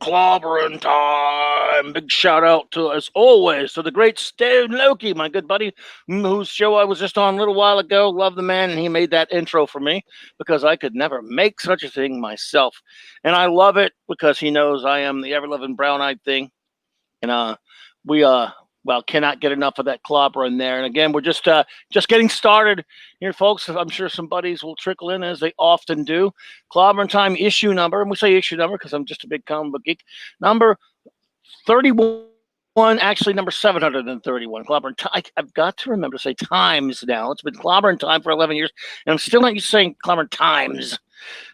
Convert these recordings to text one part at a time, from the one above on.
clobbering time. Big shout out to, as always, to the great Stone Loki, my good buddy, whose show I was just on a little while ago. Love the man, and he made that intro for me because I could never make such a thing myself. And I love it because he knows I am the ever-loving brown-eyed thing. And we well, cannot get enough of that clobber in there. And again, we're just getting started here, folks. I'm sure some buddies will trickle in as they often do. Clobbering time issue number, and we say issue number because I'm just a big comic book geek. Number 31, actually number 731. Clobbering time. I've got to remember to say times now. It's been clobbering time for 11 years, and I'm still not used to saying clobbering times.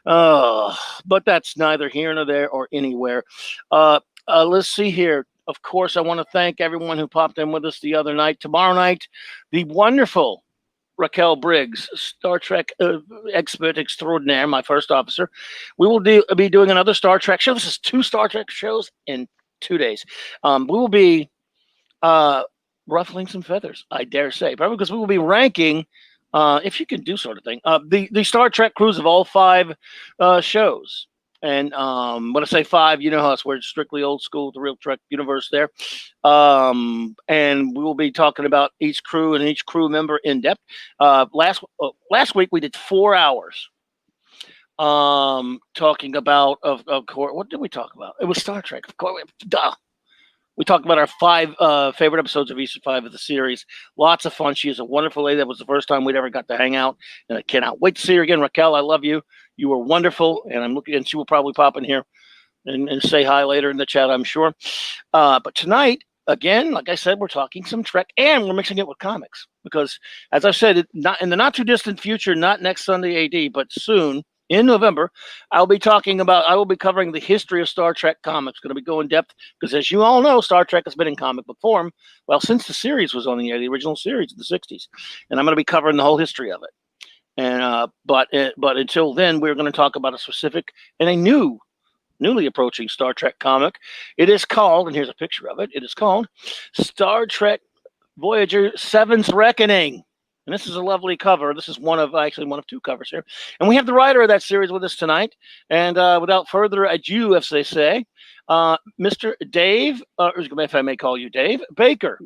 But that's neither here nor there or anywhere. Let's see here. Of course, I want to thank everyone who popped in with us the other night. Tomorrow night, the wonderful Raquel Briggs, Star Trek expert extraordinaire, my first officer. We will be doing another Star Trek show. This is 2 Star Trek shows in 2 days. We will be ruffling some feathers, I dare say, probably because we will be ranking, if you can do sort of thing, the Star Trek crews of all 5 shows. And when I say 5, you know how it's where it's strictly old school, the real Trek universe there. And we will be talking about each crew and each crew member in depth. Last week we did 4 hours talking about, of course, what did we talk about? It was Star Trek, of course. Duh. We talked about our 5 favorite episodes of each 5 of the series. Lots of fun. She is a wonderful lady. That was the first time we'd ever got to hang out, and I cannot wait to see her again. Raquel, I love you. You were wonderful, and I'm looking, and she will probably pop in here and say hi later in the chat, I'm sure. But tonight, again, like I said, we're talking some Trek, and we're mixing it with comics because, as I said, not in the not too distant future, not next Sunday AD, but soon. In November, I will be covering the history of Star Trek comics. Going to be going in depth because, as you all know, Star Trek has been in comic book form, well, since the series was on the air, the original series in the 60s. And I'm going to be covering the whole history of it. And but until then, we're going to talk about a specific and a newly approaching Star Trek comic. It is called, and here's a picture of it, it is called Star Trek Voyager 7's Reckoning. And this is a lovely cover. This is one of 2 covers here. And we have the writer of that series with us tonight. And without further ado, as they say, Mr. Dave, if I may call you Dave, Baker.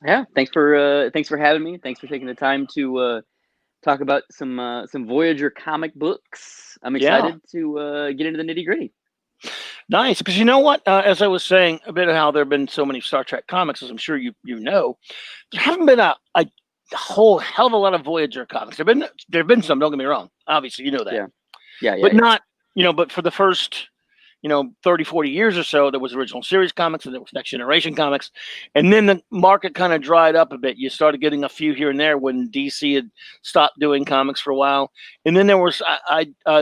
Yeah, thanks for having me. Thanks for taking the time to talk about some Voyager comic books. I'm excited to get into the nitty-gritty. Nice, because you know what? As I was saying, a bit of how there have been so many Star Trek comics, as I'm sure you know, there haven't been a whole hell of a lot of Voyager comics. There've been some, don't get me wrong. Obviously, you know that. Yeah. But not, but for the first, 30, 40 years or so, there was original series comics and there was Next Generation comics. And then the market kind of dried up a bit. You started getting a few here and there when DC had stopped doing comics for a while. And then there was,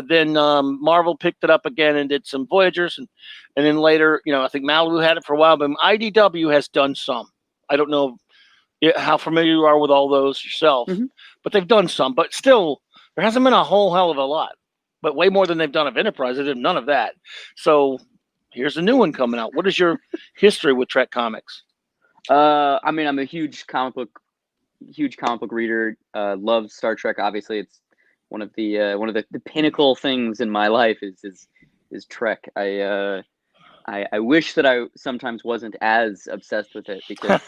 then Marvel picked it up again and did some Voyagers. And then later, I think Malibu had it for a while, but IDW has done some. I don't know how familiar you are with all those yourself, but they've done some. But still, there hasn't been a whole hell of a lot. But way more than they've done of Enterprise. They did none of that. So here's a new one coming out. What is your history with Trek comics? I'm a huge comic book reader. Love Star Trek. Obviously, it's one of the pinnacle things in my life is Trek. I wish that I sometimes wasn't as obsessed with it because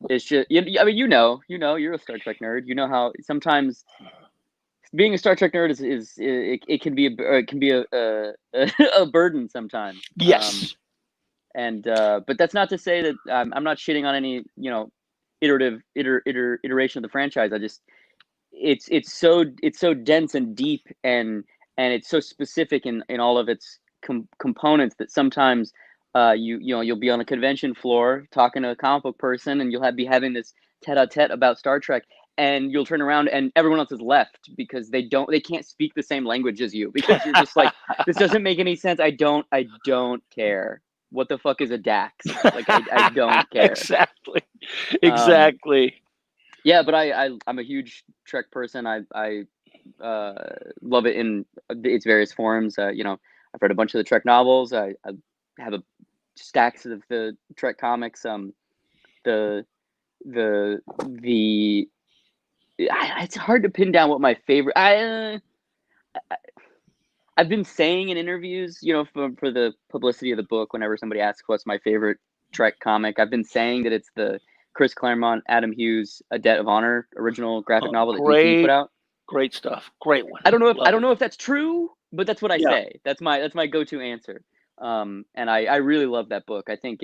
it's just. You're a Star Trek nerd. You know how sometimes being a Star Trek nerd it can be a burden sometimes. Yes. But that's not to say that I'm not shitting on any iteration of the franchise. It's so dense and deep and it's so specific in all of its components that sometimes you'll be on a convention floor talking to a comic book person and you'll be having this tete-a-tete about Star Trek. And you'll turn around and everyone else is left because they can't speak the same language as you because you're just like, this doesn't make any sense. I don't care. What the fuck is a DAX? Like I don't care. Exactly. Yeah, but I'm a huge Trek person. I love it in its various forms. I've read a bunch of the Trek novels. I have stacks of the Trek comics. It's hard to pin down what my favorite. I've been saying in interviews, you know, for the publicity of the book, whenever somebody asks what's my favorite Trek comic, I've been saying that it's the Chris Claremont, Adam Hughes, A Debt of Honor original graphic novel that DC put out. Great stuff. Great one. I Love don't it. know if that's true, but that's what I Yeah. say. That's my go-to answer. And I really love that book. I think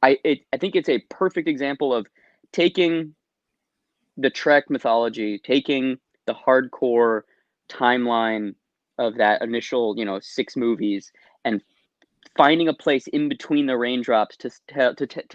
I think it's a perfect example of taking the Trek mythology, taking the hardcore timeline of that initial, you know, 6 movies, and finding a place in between the raindrops to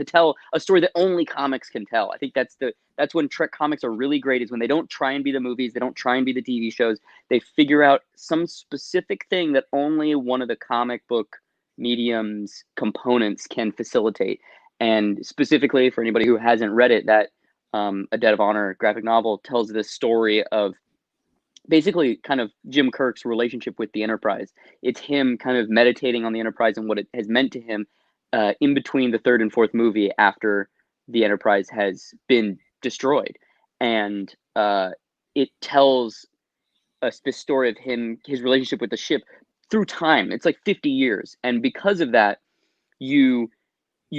tell a story that only comics can tell. I think that's when Trek comics are really great, is when they don't try and be the movies, they don't try and be the TV shows. They figure out some specific thing that only one of the comic book medium's components can facilitate. And specifically for anybody who hasn't read it, that A Debt of Honor graphic novel tells this story of basically kind of Jim Kirk's relationship with the Enterprise. It's him kind of meditating on the Enterprise and what it has meant to him in between the 3rd and 4th movie after the Enterprise has been destroyed. And it tells us this story of his relationship with the ship through time. It's like 50 years. And because of that, you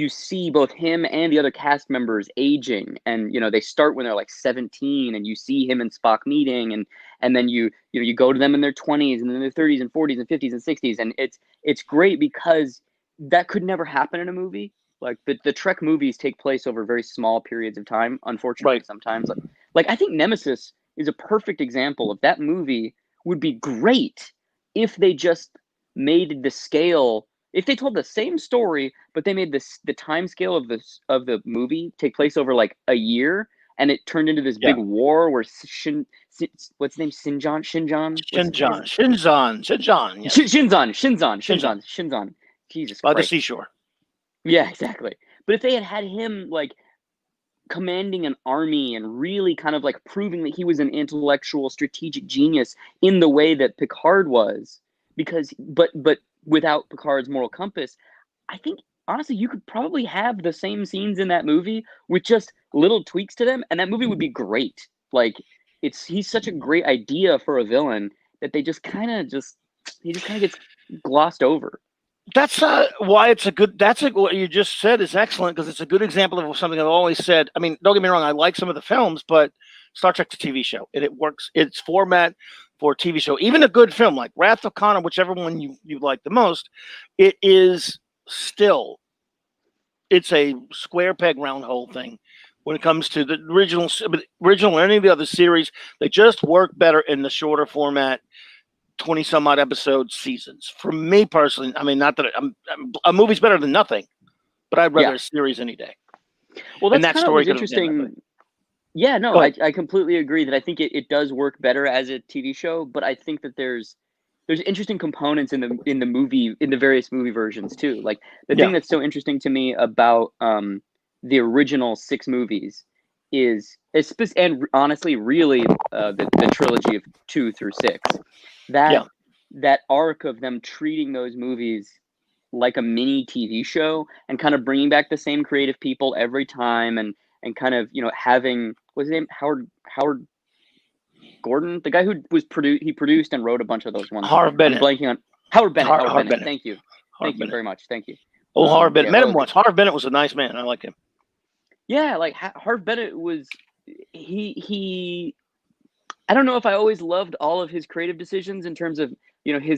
see both him and the other cast members aging, and you know, they start when they're like 17, and you see him and Spock meeting, and then you go to them in their 20s and then their 30s and 40s and 50s and 60s, and it's great because that could never happen in a movie. Like the Trek movies take place over very small periods of time, unfortunately. Right. Sometimes, like I think Nemesis is a perfect example of that. Movie would be great if they just made the scale, if they told the same story, but they made the time scale of the movie take place over like a year, and it turned into this Yeah. big war where what's his name, Shinjan, what's his Shinzon. Yes. Shinzon Shinzon. Jesus by the Christ. seashore. Yeah, exactly. But if they had him like commanding an army and really kind of like proving that he was an intellectual strategic genius in the way that Picard was, because but without Picard's moral compass, I think honestly you could probably have the same scenes in that movie with just little tweaks to them, and that movie would be great. Like he's such a great idea for a villain that he just kind of gets glossed over. That's why it's a good. What you just said is excellent, because it's a good example of something I've always said. I mean, don't get me wrong, I like some of the films, but Star Trek's a TV show, and it works. Its format for a TV show, even a good film like Wrath of Khan, whichever one you like the most, it is still, it's a square peg round hole thing. When it comes to the original or any of the other series, they just work better in the shorter format, 20 some odd episode seasons. For me personally, I mean, not that a movie's better than nothing, but I'd rather a series any day. Well, that's kind of what's interesting. Yeah, no, I completely agree that I think it does work better as a TV show, but I think that there's interesting components in the movie, in the various movie versions too. Like the thing that's so interesting to me about the original 6 movies is, and honestly, really the trilogy of 2 through 6, that arc of them treating those movies like a mini TV show and kind of bringing back the same creative people every time, and kind of, you know, having, what's his name, Howard Gordon, the guy who produced and wrote a bunch of those ones. Harv Bennett. I'm blanking on Howard Bennett. Howard Bennett. Thank you. Thank you very much. Thank you. Oh, Harv Bennett. Met him once. Harv Bennett was a nice man. I like him. Yeah, like Harv Bennett was, he I don't know if I always loved all of his creative decisions in terms of, you know,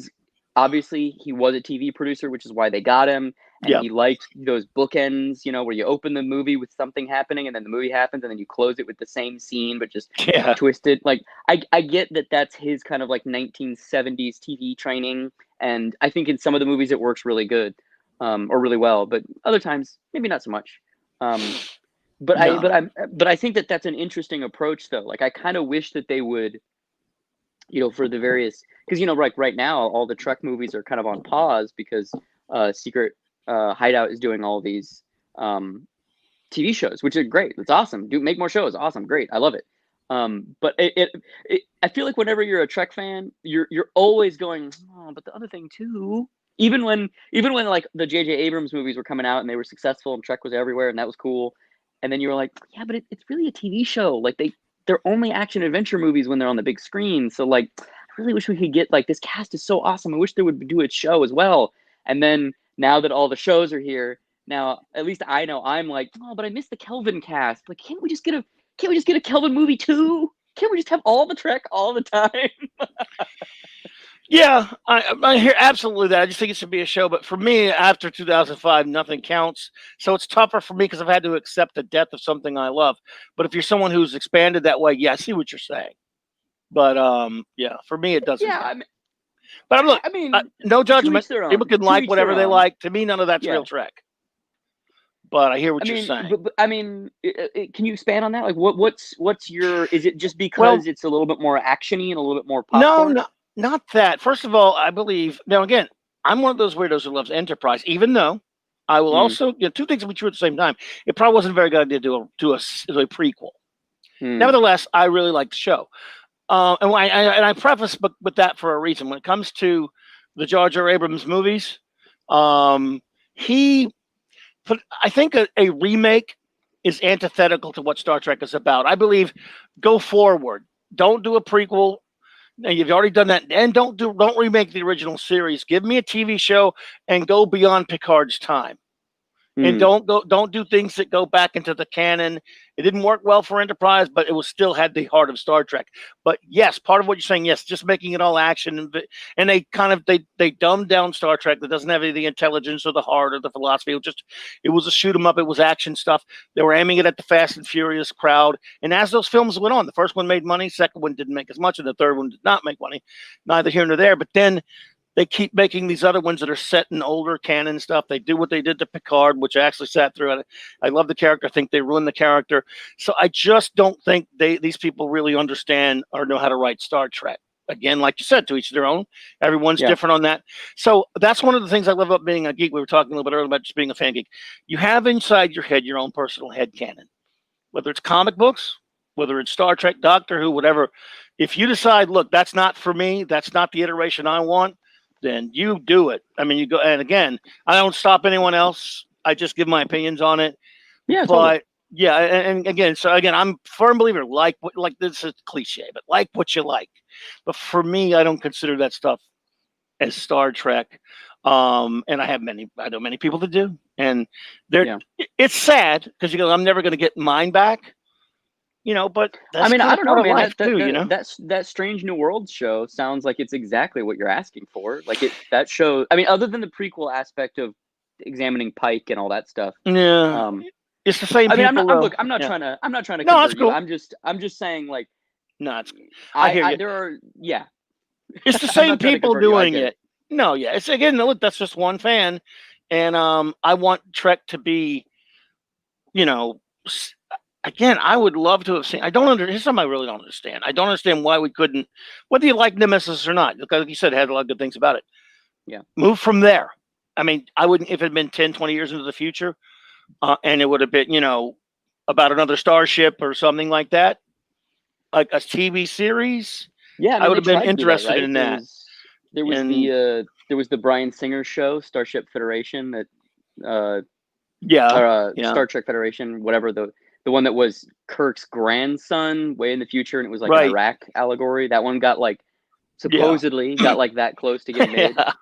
obviously he was a TV producer, which is why they got him. And he liked those bookends, you know, where you open the movie with something happening and then the movie happens and then you close it with the same scene, but just twisted. Like, I get that that's his kind of like 1970s TV training. And I think in some of the movies it works really good, or really well, but other times maybe not so much. But I think that that's an interesting approach though. Like I kind of wish that they would, you know, for the various, because, you know, right now all the Trek movies are kind of on pause because Secret Hideout is doing all these TV shows, which is great. It's awesome. Make more shows. Awesome. Great. I love it. But I feel like whenever you're a Trek fan, you're always going, oh, but the other thing too. Even when like the J.J. Abrams movies were coming out and they were successful and Trek was everywhere and that was cool. And then you were like, yeah, but it's really a TV show. Like they're only action adventure movies when they're on the big screen. So like, really wish we could get like this cast is so awesome. I wish they would do a show as well. And then now that all the shows are here, now at least I know I'm like, oh, but I missed the Kelvin cast. Like, can't we just get a Kelvin movie too? Can't we just have all the Trek all the time? Yeah, I hear absolutely that. I just think it should be a show. But for me, after 2005, nothing counts. So it's tougher for me because I've had to accept the death of something I love. But if you're someone who's expanded that way, yeah, I see what you're saying. But yeah, for me, it doesn't Yeah, count. But look, I mean, no to judgment. each their People own. can To like each whatever their they own. like. To me, none of that's Yeah. real Trek. But I hear what I you're mean, saying. but I mean, can you expand on that? Like, what's your? Is it just Well, because it's a little bit more actiony and a little bit more no, popcorn? no, not that. First of all, I believe now again, I'm one of those weirdos who loves Enterprise, even though I will Mm, also, two things will be true at the same time. It probably wasn't a very good idea to do a prequel. mm, Nevertheless, I really like the show. And I preface with that for a reason. When it comes to the Jar Jar Abrams movies, he put, I think a remake is antithetical to what Star Trek is about. I believe go forward. Don't do a prequel. Now, you've already done that, and don't remake the original series. Give me a TV show and go beyond Picard's time. And mm. don't do things that go back into the canon. It didn't work well for Enterprise, but it was still had the heart of Star Trek. But yes, part of what you're saying, yes, just making it all action, and they kind of they dumbed down Star Trek that doesn't have any of the intelligence or the heart or the philosophy. It was a shoot 'em up. It was action stuff. They were aiming it at the Fast and Furious crowd. And as those films went on, the first one made money, second one didn't make as much, and the third one did not make money. Neither here nor there. But then they keep making these other ones that are set in older canon stuff. They do what they did to Picard, which I actually sat through. And I love the character. I think they ruined the character. So I just don't think these people really understand or know how to write Star Trek. Again, like you said, to each their own. Everyone's Yeah. different on that. So that's one of the things I love about being a geek. We were talking a little bit earlier about just being a fan geek. You have inside your head your own personal head canon, whether it's comic books, whether it's Star Trek, Doctor Who, whatever. If you decide, look, that's not for me, that's not the iteration I want, then you do it. I mean, you go, and again, I don't stop anyone else. I just give my opinions on it. Yeah, But totally. yeah, and again, so again, I'm a firm believer. Like this is cliche, but like what you like. But for me, I don't consider that stuff as Star Trek. And I know many people that do, and Yeah. it's sad because you go, I'm never going to get mine back. But that's I mean, kind I of don't part know, of man. life That too. that that that Strange New World show sounds like it's exactly what you're asking for. Like that show. I mean, other than the prequel aspect of examining Pike and all that stuff. Yeah, it's the same I mean, people though. I'm not Yeah, trying to no, that's convert you. cool. I'm just saying, like, No, I hear you. there are, yeah. It's the I'm same not trying to people convert you. I doing get it. it. No, yeah, it's again. Look, that's just one fan, and I want Trek to be, you know, again. I would love to have seen. I don't under. Here's something I really don't understand. I don't understand why we couldn't, whether you like Nemesis or not. Because like you said, it had a lot of good things about it. Yeah. Move from there. I mean, I wouldn't if it had been 10, 20 years into the future, and it would have been, about another starship or something like that, like a TV series. Yeah, I I mean, would they have been tried to do that, interested right? in that. And There was the Bryan Singer show, Starship Federation, that yeah, or yeah, Star Trek Federation, whatever, the one that was Kirk's grandson way in the future, and it was like an right, Iraq allegory. That one got like yeah, supposedly got like that close to getting made. yeah.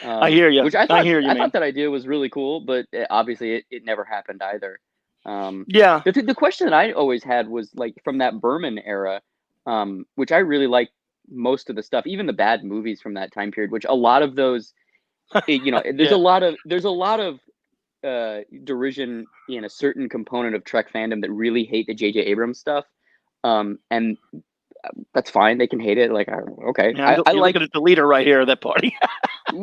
I hear you. Which I hear you, I man. thought that idea was really cool, but obviously it never happened either. Yeah, The question that I always had was like from that Berman era, which I really like most of the stuff, even the bad movies from that time period. Which a lot of those, yeah, there's a lot of derision in a certain component of Trek fandom that really hate the J.J. Abrams stuff, and that's fine. They can hate it. Like, okay, yeah. I You're like. looking at the leader right here of that party.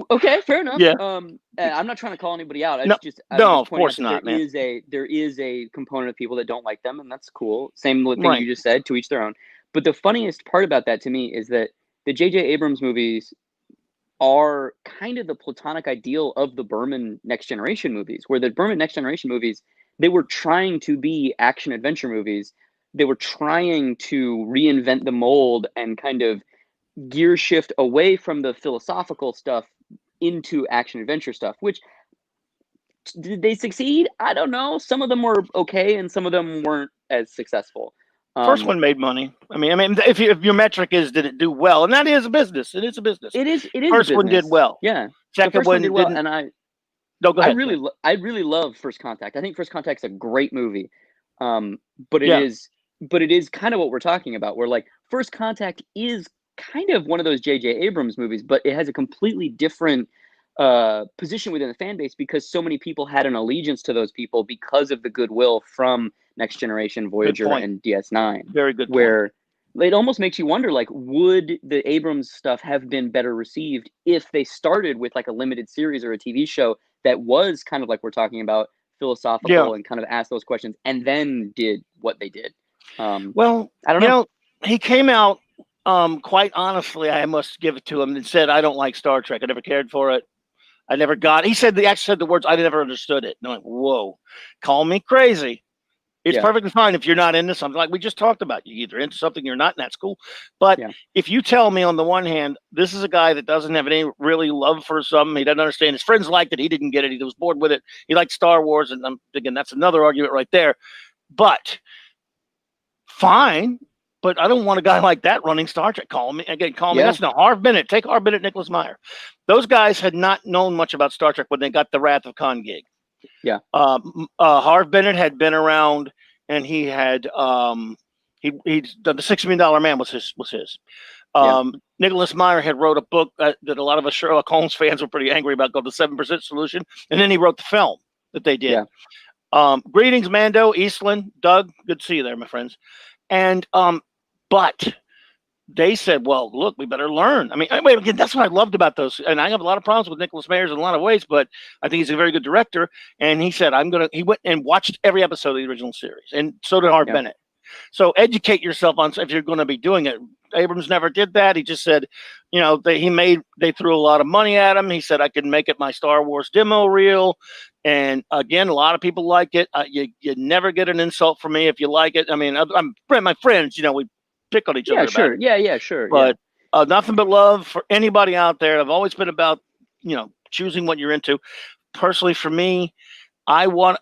Okay, fair enough. Yeah. I'm not trying to call anybody out. No, I'm no, just of pointing out course that not, man. there is a component of people that don't like them, and that's cool. Same thing Right. you just said. To each their own. But the funniest part about that to me is that the J.J. Abrams movies are kind of the platonic ideal of the Berman Next Generation movies, where the Berman Next Generation movies, they were trying to be action adventure movies. They were trying to reinvent the mold and kind of gear shift away from the philosophical stuff into action adventure stuff. Which, did they succeed? I don't know. Some of them were okay and some of them weren't as successful. First one made money. I mean, if your metric is did it do well, and that is a business. It is a business. It is a First one did business. well. Yeah. The Second first one one did well, didn't. and No, go I ahead. really love First Contact. I think First Contact's a great movie. But Yeah. it is kind of what we're talking about, where like First Contact is kind of one of those J.J. Abrams movies, but it has a completely different position within the fan base because so many people had an allegiance to those people because of the goodwill from Next Generation, Voyager, and DS9. Very good point. Where it almost makes you wonder, like, would the Abrams stuff have been better received if they started with like a limited series or a TV show that was kind of like we're talking about, philosophical, and kind of asked those questions and then did what they did? Well, I don't know. He came out, quite honestly, I must give it to him, and said, I don't like Star Trek. I never cared for it. I never got it. He said, actually said the words, I never understood it. And I'm like, whoa, call me crazy. It's perfectly fine if you're not into something like we just talked about. You're either into something you're not, and that's cool. But if you tell me on the one hand, this is a guy that doesn't have any really love for something, he doesn't understand. His friends liked it. He didn't get it. He was bored with it. He liked Star Wars. And I'm thinking that's another argument right there. But fine. But I don't want a guy like that running Star Trek. Call me. That's not Harv Bennett. Take Harv Bennett, Nicholas Meyer. Those guys had not known much about Star Trek when they got the Wrath of Khan gig. Yeah. Harv Bennett had been around, and he had he'd done the $6 Million Man was his. Nicholas Meyer had wrote a book that a lot of us Sherlock Holmes fans were pretty angry about, called The 7% Solution, and then he wrote the film that they did. Greetings, Mando, Eastland, Doug. Good to see you there, my friends. And but they said, well, look, we better learn. I mean, again, that's what I loved about those. And I have a lot of problems with Nicholas Meyers in a lot of ways, but I think he's a very good director. And he said, he went and watched every episode of the original series. And so did Harv Bennett. So educate yourself on if you're going to be doing it. Abrams never did that. He just said, they threw a lot of money at him. He said, I can make it my Star Wars demo reel. And again, a lot of people like it. You never get an insult from me if you like it. I mean, my friends, we pick on each other. Sure. Sure. But nothing but love for anybody out there. I've always been about, choosing what you're into. Personally, for me, when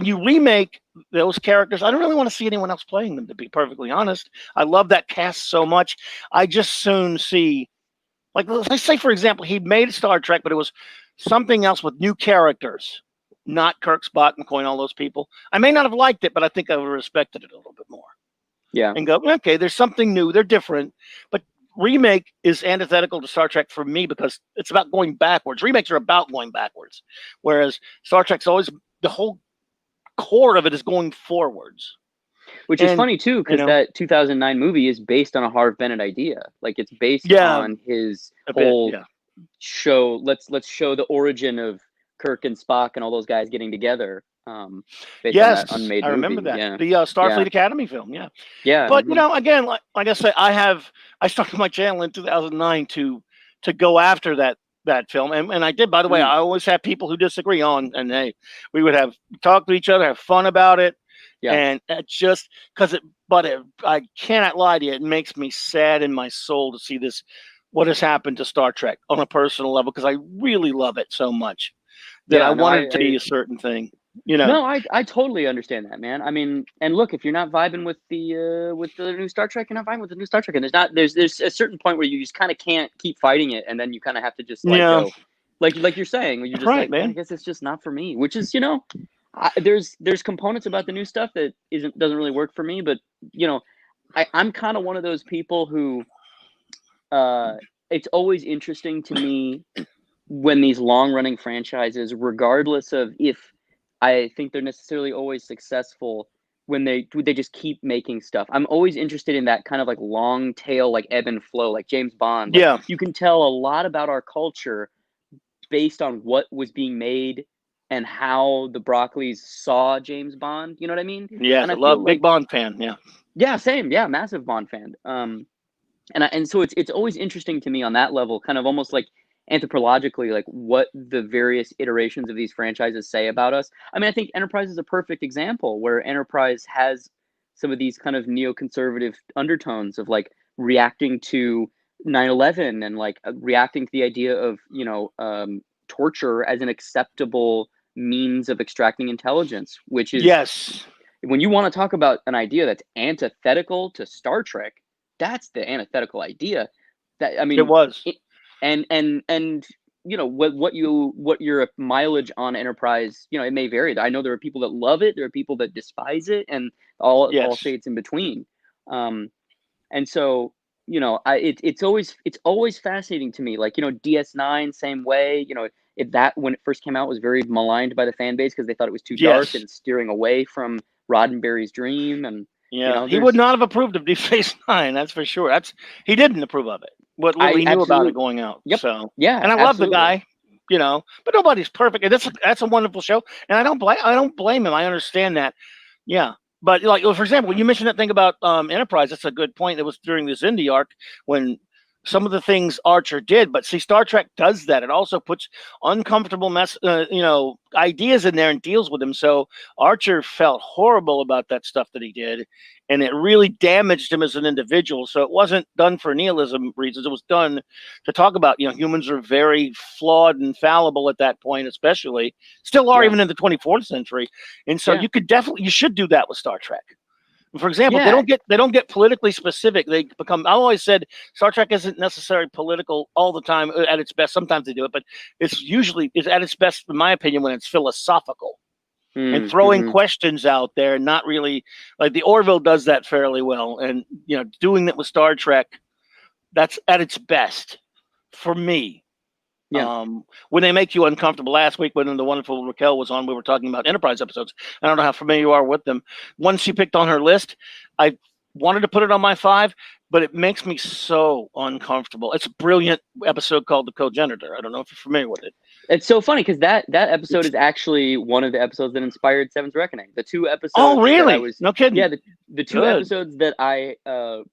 you remake those characters, I don't really want to see anyone else playing them, to be perfectly honest. I love that cast so much. I just soon see, like, let's say, for example, he made Star Trek, but it was something else with new characters, not Kirk, Spock, McCoy, and all those people. I may not have liked it, but I think I would have respected it a little bit more. Yeah. And go, okay, there's something new. They're different. But remake is antithetical to Star Trek for me because it's about going backwards. Remakes are about going backwards. Whereas Star Trek's always, the whole core of it is going forwards. Which is funny too, because that 2009 movie is based on a Harv Bennett idea. Like, it's based on his whole show. Let's show the origin of Kirk and Spock and all those guys getting together. Based on that unmade movie. I remember that. The Starfleet Academy film. Yeah. But again, like I said, I started my channel in 2009 to go after that film, and I did. By the way, I always have people who disagree on, and hey, we would talk to each other, have fun about it. And it's just because I cannot lie to you, it makes me sad in my soul to see what has happened to Star Trek on a personal level, because I really love it so much that I wanted it to be a certain thing. No, I totally understand that, man. I mean, and look, if you're not vibing with the new Star Trek, you're not vibing with the new Star Trek, and there's a certain point where you just kind of can't keep fighting it, and then you kind of have to just go, like you're saying, when you're just man. I guess it's just not for me. Which is, there's components about the new stuff that doesn't really work for me, but I'm kind of one of those people who, it's always interesting to me when these long running franchises, regardless of if I think they're necessarily always successful, when they just keep making stuff. I'm always interested in that kind of like long tail, like ebb and flow, like James Bond. Like, you can tell a lot about our culture based on what was being made and how the Broccoli's saw James Bond. You know what I mean? Yeah, and I love big Bond fan. Yeah. Yeah, same. Yeah, massive Bond fan. And so it's always interesting to me on that level, kind of almost like anthropologically, like what the various iterations of these franchises say about us. I mean, I think Enterprise is a perfect example where Enterprise has some of these kind of neoconservative undertones of like reacting to 9/11 and like reacting to the idea of, torture as an acceptable means of extracting intelligence, which is when you want to talk about an idea that's antithetical to Star Trek, that's the antithetical idea. That I It mean, was. and you know what your mileage on Enterprise, you know, it may vary. I know there are people that love it, there are people that despise it, and all Yes. shades in between. And so, you know, it's always fascinating to me. Like, you know, DS9, same way. You know, that when it first came out was very maligned by the fan base because they thought it was too dark Yes. and steering away from Roddenberry's dream. And you Yeah. know, He would there's not have approved of Deep Space Nine. That's for sure. He didn't approve of it. What little I he knew about it absolutely, going out. yep, So, yeah, and I love the absolutely, guy, but nobody's perfect. And that's a wonderful show. And I don't blame him. I understand that. Yeah. But like, for example, when you mentioned that thing about Enterprise, that's a good point. It was during this indie arc when some of the things Archer did. But see, Star Trek does that. It also puts uncomfortable ideas in there and deals with them. So Archer felt horrible about that stuff that he did, and it really damaged him as an individual. So it wasn't done for nihilism reasons. It was done to talk about, humans are very flawed and fallible at that point, especially still are yeah, even in the 24th century. And so yeah, you should do that with Star Trek. For example, yeah, they don't get politically specific. They become. I always said Star Trek isn't necessarily political all the time at its best. Sometimes they do it, but it's at its best, in my opinion, when it's philosophical and throwing mm-hmm. questions out there, and not really like the Orville does that fairly well. And doing that with Star Trek, that's at its best for me. Yeah. When they make you uncomfortable. Last week, when the wonderful Raquel was on, we were talking about Enterprise episodes. I don't know how familiar you are with them. One she picked on her list, I wanted to put it on my 5, but it makes me so uncomfortable. It's a brilliant episode called The Cogenitor. I don't know if you're familiar with it. It's so funny because that episode is actually one of the episodes that inspired Seven's Reckoning. The 2 episodes Oh, that I really? was No kidding. yeah, the 2 Good. episodes that I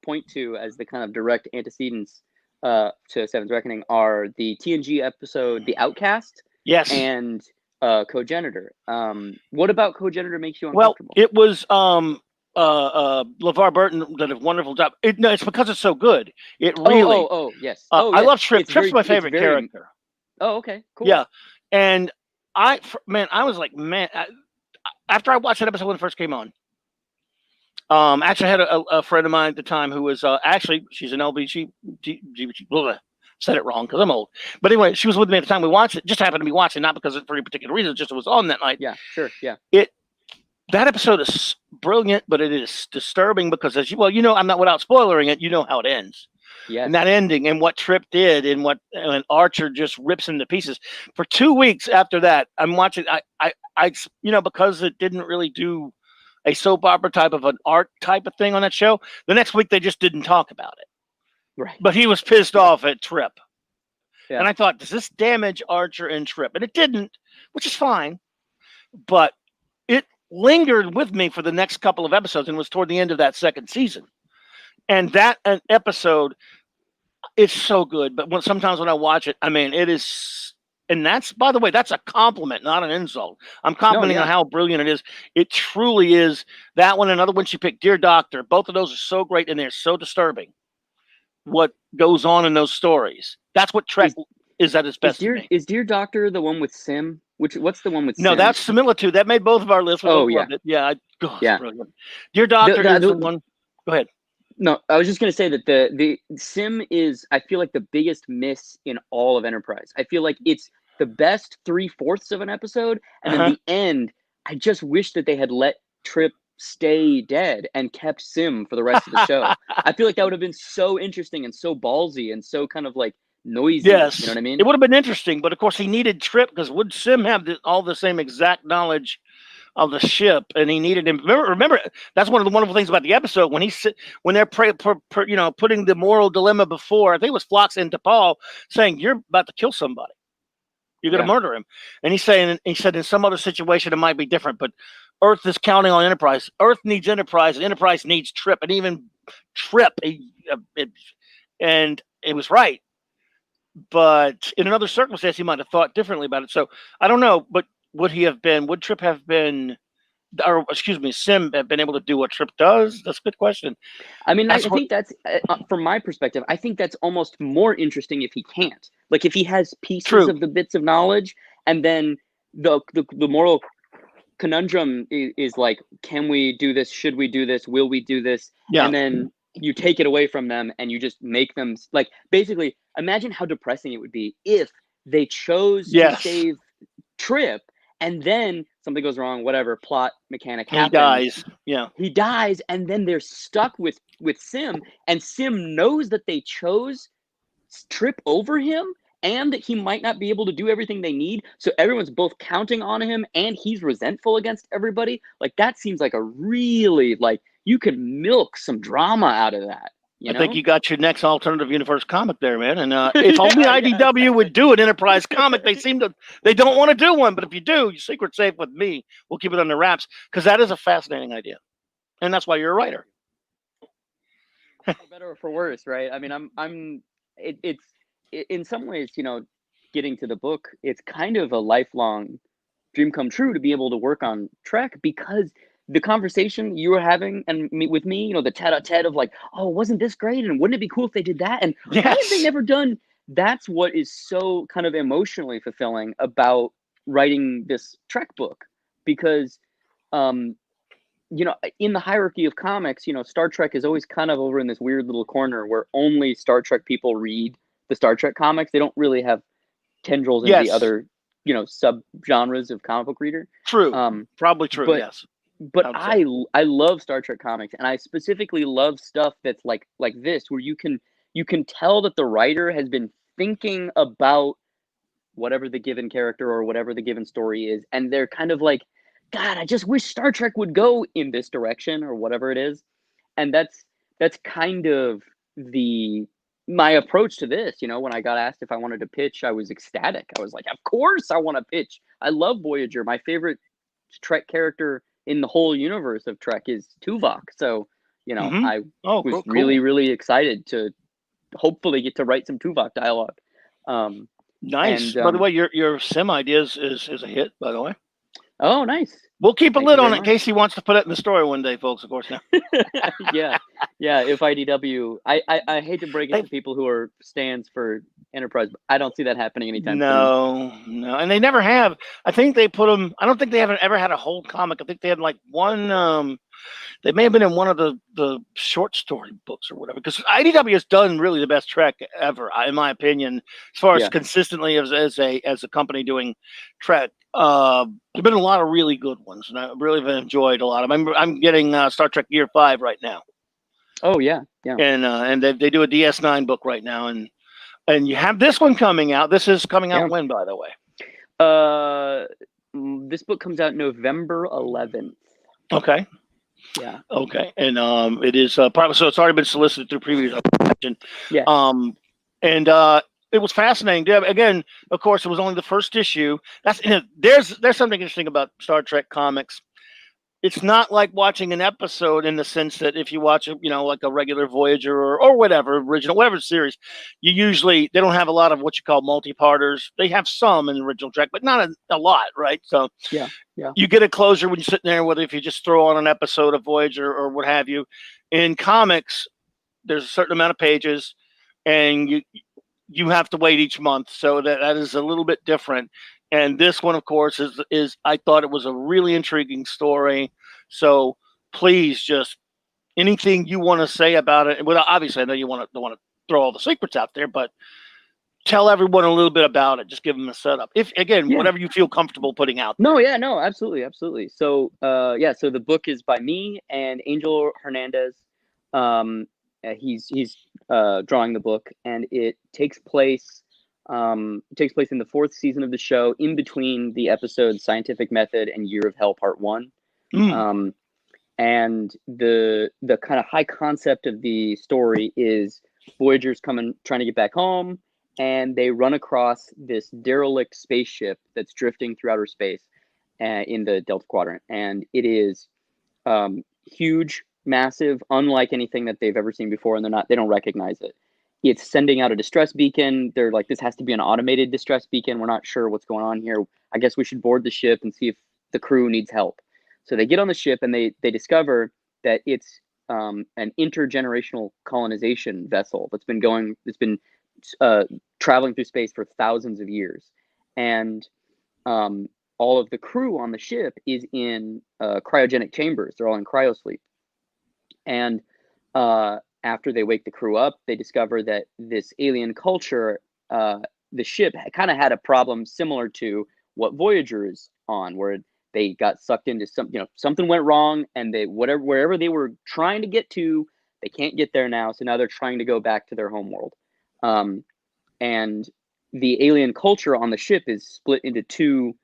point to as the kind of direct antecedents to Seven's Reckoning are the TNG episode The Outcast Yes. and Cogenitor. What about Cogenitor makes you Well, uncomfortable? it was LeVar Burton did a wonderful job. No, it's because it's so good. It really. Oh, yes. I love Trip. Trip's my favorite character. Oh, okay, cool. Yeah, and I was like, after I watched that episode when it first came on. Actually, I had a friend of mine at the time who was actually, she's an LBG. Said it wrong because I'm old. But anyway, she was with me at the time we watched it. Just happened to be watching, not because for any particular reason. Just it was on that night. Yeah, sure. Yeah. That episode is brilliant, but it is disturbing because, as I'm not without spoiling it. You know how it ends. Yes. And that ending and what Trip did and and Archer just rips him to pieces. For 2 weeks after that, I'm watching. I because it didn't really do a soap opera type of an art type of thing on that show. The next week they just didn't talk about it. Right. But he was pissed off at Trip. Yeah. And I thought, does this damage Archer and Trip? And it didn't, which is fine. But it lingered with me for the next couple of episodes and was toward the end of that second season. And that episode is so good. But sometimes when I watch it, I mean, it is. And that's, by the way, that's a compliment, not an insult. I'm complimenting on how brilliant it is. It truly is. That one, another one she picked, Dear Doctor. Both of those are so great and they're so disturbing. What goes on in those stories. That's what Trek is at its best. Is Dear Doctor the one with Sim? What's the one with Sim? No, that's Similitude. That made both of our lists. Oh, yeah. Yeah. Brilliant. Dear Doctor is the one. Go ahead. No, I was just going to say that the Sim is, I feel like, the biggest miss in all of Enterprise. I feel like it's the best 3/4 of an episode, and then the end, I just wish that they had let Trip stay dead and kept Sim for the rest of the show. I feel like that would have been so interesting and so ballsy and so kind of like noisy. Yes. You know what I mean? It would have been interesting, but of course he needed Trip because would Sim have all the same exact knowledge of the ship, and he needed him. Remember, that's one of the wonderful things about the episode when they're putting the moral dilemma before. I think it was Phlox into Paul saying, "You're about to kill somebody. You're going to murder him." And he said, in some other situation it might be different, but Earth is counting on Enterprise. Earth needs Enterprise, and Enterprise needs Trip, and even Trip. And it was right, but in another circumstance he might have thought differently about it. So I don't know, but. Would Trip have been, or excuse me, Sim have been able to do what Trip does? That's a good question. I mean, I think that's, from my perspective, I think that's almost more interesting if he can't. Like if he has pieces of the bits of knowledge, and then the moral conundrum is like, can we do this? Should we do this? Will we do this? Yeah. And then you take it away from them and you just make them like, basically imagine how depressing it would be if they chose to Yes. save Trip and then something goes wrong, whatever plot mechanic He happens. dies. Yeah. He dies, and then they're stuck with Sim, and Sim knows that they chose Trip over him, and that he might not be able to do everything they need. So everyone's both counting on him, and he's resentful against everybody. Like, that seems like a really, like, you could milk some drama out of that. You know? I think you got your next alternative universe comic there, man. And if only Yeah, IDW would do an Enterprise comic, they don't want to do one. But if you do, your secret's safe with me. We'll keep it under wraps because that is a fascinating idea, and that's why you're a writer. For better or for worse, right? I mean, it's in some ways, you know, getting to the book, it's kind of a lifelong dream come true to be able to work on Trek, because the conversation you were having with me, you know, the tete-a-tete of like, oh, wasn't this great? And wouldn't it be cool if they did that? And why have they never done? That's what is so kind of emotionally fulfilling about writing this Trek book, because, you know, in the hierarchy of comics, you know, Star Trek is always kind of over in this weird little corner where only Star Trek people read the Star Trek comics. They don't really have tendrils into the other, you know, sub genres of comic book reader. True. Probably true. But, yes. But I love Star Trek comics, and I specifically love stuff that's like this, where you can tell that the writer has been thinking about whatever the given character or whatever the given story is, and they're kind of like, God, I just wish Star Trek would go in this direction or whatever it is. And that's kind of my approach to this. You know, when I got asked if I wanted to pitch, I was ecstatic. I was like, of course I want to pitch. I love Voyager. My favorite Trek character in the whole universe of Trek is Tuvok. So, you know, I was really excited to hopefully get to write some Tuvok dialogue. Nice. By the way, your Sim ideas is a hit, by the way. Oh, nice. We'll keep a lid on it in case he wants to put it in the story one day, folks, of course. Now. Yeah. If IDW, I hate to break it to people who are stands for Enterprise, but I don't see that happening anytime soon. No. And they never have. I think they put them, I don't think they haven't ever had a whole comic. I think they had like one, they may have been in one of the short story books or whatever, because IDW has done really the best Trek ever, in my opinion, as far as consistently as a company doing Trek. There've been a lot of really good ones, and I really have enjoyed a lot of them. I'm getting Star Trek Year 5 right now. Oh yeah. And they do a DS9 book right now, and you have this one coming out. This is coming out when, by the way? This book comes out November 11th. Okay. Yeah. Okay. And it is probably, so it's already been solicited through previous. Yeah. And it was fascinating. Again, of course, it was only the first issue. There's something interesting about Star Trek comics. It's not like watching an episode in the sense that if you watch, you know, like a regular Voyager or whatever, original, whatever series, they don't have a lot of what you call multi-parters. They have some in the original Trek, but not a lot, right? So yeah. You get a closure when you're sitting there, whether if you just throw on an episode of Voyager or what have you. In comics, there's a certain amount of pages, and you have to wait each month. So that is a little bit different. And this one, of course, is I thought it was a really intriguing story. So please, just anything you want to say about it. Well, obviously, I know you don't want to throw all the secrets out there, but tell everyone a little bit about it. Just give them a setup. Whatever you feel comfortable putting out there. No, absolutely. So, so the book is by me and Angel Hernandez. He's drawing the book, and it takes place in the 4th season of the show, in between the episodes Scientific Method and Year of Hell Part 1. And the kind of high concept of the story is Voyager's trying to get back home, and they run across this derelict spaceship that's drifting through outer space in the Delta Quadrant. And it is huge, massive, unlike anything that they've ever seen before, and they don't recognize it. It's sending out a distress beacon. They're like, this has to be an automated distress beacon. We're not sure what's going on here. I guess we should board the ship and see if the crew needs help. So they get on the ship, and they discover that it's an intergenerational colonization vessel that's been traveling through space for thousands of years. And all of the crew on the ship is in cryogenic chambers. They're all in cryosleep. And after they wake the crew up, they discover that this alien culture, the ship kind of had a problem similar to what Voyager is on, where they got sucked into something went wrong, and wherever they were trying to get to, they can't get there now. So now they're trying to go back to their home world. And the alien culture on the ship is split into two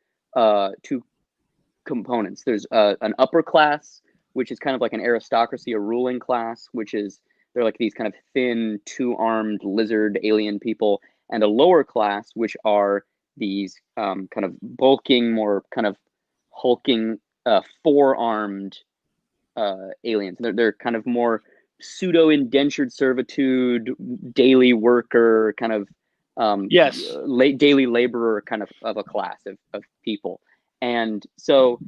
components. There's an upper class, which is kind of like an aristocracy, a ruling class, which is they're like these kind of thin, two-armed lizard alien people, and a lower class, which are these kind of bulking, more kind of hulking, four-armed aliens. They're kind of more pseudo indentured servitude, daily worker, kind of Yes. daily laborer kind of a class of people. And so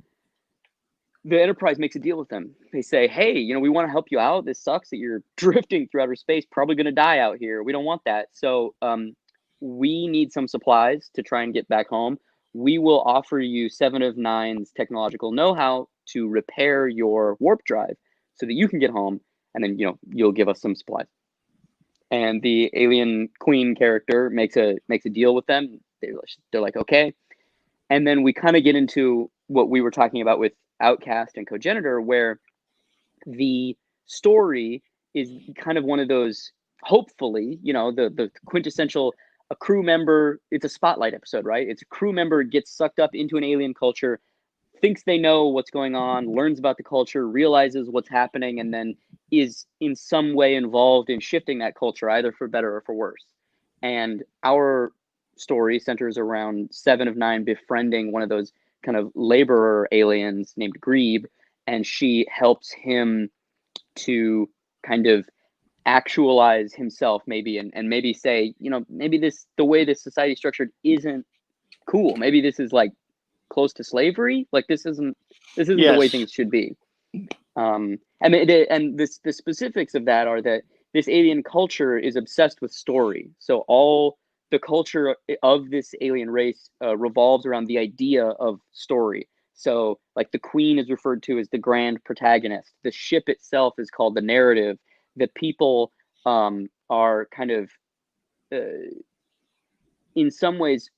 the Enterprise makes a deal with them. They say, hey, we want to help you out. This sucks that you're drifting through outer space, probably going to die out here. We don't want that. So we need some supplies to try and get back home. We will offer you 7 of 9's technological know-how to repair your warp drive so that you can get home, and then you'll give us some supplies. And the alien queen character makes a deal with them. They're like, okay. And then we kind of get into what we were talking about with Outcast and Cogenitor, where the story is kind of one of those, hopefully, the quintessential, a crew member, it's a spotlight episode, right? It's a crew member gets sucked up into an alien culture, thinks they know what's going on, learns about the culture, realizes what's happening, and then is in some way involved in shifting that culture, either for better or for worse. And our story centers around 7 of 9 befriending one of those kind of laborer aliens named Grebe, and she helps him to kind of actualize himself, maybe, and maybe say, maybe the way this society is structured isn't cool. Maybe this is like close to slavery. Like this isn't Yes. the way things should be. And the specifics of that are that this alien culture is obsessed with story. So all the culture of this alien race revolves around the idea of story. So like the queen is referred to as the grand protagonist. The ship itself is called the narrative. The people are kind of, in some ways,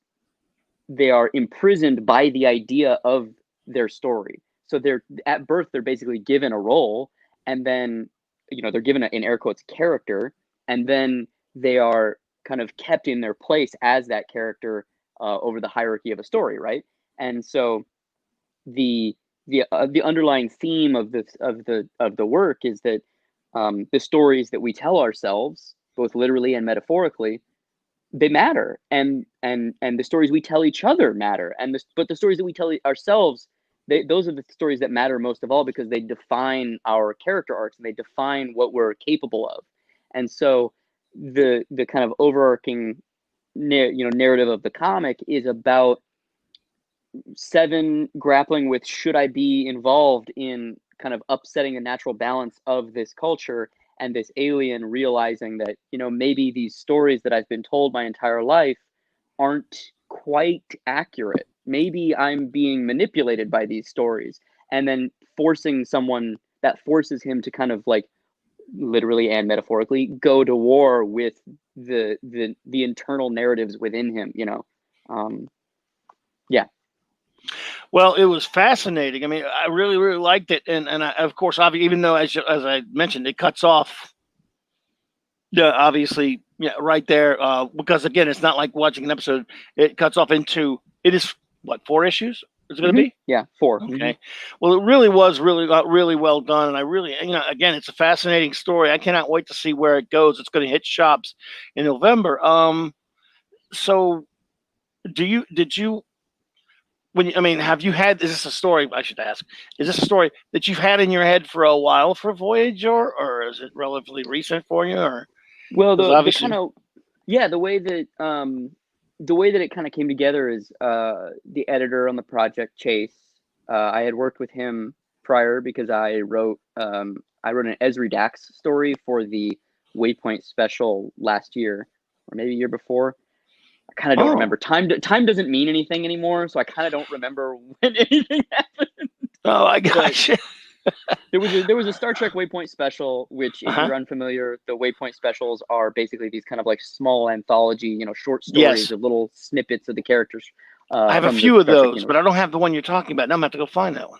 they are imprisoned by the idea of their story. So they're at birth, they're basically given a role, and then they're given in air quotes character, and then they are kind of kept in their place as that character over the hierarchy of a story, right? And so the underlying theme of the work is that the stories that we tell ourselves, both literally and metaphorically, they matter, and the stories we tell each other matter, but the stories that we tell ourselves, those are the stories that matter most of all, because they define our character arcs and they define what we're capable of. And so the kind of overarching narrative of the comic is about 7 grappling with, should I be involved in kind of upsetting the natural balance of this culture, and this alien realizing that maybe these stories that I've been told my entire life aren't quite accurate. Maybe I'm being manipulated by these stories, and then forces him to kind of, like, literally and metaphorically go to war with the internal narratives within him. Yeah. Well, it was fascinating. I mean, I really, really liked it, and of course, even though as I mentioned, it cuts off, obviously, right there, because again, it's not like watching an episode. It cuts off into, it is what, 4 issues? Is it going to be? Yeah, 4. Okay. Mm-hmm. Well, it really was really well done, and I really, again, it's a fascinating story. I cannot wait to see where it goes. It's going to hit shops in November. So, did you? Have you had? Is this a story? I should ask. Is this a story that you've had in your head for a while for Voyager, or is it relatively recent for you? Or well, the kind of the way that it kind of came together is the editor on the project, Chase. I had worked with him prior because I wrote an Esri Dax story for the Waypoint special last year, or maybe year before. I kind of don't Oh. remember. Time doesn't mean anything anymore, so I kind of don't remember when anything happened. Oh, I got you. There was a Star Trek Waypoint special, which, if you're unfamiliar, the Waypoint specials are basically these kind of like small anthology, short stories Yes. or little snippets of the characters. I have a from the few of Star Trek those, universe. but I don't have the one you're talking about. Now I'm gonna have to go find that one.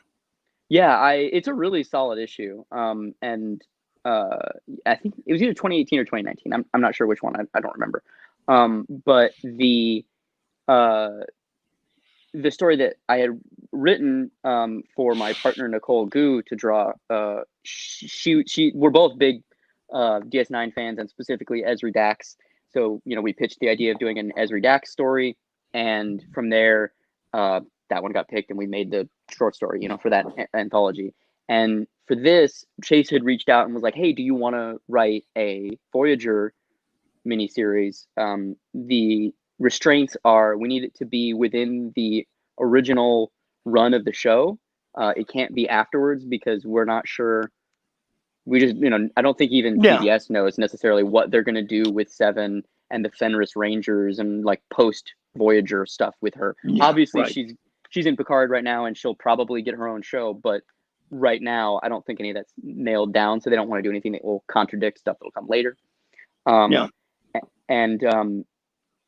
Yeah, it's a really solid issue. And I think it was either 2018 or 2019. I'm not sure which one. I don't remember. But the story that I had written for my partner Nicole Gu to draw, we're both big DS9 fans, and specifically Ezri Dax. So we pitched the idea of doing an Ezri Dax story, and from there, that one got picked, and we made the short story, for that anthology. And for this, Chase had reached out and was like, "Hey, do you want to write a Voyager miniseries?" The restraints are we need it to be within the original run of the show. It can't be afterwards because we're not sure. We just, I don't think even PBS knows necessarily what they're going to do with Seven and the Fenris Rangers and like post Voyager stuff with her. Yeah, Obviously, right. she's in Picard right now, and she'll probably get her own show. But right now, I don't think any of that's nailed down, so they don't want to do anything that will contradict stuff that will come later. Yeah. And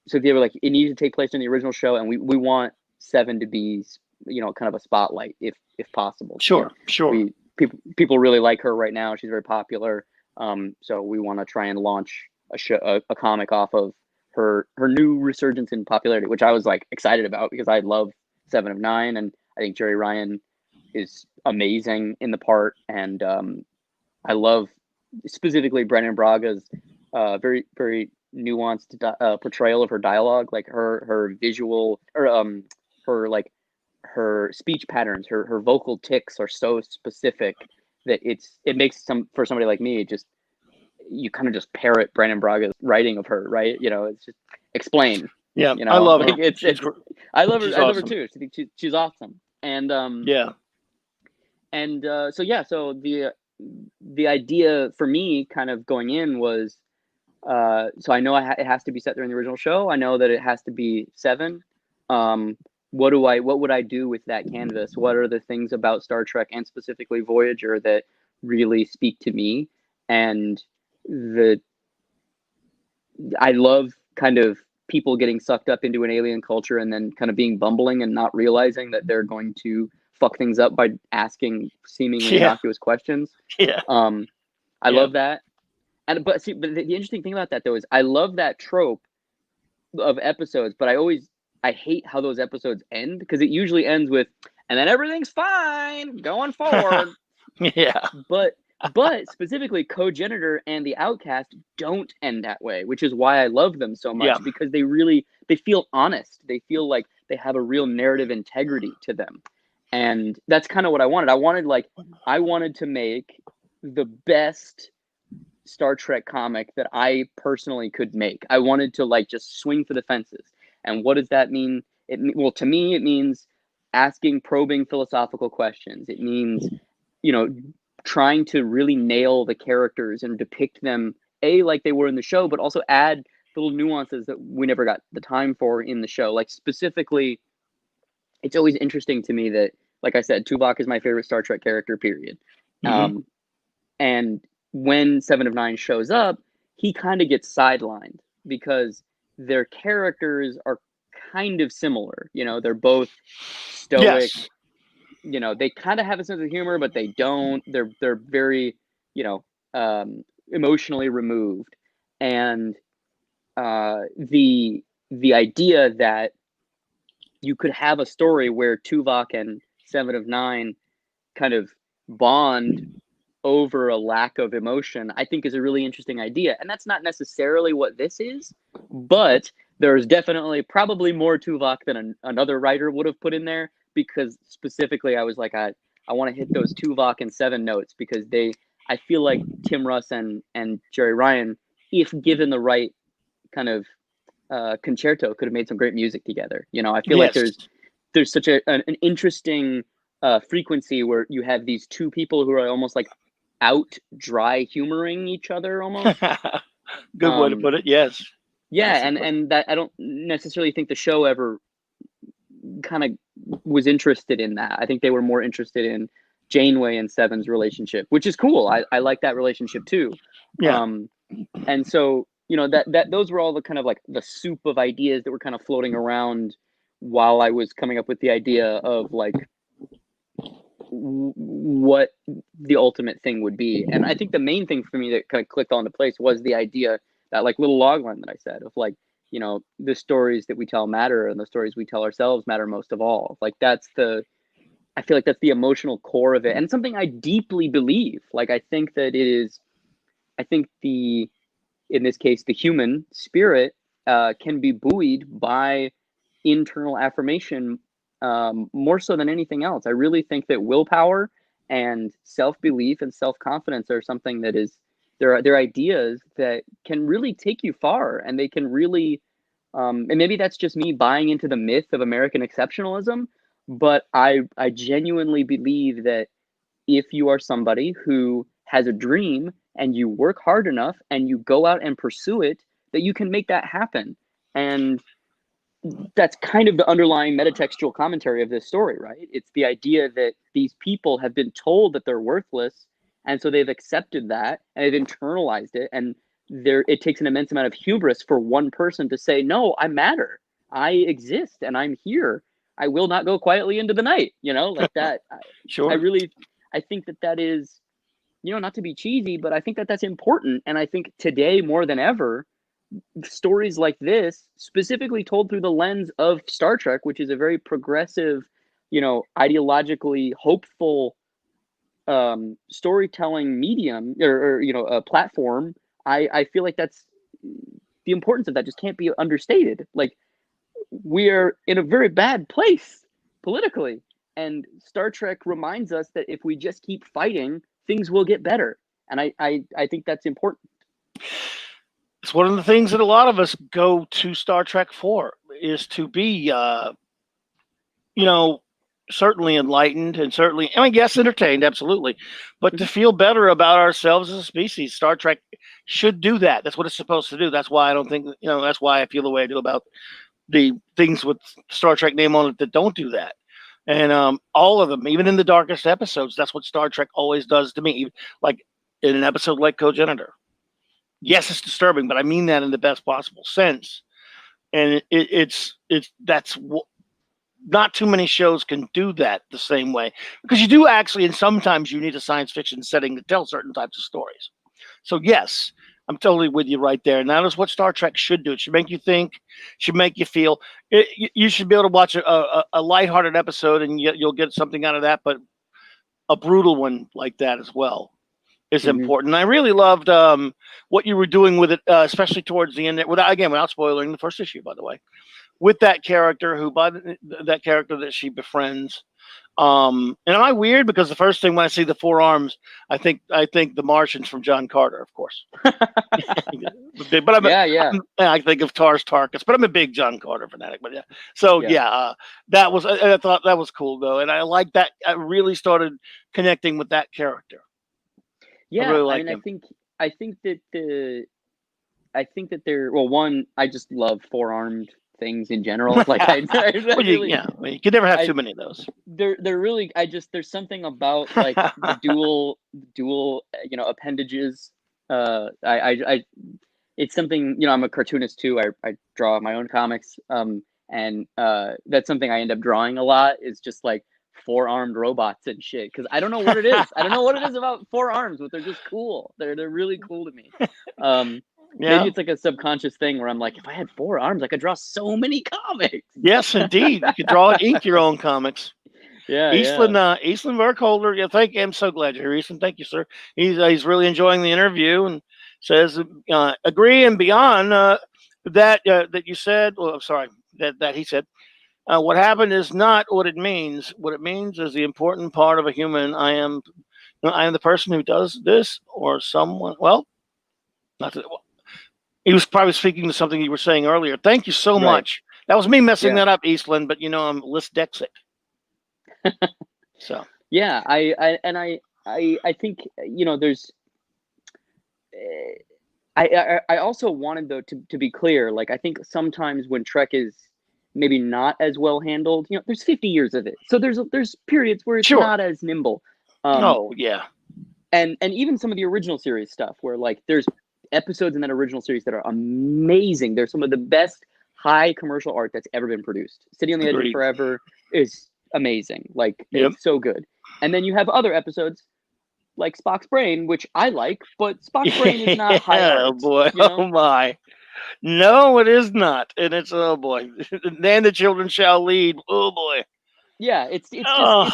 so they were like, it needs to take place in the original show, and we want Seven to be, kind of a spotlight if possible. Sure. People really like her right now. She's very popular. So we want to try and launch a comic off of her new resurgence in popularity, which I was like excited about because I love Seven of Nine, and I think Jerry Ryan is amazing in the part, and I love specifically Brennan Braga's very very nuanced portrayal of her dialogue, like her visual or her speech patterns, her vocal tics are so specific that it makes for somebody like me, just you kind of just parrot Brandon Braga's writing of her, right? It's just explain. Yeah, I love her. I love her. She's I love her awesome. too. She's awesome. And so the idea for me kind of going in was, so I know it has to be set during the original show. I know that it has to be Seven. What would I do with that canvas? What are the things about Star Trek and specifically Voyager that really speak to me? And I love kind of people getting sucked up into an alien culture and then kind of being bumbling and not realizing that they're going to fuck things up by asking seemingly innocuous questions. Yeah. I love that. But the interesting thing about that though is I love that trope of episodes, but I hate how those episodes end, because it usually ends with, and then everything's fine going forward. Yeah. But specifically Cogenitor and the Outcast don't end that way, which is why I love them so much, because they feel honest. They feel like they have a real narrative integrity to them. And that's kind of what I wanted. I wanted to make the best Star Trek comic that I personally could make. I wanted to just swing for the fences. And what does that mean? Well, to me, it means asking probing philosophical questions. It means, trying to really nail the characters and depict them like they were in the show, but also add little nuances that we never got the time for in the show. Like specifically, it's always interesting to me that, like I said, Tuvok is my favorite Star Trek character, period. Mm-hmm. And when Seven of Nine shows up, he kind of gets sidelined because their characters are kind of similar. They're both stoic. Yes. They kind of have a sense of humor, but they don't. They're very, emotionally removed. And the idea that you could have a story where Tuvok and Seven of Nine kind of bond over a lack of emotion, I think is a really interesting idea. And that's not necessarily what this is, but there's definitely probably more Tuvok than another writer would have put in there, because specifically I was like, I want to hit those Tuvok and Seven notes, because I feel like Tim Russ and Jerry Ryan, if given the right kind of concerto, could have made some great music together. I feel like there's such an interesting frequency where you have these two people who are almost like out dry humoring each other almost. Good way to put it. Yes. Yeah, That's the question. and that I don't necessarily think the show ever kind of was interested in that. I think they were more interested in Janeway and Seven's relationship, which is cool. I like that relationship too. Yeah. Um, and so, that those were all the kind of like the soup of ideas that were kind of floating around while I was coming up with the idea of like what the ultimate thing would be. And I think the main thing for me that kind of clicked onto place was the idea, that like little log line that I said of like, the stories that we tell matter, and the stories we tell ourselves matter most of all. Like I feel like that's the emotional core of it, and something I deeply believe. Like I think in this case, the human spirit can be buoyed by internal affirmation, more so than anything else. I really think that willpower and self-belief and self-confidence are something that is, they're ideas that can really take you far, and they can really, and maybe that's just me buying into the myth of American exceptionalism, but I genuinely believe that if you are somebody who has a dream and you work hard enough and you go out and pursue it, that you can make that happen. And that's kind of the underlying metatextual commentary of this story, right? It's the idea that these people have been told that they're worthless, and so they've accepted that and they've internalized it. And it takes an immense amount of hubris for one person to say, "No, I matter. I exist, and I'm here. I will not go quietly into the night." Like that. I Sure. really, I think that is, not to be cheesy, but I think that that's important. And I think today more than ever, stories like this, specifically told through the lens of Star Trek, which is a very progressive, ideologically hopeful storytelling medium, or a platform. I feel like that's the importance of that just can't be understated. Like, we're in a very bad place politically, and Star Trek reminds us that if we just keep fighting, things will get better. And I think that's important. It's one of the things that a lot of us go to Star Trek for, is to be, you know, certainly enlightened and certainly, I mean, yes, entertained, absolutely, but to Mhm. feel better about ourselves as a species. Star Trek should do that. That's what it's supposed to do. That's why I don't think, that's why I feel the way I do about the things with Star Trek name on it that don't do that. And all of them, even in the darkest episodes, that's what Star Trek always does to me. Like in an episode like Cogenitor. Yes, it's disturbing, but I mean that in the best possible sense. And it's that's not too many shows can do that the same way, because you do actually, and sometimes you need a science fiction setting to tell certain types of stories. So yes, I'm totally with you right there, and that is what Star Trek should do. It should make you think, should make you feel. You should be able to watch a lighthearted episode and you'll get something out of that, but a brutal one like that as well is Mhm. important. I really loved what you were doing with it, especially towards the end. Without spoiling the first issue, by the way, with that character that character that she befriends. And am I weird because the first thing when I see the four arms, I think the Martians from John Carter, of course. But Yeah, yeah, I think of Tars Tarkus, but I'm a big John Carter fanatic. But yeah, so yeah, yeah, I thought that was cool though, and I like that. I really started connecting with that character. I yeah. really I like mean, him. I think that I think that they're, well, one, I just love four-armed things in general. Like I Well, really, yeah, well, you can never have I too many of those. they're really, there's something about like the dual appendages. I it's something, I'm a cartoonist too. I draw my own comics, and that's something I end up drawing a lot, is just like four-armed robots and shit, because I don't know what it is. I don't know what it is about four arms, but they're just cool. They're really cool to me. um Maybe Yeah. it's like a subconscious thing where I'm like, if I had four arms, I could draw so many comics. Yes, indeed. You could draw and ink your own comics. Yeah, yeah. Eastland Burkholder. Yeah, thank you. I'm so glad you're here, Eastland. Thank you, sir. He's really enjoying the interview and says agree and beyond that you said. Well, I'm sorry that he said. What happened is not what it means. What it means is the important part of a human. I am the person who does this or someone. Well, not that, well, he was probably speaking to something you were saying earlier. Thank you so Right. much. That was me messing Yeah. that up, Eastland. But I'm dyslexic. So Yeah. I think, there's, eh, I also wanted though to be clear, like I think sometimes when Trek is maybe not as well handled, there's 50 years of it, so there's periods where it's Sure. not as nimble. Oh yeah. And even some of the original series stuff where like there's episodes in that original series that are amazing. They're some of the best high commercial art that's ever been produced. City on the Edge of Agreed. Forever is amazing. Like Yep. it's so good. And then you have other episodes like Spock's Brain, which I like, but Spock's Brain is not high art. Oh boy. You know? Oh my. No, it is not. And it's, oh boy. Then the children shall lead. Oh boy. Yeah, it's just Oh,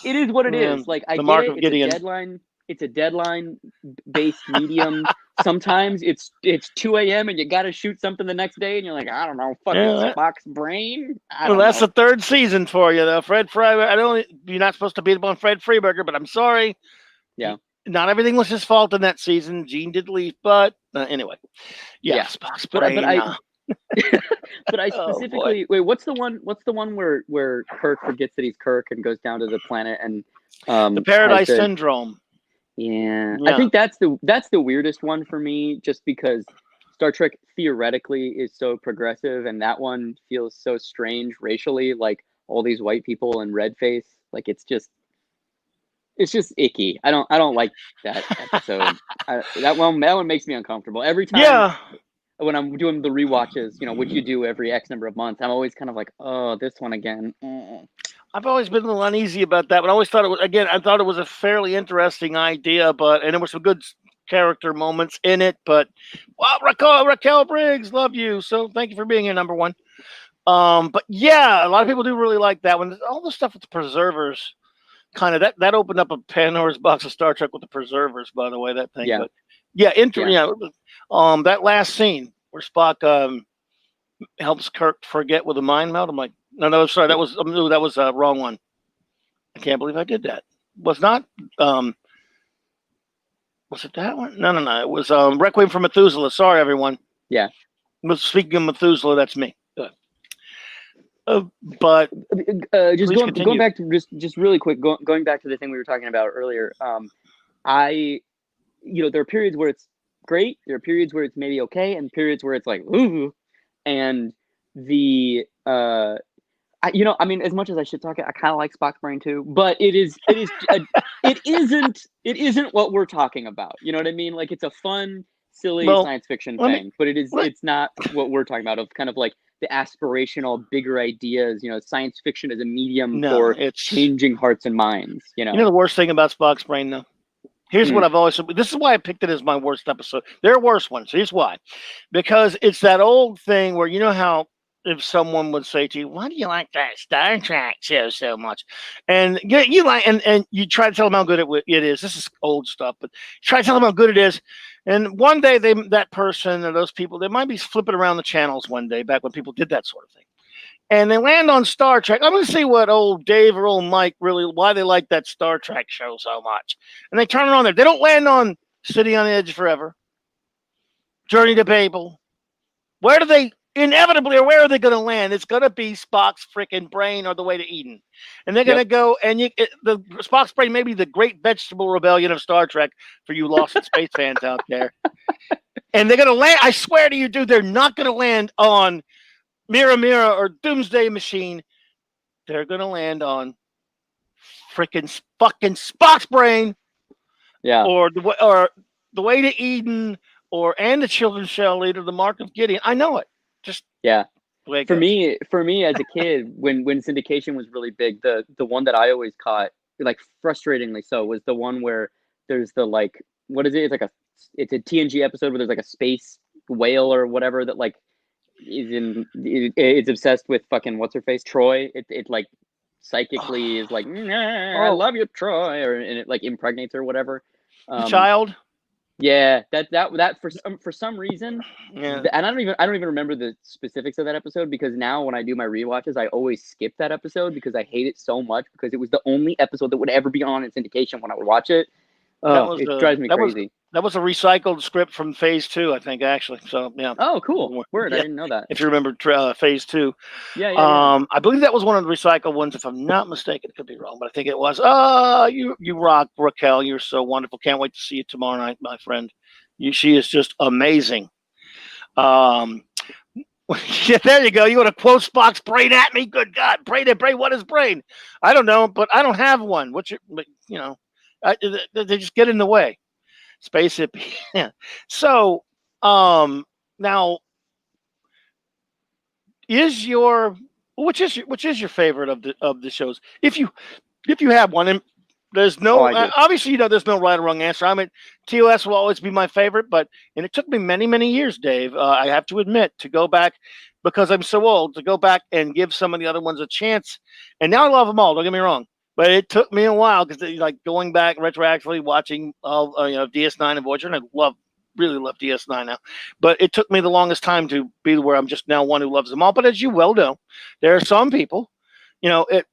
it is what it man. is. Like I The get Mark it. of It's Gideon. a deadline. It's a deadline based medium. Sometimes it's 2 a.m. and you got to shoot something the next day, and you're like, I don't know, fucking Yeah, Spock's Brain. I well, don't that's know. the third season for you, though. Fred Freiberger. You're not supposed to beat up on Fred Freiberger, but I'm sorry. Yeah. Not everything was his fault in that season. Gene did leave, but anyway. Yeah, Spock's Brain. But I Oh, specifically wait. What's the one? What's the one where Kirk forgets that he's Kirk and goes down to the planet and the Paradise Syndrome. Yeah, I think that's the weirdest one for me, just because Star Trek theoretically is so progressive, and that one feels so strange racially, like all these white people and red face. Like it's just icky. I don't like that episode. That one makes me uncomfortable every time. Yeah. When I'm doing the rewatches, which you do every X number of months, I'm always kind of like, oh, this one again. I've always been a little uneasy about that, but I always thought I thought it was a fairly interesting idea, and there were some good character moments in it, but Raquel Briggs, love you. So thank you for being here, number one. But yeah, a lot of people do really like that one. All the stuff with the preservers, kind of that opened up a Pandora's box of Star Trek with the preservers, by the way, that thing. Yeah. But yeah, that last scene where Spock helps Kirk forget with a mind meld. I'm like, no, sorry, that was a wrong one. I can't believe I did that. Was not was it that one? No. It was Requiem for Methuselah. Sorry, everyone. Yeah. Speaking of Methuselah, that's me. But just going back to just really quick, going back to the thing we were talking about earlier. There are periods where it's great. There are periods where it's maybe okay, and periods where it's like, ooh. And the as much as I should talk, I kind of like Spock's Brain too, but it isn't what we're talking about. You know what I mean? Like it's a fun, silly science fiction thing, but it's not what we're talking about, of kind of like the aspirational, bigger ideas. Science fiction as a medium for changing hearts and minds. You know the worst thing about Spock's Brain, though? Here's what I've always. This is why I picked it as my worst episode. There are worse ones. Here's why. Because it's that old thing where how if someone would say to you, "Why do you like that Star Trek show so much?" And you like, and you try to tell them how good it is. This is old stuff, but try to tell them how good it is. And one day, that person or those people, they might be flipping around the channels one day, back when people did that sort of thing. And they land on Star Trek. I'm going to see what old Dave or old Mike why they like that Star Trek show so much. And they turn it on there. They don't land on City on the Edge Forever, Journey to Babel. Where are they going to land? It's going to be Spock's freaking Brain or The Way to Eden. And they're going to go, and the Spock's Brain may be the great vegetable rebellion of Star Trek for you Lost in Space fans out there. And they're going to land, I swear to you, dude, they're not going to land on Mira Mira or Doomsday Machine. They're going to land on freaking fucking Spock's Brain. Yeah. Or the Way to Eden, and the Children Shall Lead, or the Mark of Gideon. I know it. Just for me as a kid, when syndication was really big, the one that I always caught, like frustratingly so, was the one where there's the like, what is it? It's a TNG episode where there's like a space whale or whatever that like it's obsessed with fucking what's her face Troy. It like psychically is like, I love you, Troy, and it like impregnates her or whatever. Child. Yeah, that for some reason, yeah. And I don't even remember the specifics of that episode, because now when I do my rewatches, I always skip that episode because I hate it so much, because it was the only episode that would ever be on in syndication when I would watch it. It drives me crazy. That was a recycled script from Phase 2, I think, actually. So yeah. Oh, cool. Word. Yeah. I didn't know that. If you remember Phase 2. Yeah. I believe that was one of the recycled ones, if I'm not mistaken. It could be wrong, but I think it was. You rock, Raquel. You're so wonderful. Can't wait to see you tomorrow night, my friend. She is just amazing. Um, yeah, there you go. You want to quote Spock's brain at me? Good God, brain and brain. What is brain? I don't know, but I don't have one. What's your? But, they just get in the way. Space hippie. Yeah. So, now is your which is your favorite of the shows? If you have one, and there's Oh, no I do. obviously there's no right or wrong answer. I mean, TOS will always be my favorite, but and it took me many years, Dave. I have to admit to go back because I'm so old to go back and give some of the other ones a chance. And now I love them all. Don't get me wrong, but it took me a while because like going back retroactively watching all DS9 and Voyager, and really love DS9 now. But it took me the longest time to be where I'm just now one who loves them all. But as you well know, there are some people, they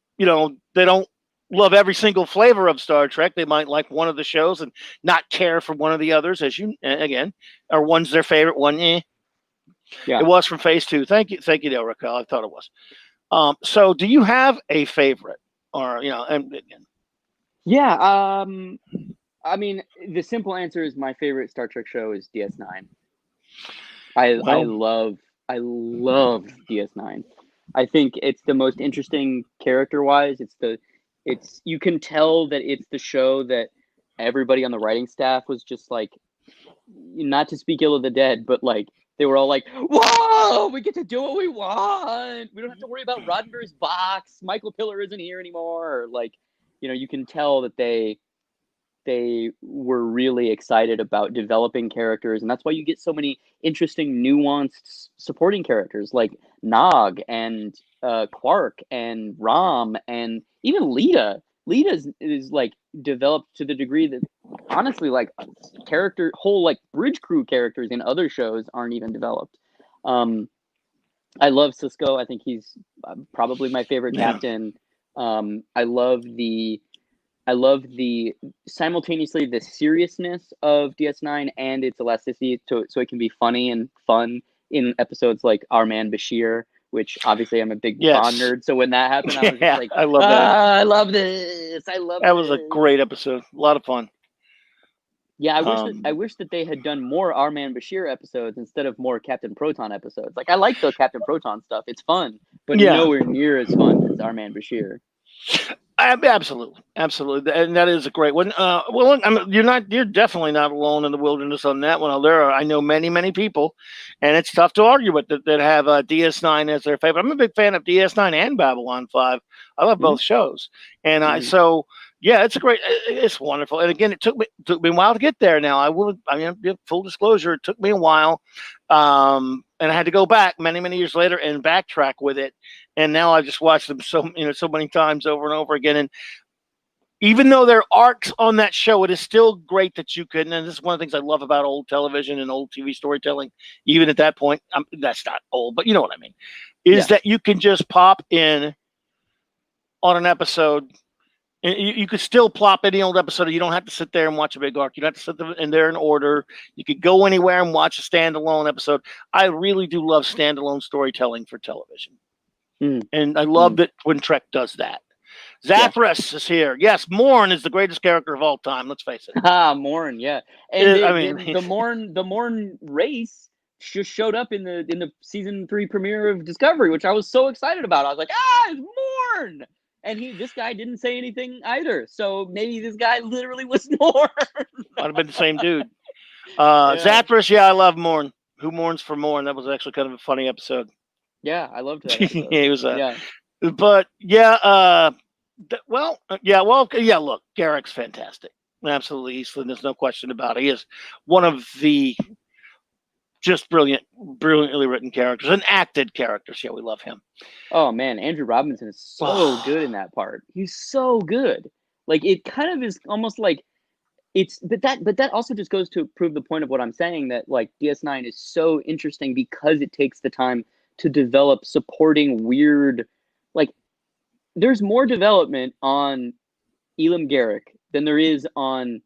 don't love every single flavor of Star Trek. They might like one of the shows and not care for one of the others, as you again, or one's their favorite, one Yeah. It was from Phase 2. Thank you, Erica. I thought it was. So, do you have a favorite, or and again? Yeah. I mean, the simple answer is my favorite Star Trek show is DS9. I love DS9. I think it's the most interesting character-wise. It's you can tell that it's the show that everybody on the writing staff was just like, not to speak ill of the dead, but like they were all like, "Whoa, we get to do what we want. We don't have to worry about Roddenberry's box. Michael Piller isn't here anymore." Like, you can tell that they were really excited about developing characters, and that's why you get so many interesting, nuanced supporting characters like Nog and Quark and Rom and even Lita. Lita is like developed to the degree that honestly, like whole like bridge crew characters in other shows aren't even developed. I love Cisco. I think he's probably my favorite captain. I love the simultaneously the seriousness of DS9 and its elasticity so it can be funny and fun in episodes like Our Man Bashir, which obviously I'm a big Bond nerd. So when that happened, I was just like, I love that. I love this. I love that was a great episode. A lot of fun. Yeah, I wish that they had done more Our Man Bashir episodes instead of more Captain Proton episodes. Like I like the Captain Proton stuff; it's fun, but nowhere near as fun as Our Man Bashir. Absolutely, and that is a great one. Well, you're definitely not alone in the wilderness on that one. I know many people, and it's tough to argue with that have DS9 as their favorite. I'm a big fan of DS9 and Babylon 5. I love both shows, and it's wonderful. And again, it took me a while to get there. Now full disclosure, it took me a while, and I had to go back many years later and backtrack with it. And now I just watched them so many times over and over again. And even though there are arcs on that show, it is still great that you can. And this is one of the things I love about old television and old TV storytelling. Even at that point, that's not old, but you know what I mean. Is that you can just pop in on an episode. You could still plop any old episode. You don't have to sit there and watch a big arc. You don't have to sit in there in order. You could go anywhere and watch a standalone episode. I really do love standalone storytelling for television. And I love that when Trek does that. Zathras is here. Yes, Morn is the greatest character of all time. Let's face it. Morn, yeah. And the Morn race just showed up in the season 3 premiere of Discovery, which I was so excited about. I was like, it's Morn. And this guy didn't say anything either. So maybe this guy literally was Morn. Might have been the same dude. Zathras, I love Morn. Who mourns for Morn? That was actually kind of a funny episode. Yeah, I loved that episode. He was but look, Garrick's fantastic. Absolutely, Eastland. There's no question about it. He is one of the just brilliantly written characters and acted characters. Yeah, we love him. Oh man, Andrew Robinson is so good in that part. He's so good. Like it kind of is almost like but that also just goes to prove the point of what I'm saying, that like DS9 is so interesting because it takes the time to develop supporting weird, like there's more development on Elam Garrick than there is on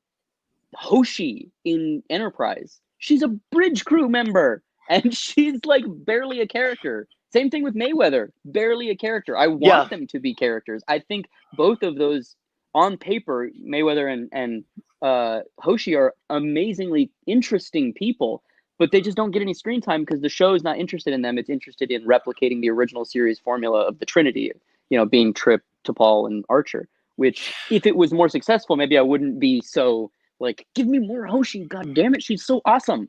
Hoshi in Enterprise. She's a bridge crew member and she's like barely a character. Same thing with Mayweather, barely a character. I want them to be characters. I think both of those on paper, Mayweather and Hoshi are amazingly interesting people, but they just don't get any screen time because the show is not interested in them. It's interested in replicating the original series formula of the Trinity, being Trip, T'Pol, and Archer. Which, if it was more successful, maybe I wouldn't be so like, give me more Hoshi. God damn it, she's so awesome.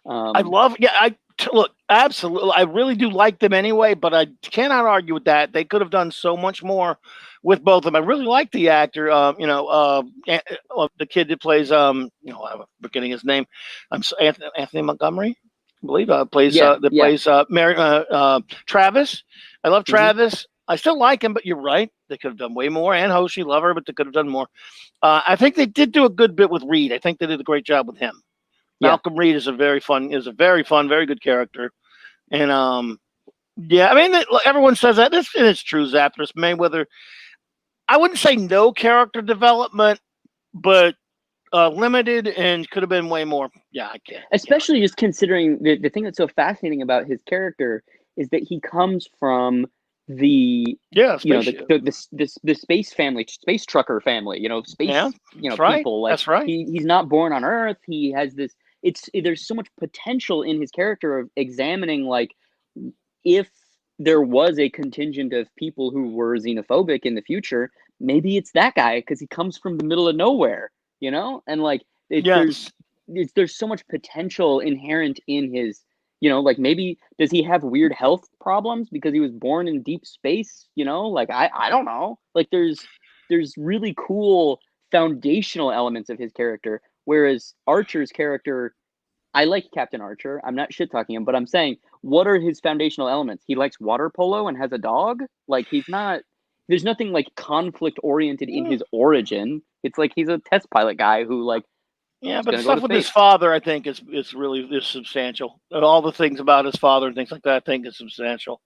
I love, look, absolutely. I really do like them anyway, but I cannot argue with that. They could have done so much more with both of them. I really like the actor, the kid that plays, I'm forgetting his name. Anthony Montgomery, I believe, plays Travis. I love Travis. I still like him, but you're right. They could have done way more. And Hoshi, love her, but they could have done more. I think they did do a good bit with Reed. I think they did a great job with him. Malcolm Reed is a very fun, very good character. And everyone says that. It's true, Zapdos. Mayweather, I wouldn't say no character development, but limited, and could have been way more. Yeah, I can't. Especially just considering the thing that's so fascinating about his character is that he comes from the the space family, space trucker family, space people. Like, that's right. He's not born on Earth. He has this. There's so much potential in his character of examining, like, if there was a contingent of people who were xenophobic in the future, maybe it's that guy because he comes from the middle of nowhere, and like there's so much potential inherent in his, like, maybe does he have weird health problems because he was born in deep space? Like, I don't know. Like, there's really cool foundational elements of his character. Whereas Archer's character, I like Captain Archer. I'm not shit talking him, but I'm saying, what are his foundational elements? He likes water polo and has a dog. Like, there's nothing like conflict oriented in his origin. It's like he's a test pilot guy who, like, but stuff with his father, I think, is really substantial. And all the things about his father and things like that, I think, is substantial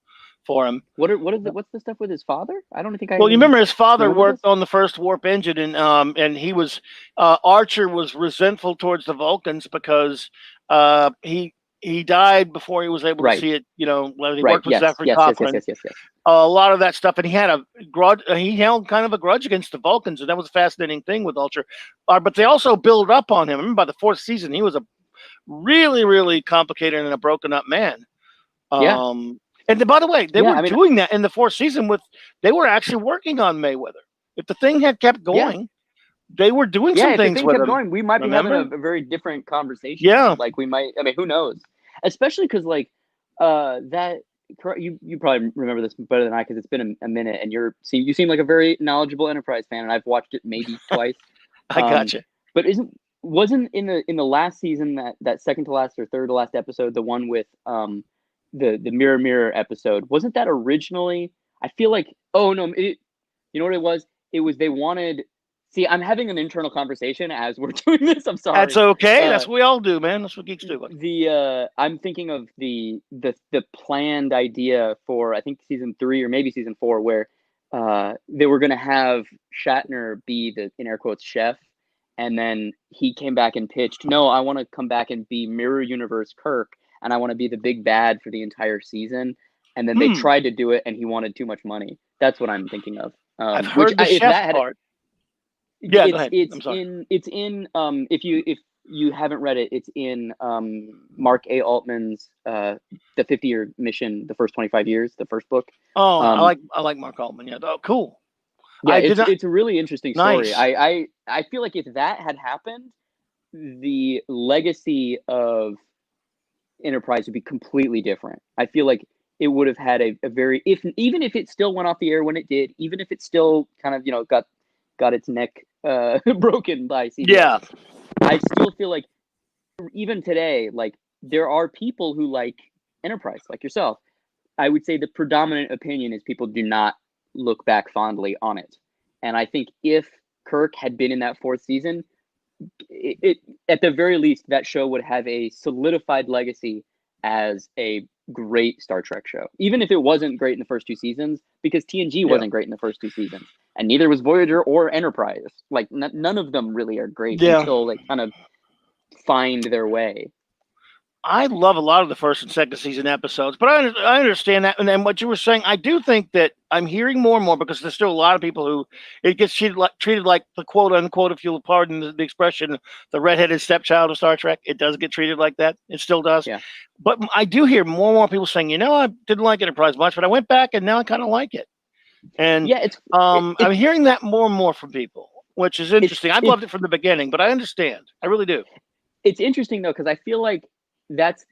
for him. What's the stuff with his father? I don't think I. Well, you remember his father worked on the first warp engine, and he was Archer was resentful towards the Vulcans because he died before he was able to see it. When he worked with Zachary Cochran. Yes. A lot of that stuff, and he had a grudge. He held kind of a grudge against the Vulcans, and that was a fascinating thing with Archer. But they also build up on him. I remember by the fourth season, he was a really, really complicated and a broken up man. And by the way, they were doing that in the fourth season they were actually working on Mayweather. If the thing had kept going, they were doing some things with him. Going, we might be having a very different conversation. Yeah. Like, we might, who knows? Especially because, like, that, you probably remember this better than I, because it's been a minute, and you seem like a very knowledgeable Enterprise fan, and I've watched it maybe twice. I gotcha. But wasn't in the last season, that second to last or third to last episode, the one with the Mirror episode, wasn't that originally, I feel like, you know what it was? It was, they wanted, see, I'm having an internal conversation as we're doing this. I'm sorry. That's okay. That's what we all do, man. That's what geeks do. I'm thinking of the planned idea for, I think, season 3 or maybe season 4, where they were going to have Shatner be the, in air quotes, chef. And then he came back and pitched, no, I want to come back and be Mirror Universe Kirk, and I want to be the big bad for the entire season. And then they tried to do it, and he wanted too much money. That's what I'm thinking of. I've heard the chef part. Yeah, go ahead. I'm sorry. It's in if you haven't read it, it's in Mark A. Altman's the 50-year mission, the first 25 years, the first book. Oh, I like Mark Altman. Yeah. Oh, cool. Yeah, it's a really interesting story. Nice. I feel like if that had happened, the legacy of Enterprise would be completely different. I feel like it would have had a very, even if it still went off the air when it did, even if it still kind of got its neck broken by CBS. Yeah, I still feel like even today, like, there are people who like Enterprise, like yourself. I would say the predominant opinion is people do not look back fondly on it. And I think if Kirk had been in that fourth season, it at the very least, that show would have a solidified legacy as a great Star Trek show, even if it wasn't great in the first 2 seasons, because TNG wasn't great in the first 2 seasons, and neither was Voyager or Enterprise. Like, none of them really are great until they kind of find their way. I love a lot of the first and second season episodes, but I understand that. And then what you were saying, I do think that I'm hearing more and more because there's still a lot of people who it gets treated like the quote unquote, if you'll pardon the expression, the redheaded stepchild of Star Trek. It does get treated like that. It still does. Yeah. But I do hear more and more people saying, I didn't like Enterprise much, but I went back and now I kind of like it. And Yeah, I'm hearing that more and more from people, which is interesting. I've loved it from the beginning, but I understand. I really do. It's interesting though, because I feel like that's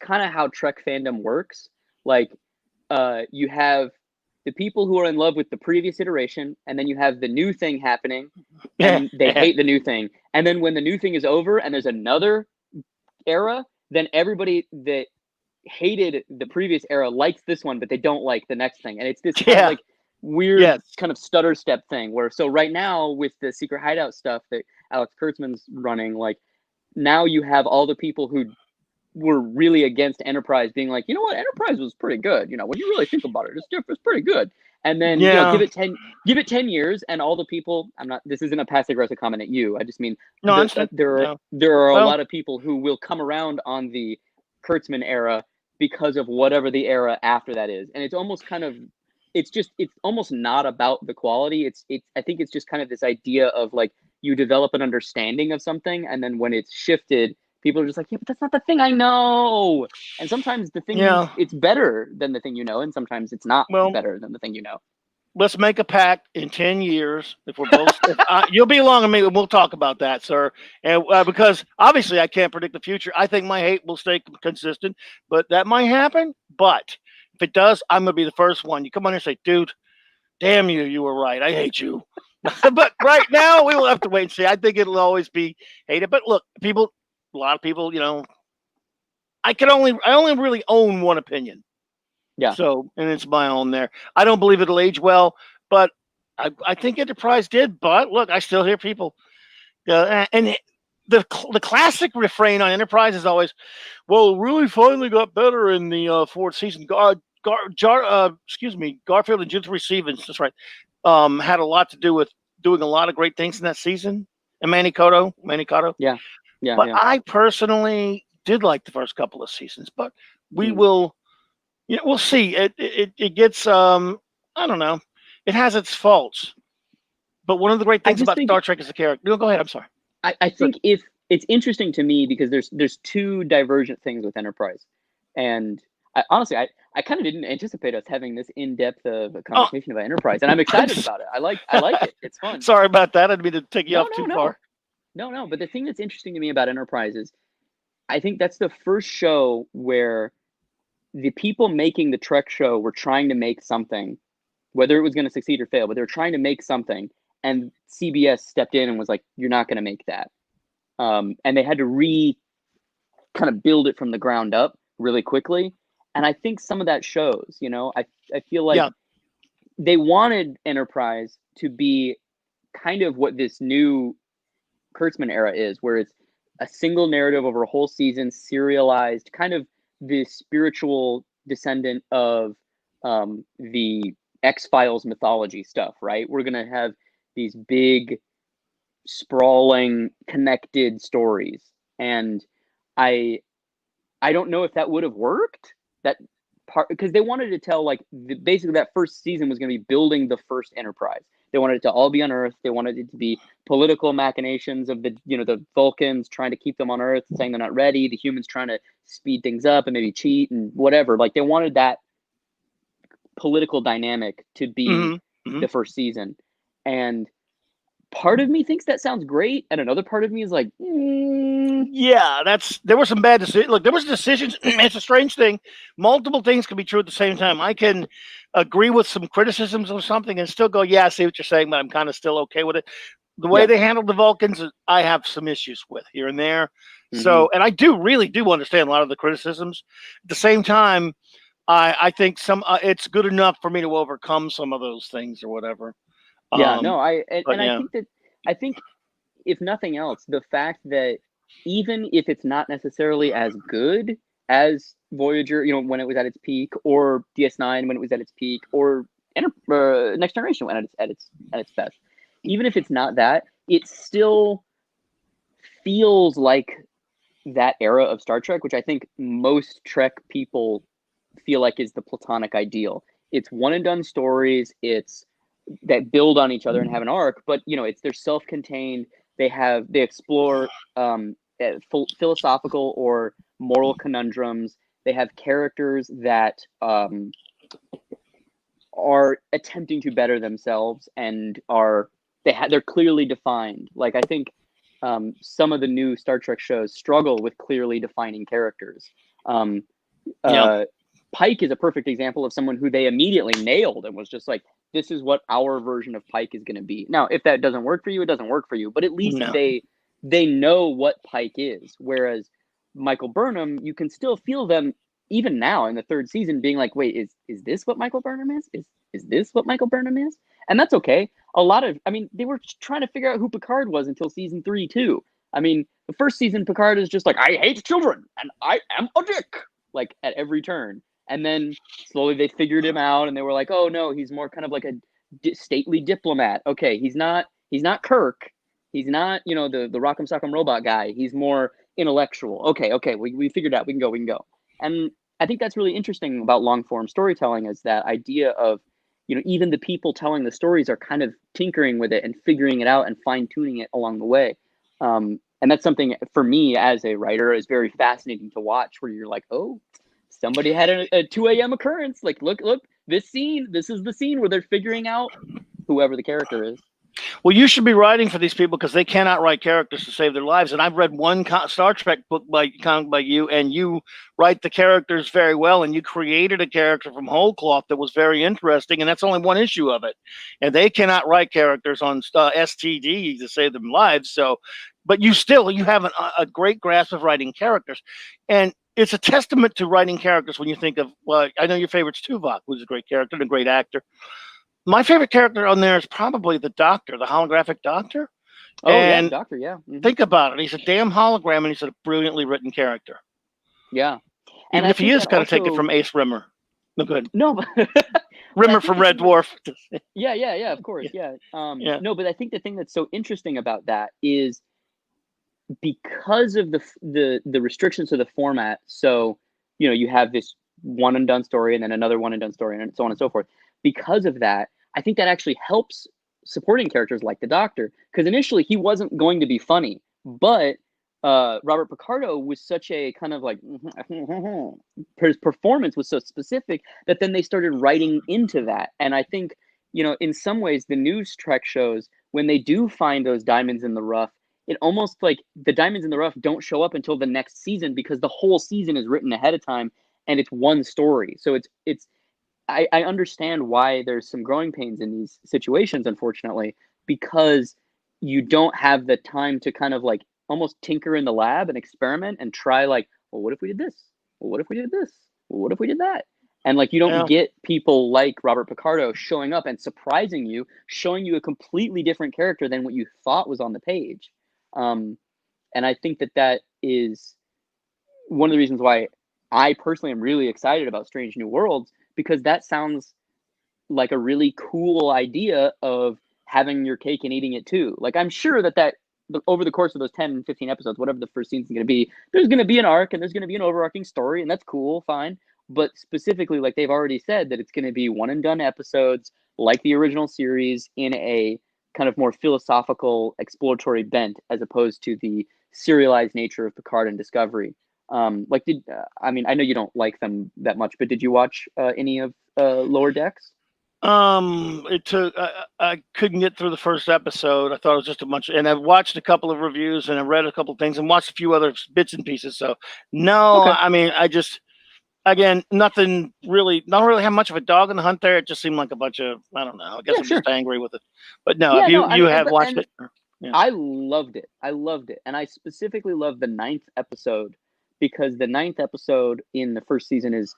kind of how Trek fandom works. Like, you have the people who are in love with the previous iteration, and then you have the new thing happening, and they hate the new thing. And then when the new thing is over and there's another era, then everybody that hated the previous era likes this one, but they don't like the next thing. And it's this kind of like weird kind of stutter step thing where, so right now with the Secret Hideout stuff that Alex Kurtzman's running, like now you have all the people who were really against Enterprise being like, you know what, Enterprise was pretty good. When you really think about it, it's pretty good. And then give it 10 years, and all the people. This isn't a passive aggressive comment at you. I just mean there are a lot of people who will come around on the Kurtzman era because of whatever the era after that is, and it's almost kind of, it's almost not about the quality. It's I think it's just kind of this idea of like you develop an understanding of something, and then when it's shifted, people are just like, yeah, but that's not the thing I know. And sometimes the thing it's better than the thing you know, and sometimes it's not better than the thing you know. Let's make a pact in 10 years. If we're both, you'll be along with me, and we'll talk about that, sir. And because obviously I can't predict the future. I think my hate will stay consistent, but that might happen. But if it does, I'm going to be the first one. You come on here and say, dude, damn you, you were right. I hate you. But right now, we will have to wait and see. I think it'll always be hated. But look, a lot of people, I only really own one opinion. Yeah. So, and it's my own there. I don't believe it'll age well, but I think Enterprise did. But look, I still hear people, and the classic refrain on Enterprise is always, well, it really finally got better in the fourth season. Garfield and Judith Stevens, that's right, had a lot to do with doing a lot of great things in that season. And Manny Cotto. Yeah. But I personally did like the first couple of seasons, but we will. We'll see. It gets I don't know. It has its faults, but one of the great things about Star Trek is the character. No, go ahead. I'm sorry. I think if it's interesting to me because there's two divergent things with Enterprise, and honestly, I kind of didn't anticipate us having this in-depth of a conversation about Enterprise, and I'm excited about it. I like it. It's fun. Sorry about that. I didn't mean to take you off too far. No. But the thing that's interesting to me about Enterprise is, I think that's the first show where the people making the Trek show were trying to make something, whether it was going to succeed or fail, but they were trying to make something, and CBS stepped in and was like, you're not going to make that. And they had to kind of build it from the ground up really quickly. And I think some of that shows, I feel like they wanted Enterprise to be kind of what this new Kurtzman era is, where it's a single narrative over a whole season, serialized, kind of the spiritual descendant of the X-Files mythology stuff, right? We're going to have these big, sprawling, connected stories. And I don't know if that would have worked, that part, because they wanted to tell, like, basically that first season was going to be building the first Enterprise. They wanted it to all be on Earth. They wanted it to be political machinations of the Vulcans trying to keep them on Earth, saying they're not ready. The humans trying to speed things up and maybe cheat and whatever. Like, they wanted that political dynamic to be the first season. And part of me thinks that sounds great, and another part of me is like, there were some bad decisions. Look, there was decisions. It's a strange thing. Multiple things can be true at the same time. I can agree with some criticisms of something and still go, yeah, I see what you're saying, but I'm kind of still okay with it. The way they handled the Vulcans, I have some issues with here and there. So, and I really do understand a lot of the criticisms. At the same time, I think it's good enough for me to overcome some of those things or whatever. I think if nothing else, the fact that even if it's not necessarily as good as Voyager, when it was at its peak, or DS9 when it was at its peak, or Next Generation when at its best, even if it's not that, it still feels like that era of Star Trek, which I think most Trek people feel like is the platonic ideal. It's one and done stories. It's that build on each other and have an arc, but they're self-contained. They explore philosophical or moral conundrums. They have characters that are attempting to better themselves and they're clearly defined. Like, I think some of the new Star Trek shows struggle with clearly defining characters. Pike is a perfect example of someone who they immediately nailed and was just like, this is what our version of Pike is going to be. Now, if that doesn't work for you, it doesn't work for you. But at least they know what Pike is. Whereas Michael Burnham, you can still feel them even now in the third season being like, wait, is this what Michael Burnham is? Is this what Michael Burnham is? And that's okay. They were trying to figure out who Picard was until season 3 too. I mean, the first season, Picard is just like, I hate children and I am a dick, like at every turn. And then slowly they figured him out and they were like, oh no, he's more kind of like a stately diplomat. Okay, he's not Kirk. He's not, the Rock'em Sock'em Robot guy. He's more intellectual. Okay, we figured out. We can go. And I think that's really interesting about long form storytelling, is that idea of, even the people telling the stories are kind of tinkering with it and figuring it out and fine tuning it along the way. And that's something for me as a writer is very fascinating to watch, where you're like, oh, somebody had a 2 a.m. occurrence. Like, look, this is the scene where they're figuring out whoever the character is. Well, you should be writing for these people because they cannot write characters to save their lives. And I've read one Star Trek book by you, and you write the characters very well. And you created a character from whole cloth that was very interesting. And that's only one issue of it. And they cannot write characters on STD to save them lives. So, but you have a great grasp of writing characters. And it's a testament to writing characters when you think of, well, I know your favorite's Tuvok, who's a great character and a great actor. My favorite character on there is probably the Doctor, the holographic Doctor. Oh, and yeah, Doctor, yeah. Mm-hmm. Think about it. He's a damn hologram, and he's a brilliantly written character. Yeah. And if he is going to take it from Ace Rimmer. No, good. No. Rimmer from Red Dwarf. Yeah, of course, yeah. No, but I think the thing that's so interesting about that is because of the restrictions to the format. So, you have this one and done story and then another one and done story and so on and so forth. Because of that, I think that actually helps supporting characters like the Doctor, because initially he wasn't going to be funny, but Robert Picardo was such a kind of like his performance was so specific that then they started writing into that. And I think, in some ways, the news Trek shows, when they do find those diamonds in the rough, it almost like the diamonds in the rough don't show up until the next season, because the whole season is written ahead of time and it's one story. So I understand why there's some growing pains in these situations, unfortunately, because you don't have the time to kind of like almost tinker in the lab and experiment and try like, well, what if we did this? Well, what if we did this? Well, what if we did that? And like, you don't get people like Robert Picardo showing up and surprising you, showing you a completely different character than what you thought was on the page. And I think that is one of the reasons why I personally am really excited about Strange New Worlds, because that sounds like a really cool idea of having your cake and eating it too. Like, I'm sure that over the course of those 10, 15 episodes, whatever the first season's going to be, there's going to be an arc and there's going to be an overarching story, and that's cool, fine. But specifically, like they've already said, that it's going to be one and done episodes like the original series in a kind of more philosophical, exploratory bent, as opposed to the serialized nature of Picard and Discovery. I know you don't like them that much, but did you watch any of Lower Decks? It took. I couldn't get through the first episode. I thought it was just a bunch, and I've watched a couple of reviews and I read a couple of things and watched a few other bits and pieces. So no, okay. I mean, again, nothing really. Not really have much of a dog in the hunt there. It just seemed like a bunch of, I don't know. I guess I'm just angry with it. But no, you have watched it. Yeah. I loved it, and I specifically loved the 9th episode, because the 9th episode in the first season is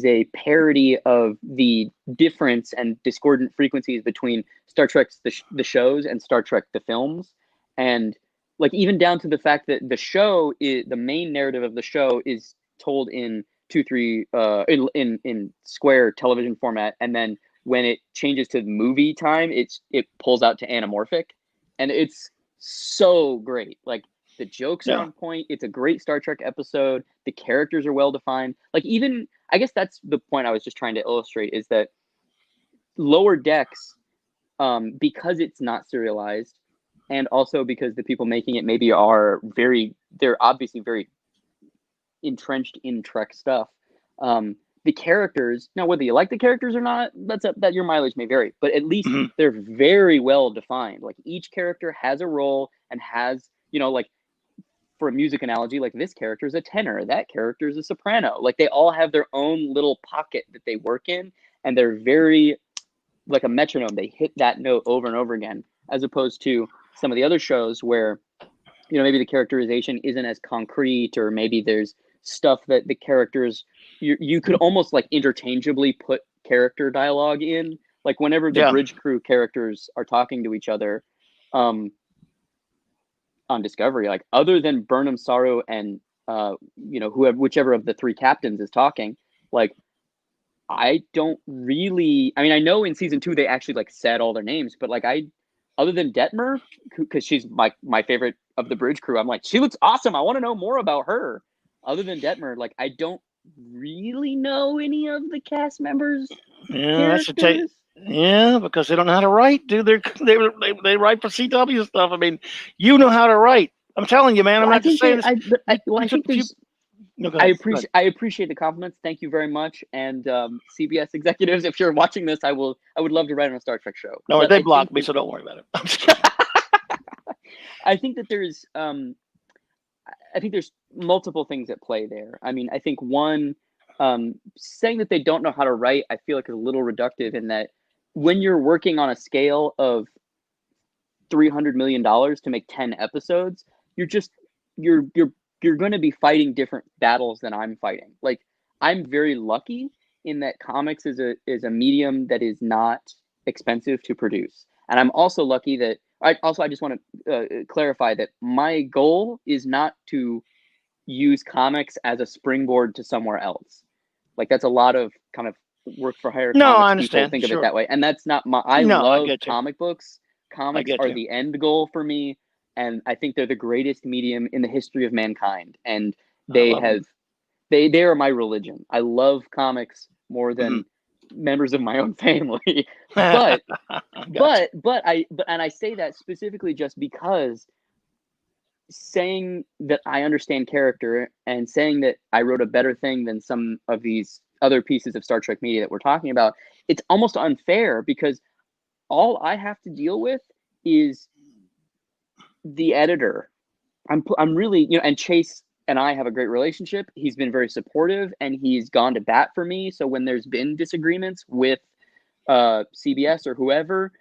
a parody of the difference and discordant frequencies between Star Trek the shows and Star Trek the films, and like even down to the fact that the main narrative of the show is told in in square television format, and then when it changes to movie time, it pulls out to anamorphic, and it's so great. Like, The jokes are Yeah. on point. It's a great Star Trek episode. The characters are well defined. Like, even, I guess that's the point I was just trying to illustrate, is that Lower Decks, because it's not serialized, and also because the people making it maybe they're obviously very entrenched in Trek stuff. The characters, now whether you like the characters or not, that your mileage may vary, but at least Mhm. they're very well defined. Like, each character has a role and has, like, for a music analogy, like, this character is a tenor, that character is a soprano. Like, they all have their own little pocket that they work in, and they're very like a metronome. They hit that note over and over again, as opposed to some of the other shows where, maybe the characterization isn't as concrete, or maybe there's stuff that the characters, you could almost like interchangeably put character dialogue in. Like, whenever the Yeah. bridge crew characters are talking to each other, on Discovery, like, other than Burnham, Saru, and whichever of the three captains is talking, like, I don't really. I mean, I know in season 2 they actually like said all their names, but like, other than Detmer, because she's my favorite of the bridge crew, I'm like, she looks awesome. I want to know more about her. Other than Detmer, like, I don't really know any of the cast members' Yeah, that's a characters. yeah, because they don't know how to write, dude. They write for CW stuff. I mean, you know how to write. I'm telling you, man. I'm Well, I not just think saying that this. I think If you there's. no, go ahead. Go ahead. I appreciate the compliments. Thank you very much. And CBS executives, if you're watching this, I would love to write on a Star Trek show. No, But they I think blocked me, that so don't worry about it. I think that there's multiple things at play there. I mean, I think one, saying that they don't know how to write, I feel like is a little reductive, in that when you're working on a scale of $300 million to make 10 episodes, you're just you're you're you're going to be fighting different battles than I'm fighting. Like, I'm very lucky in that comics is a medium that is not expensive to produce, and I'm also lucky that I just want to clarify that my goal is not to use comics as a springboard to somewhere else. Like, that's a lot of kind of work for hire No, I comics people understand. think of it Sure. that way, and that's not my. I No, I love get you. comic books. I Comics get are you. the end goal for me, and I think they're the greatest medium in the history of mankind. And I they love them. have they are my religion. I love comics more Mhm. than members of my own family. I but got you. and I say that specifically just because saying that I understand character and saying that I wrote a better thing than some of these other pieces of Star Trek media that we're talking about, it's almost unfair, because all I have to deal with is the editor. I'm really, and Chase and I have a great relationship. He's been very supportive, and he's gone to bat for me. So when there's been disagreements with CBS or whoever,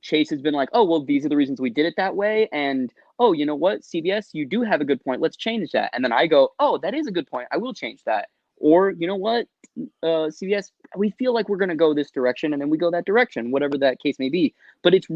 Chase has been like, "Oh, well, these are the reasons we did it that way," and, "Oh, you know what, CBS, you do have a good point. Let's change that." And then I go, "Oh, that is a good point. I will change that." Or, "You know what, CBS, we feel like we're going to go this direction," and then we go that direction, whatever that case may be. But it's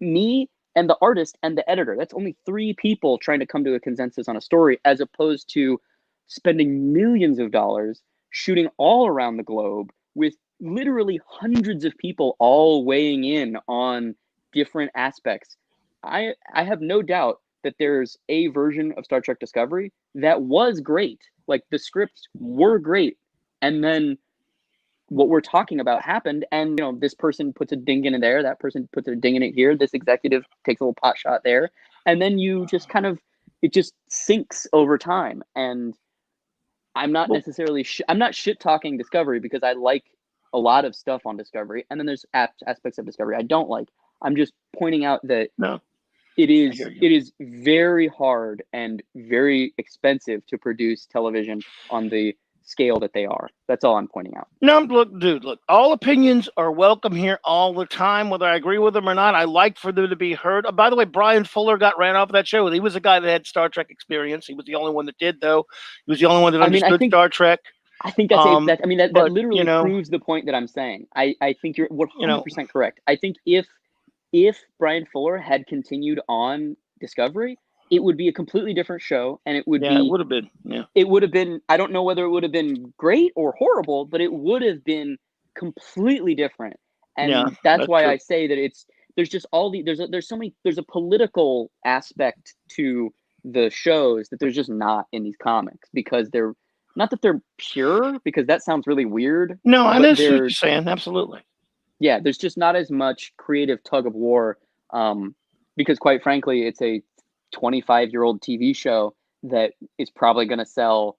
me and the artist and the editor. That's only three people trying to come to a consensus on a story, as opposed to spending millions of dollars shooting all around the globe with literally hundreds of people all weighing in on different aspects. I have no doubt that there's a version of Star Trek Discovery that was great. Like, the scripts were great, and then what we're talking about happened, and this person puts a ding in it there, that person puts a ding in it here, this executive takes a little pot shot there, and then you just kind of, it just sinks over time. And I'm not Well, necessarily I'm not shit talking Discovery, because I like a lot of stuff on Discovery, and then there's aspects of Discovery I don't like. I'm just pointing out that no, it I is hear you. it is very hard and very expensive to produce television on the scale that they are. That's all I'm pointing out. No, look, dude, look, all opinions are welcome here all the time, whether I agree with them or not. I like for them to be heard. By the way, Brian Fuller got ran off of that show. He was a guy that had Star Trek experience. He was the only one that did, though. He was the only one that I mean, understood Star Trek. I think that's a that I mean that But literally proves the point that I'm saying. I think you're you know, 100% correct. I think if Brian Fuller had continued on Discovery, it would be a completely different show, and yeah, it would have been. Yeah, it would have been, I don't know whether it would have been great or horrible, but it would have been completely different. yeah, And that's that's why I true. say that there's just all the there's so many, there's a political aspect to the shows that there's just not in these comics, because they're not that they're pure, because that sounds really weird, No, I but know what you're they're, saying. Absolutely. yeah, there's just not as much creative tug of war, because quite frankly, it's a 25-year-old TV show that is probably going to sell,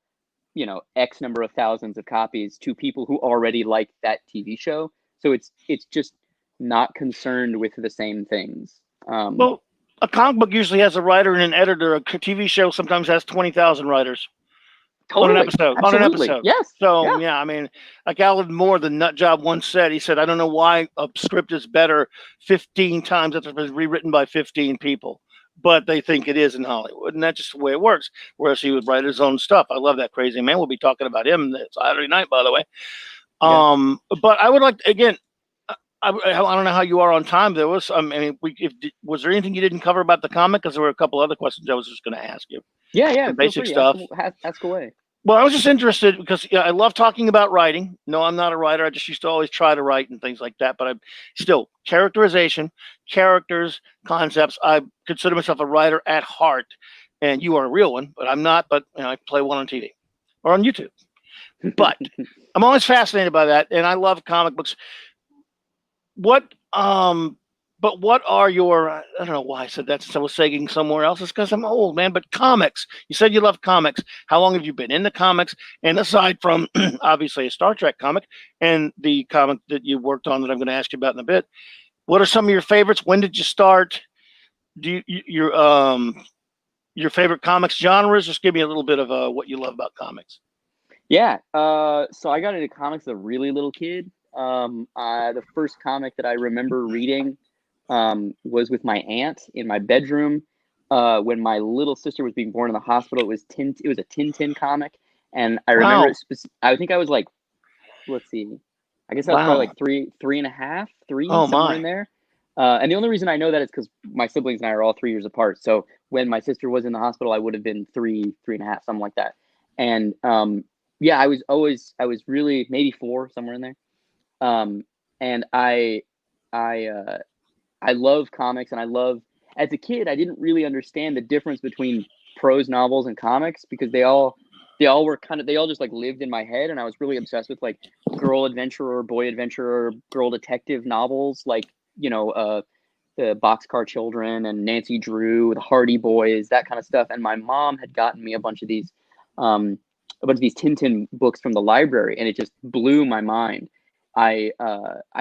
you know, X number of thousands of copies to people who already like that TV show. So it's just not concerned with the same things. Well, a comic book usually has a writer and an editor. A TV show sometimes has 20,000 writers on an Totally, episode. On an absolutely, episode. yes, So yeah, yeah, I mean, like Alan Moore, the nut job, once said, he said, "I don't know why a script is better 15 times after it's been rewritten by 15 people, but they think it is in Hollywood, and that's just the way it works." Whereas he would write his own stuff. I love that crazy man. We'll be talking about him Saturday night, by the way. yeah. But I would like again. I don't know how you are on time. There was, I mean, was there anything you didn't cover about the comic? Because there were a couple other questions I was just going to ask you. Yeah, Some feel basic free, stuff. ask away. Well, I was just interested because I love talking about writing. No, I'm not a writer. I just used to always try to write and things like that. But I'm still characterization, characters, concepts. I consider myself a writer at heart, and you are a real one, but I'm not. But I play one on TV or on YouTube. But I'm always fascinated by that, and I love comic books. What but what are your I don't know why I said that since I was saying somewhere else. It's because I'm old, man. But comics. You said you love comics. How long have you been in the comics? And aside from obviously a Star Trek comic and the comic that you worked on that I'm going to ask you about in a bit, what are some of your favorites? When did you start? Do your favorite comics genres? Just give me a little bit of what you love about comics. Yeah, so I got into comics as a really little kid. The first comic that I remember reading was with my aunt in my bedroom when my little sister was being born in the hospital. It was a Tintin comic, and I remember Wow. it. I think I was like, let's see, I guess I was probably Wow. like three and a half, three, Oh somewhere in my. there. And the only reason I know that is because my siblings and I are all 3 years apart. So when my sister was in the hospital, I would have been three and a half, something like that. And yeah, I was really maybe four, somewhere in there. And I I love comics, and I love, as a kid, I didn't really understand the difference between prose novels and comics, because they all were kind of, they all just like lived in my head, and I was really obsessed with like girl adventurer, boy adventurer, girl detective novels, like, you know, the Boxcar Children and Nancy Drew, the Hardy Boys, that kind of stuff. And my mom had gotten me um, a bunch of these Tintin books from the library, and it just blew my mind. I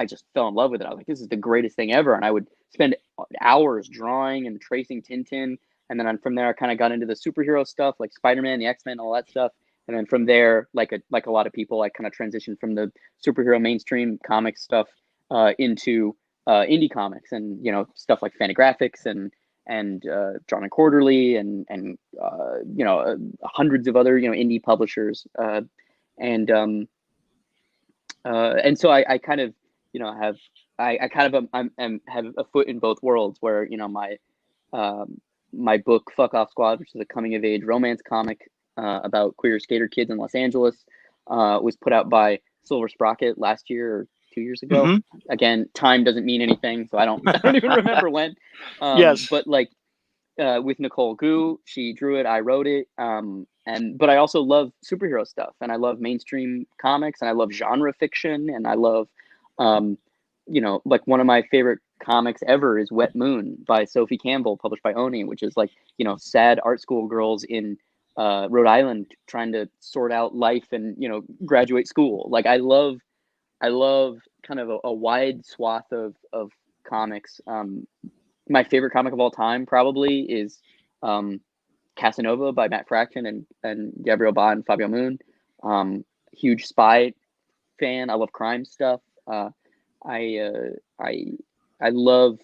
just fell in love with it. I was like, this is the greatest thing ever. And I would spend hours drawing and tracing Tintin. And then from there, I kind of got into the superhero stuff, like Spider-Man, the X-Men, all that stuff. And then from there, like a lot of people, I kind of transitioned from the superhero mainstream comic stuff into indie comics, and, you know, stuff like Fantagraphics and Drawn and Quarterly, and you know, hundreds of other, you know, indie publishers. And and so I kind of, you know, I kind of have a foot in both worlds, where, you know, my book Fuck Off Squad, which is a coming of age romance comic about queer skater kids in Los Angeles, was put out by Silver Sprocket last year or 2 years ago. Mm-hmm. Again, time doesn't mean anything, so I don't even remember when. Yes. But like with Nicole Gu, she drew it, I wrote it. But I also love superhero stuff, and I love mainstream comics, and I love genre fiction, and I love, you know, like one of my favorite comics ever is Wet Moon by Sophie Campbell, published by Oni, which is like, you know, sad art school girls in Rhode Island trying to sort out life and, you know, graduate school. Like I love kind of a wide swath of comics. My favorite comic of all time probably is Casanova by Matt Fraction and Gabriel Ba and Fabio Moon. Huge spy fan. I love crime stuff. I I love.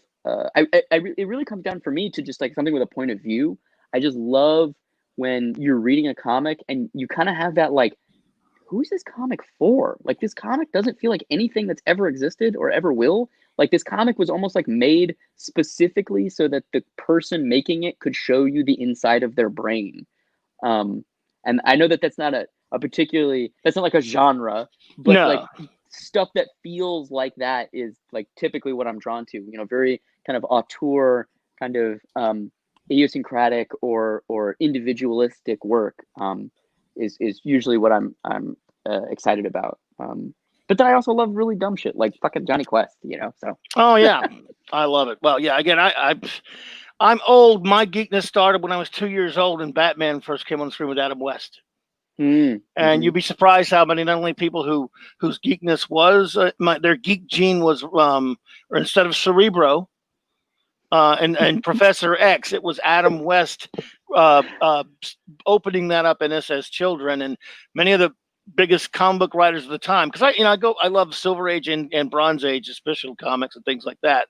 It really comes down for me to just like something with a point of view. I just love when you're reading a comic and you kind of have that like, who's this comic for? Like, this comic doesn't feel like anything that's ever existed or ever will. Like, this comic was almost like made specifically so that the person making it could show you the inside of their brain. And I know that that's not a particularly, that's not like a genre, but like No. stuff that feels like that is like typically what I'm drawn to, you know, very kind of auteur kind of idiosyncratic or individualistic work is usually what I'm excited about. But then I also love really dumb shit like fucking Johnny Quest, you know. So Oh yeah, I love it. Well, yeah. Again, I'm old. My geekness started when I was 2 years old and Batman first came on the screen with Adam West. And you'd be surprised how many not only people whose geekness was their geek gene was or instead of Cerebro and Professor X, it was Adam West opening that up in us as children, and many of the biggest comic book writers of the time. Because I love Silver Age and Bronze Age, special comics and things like that,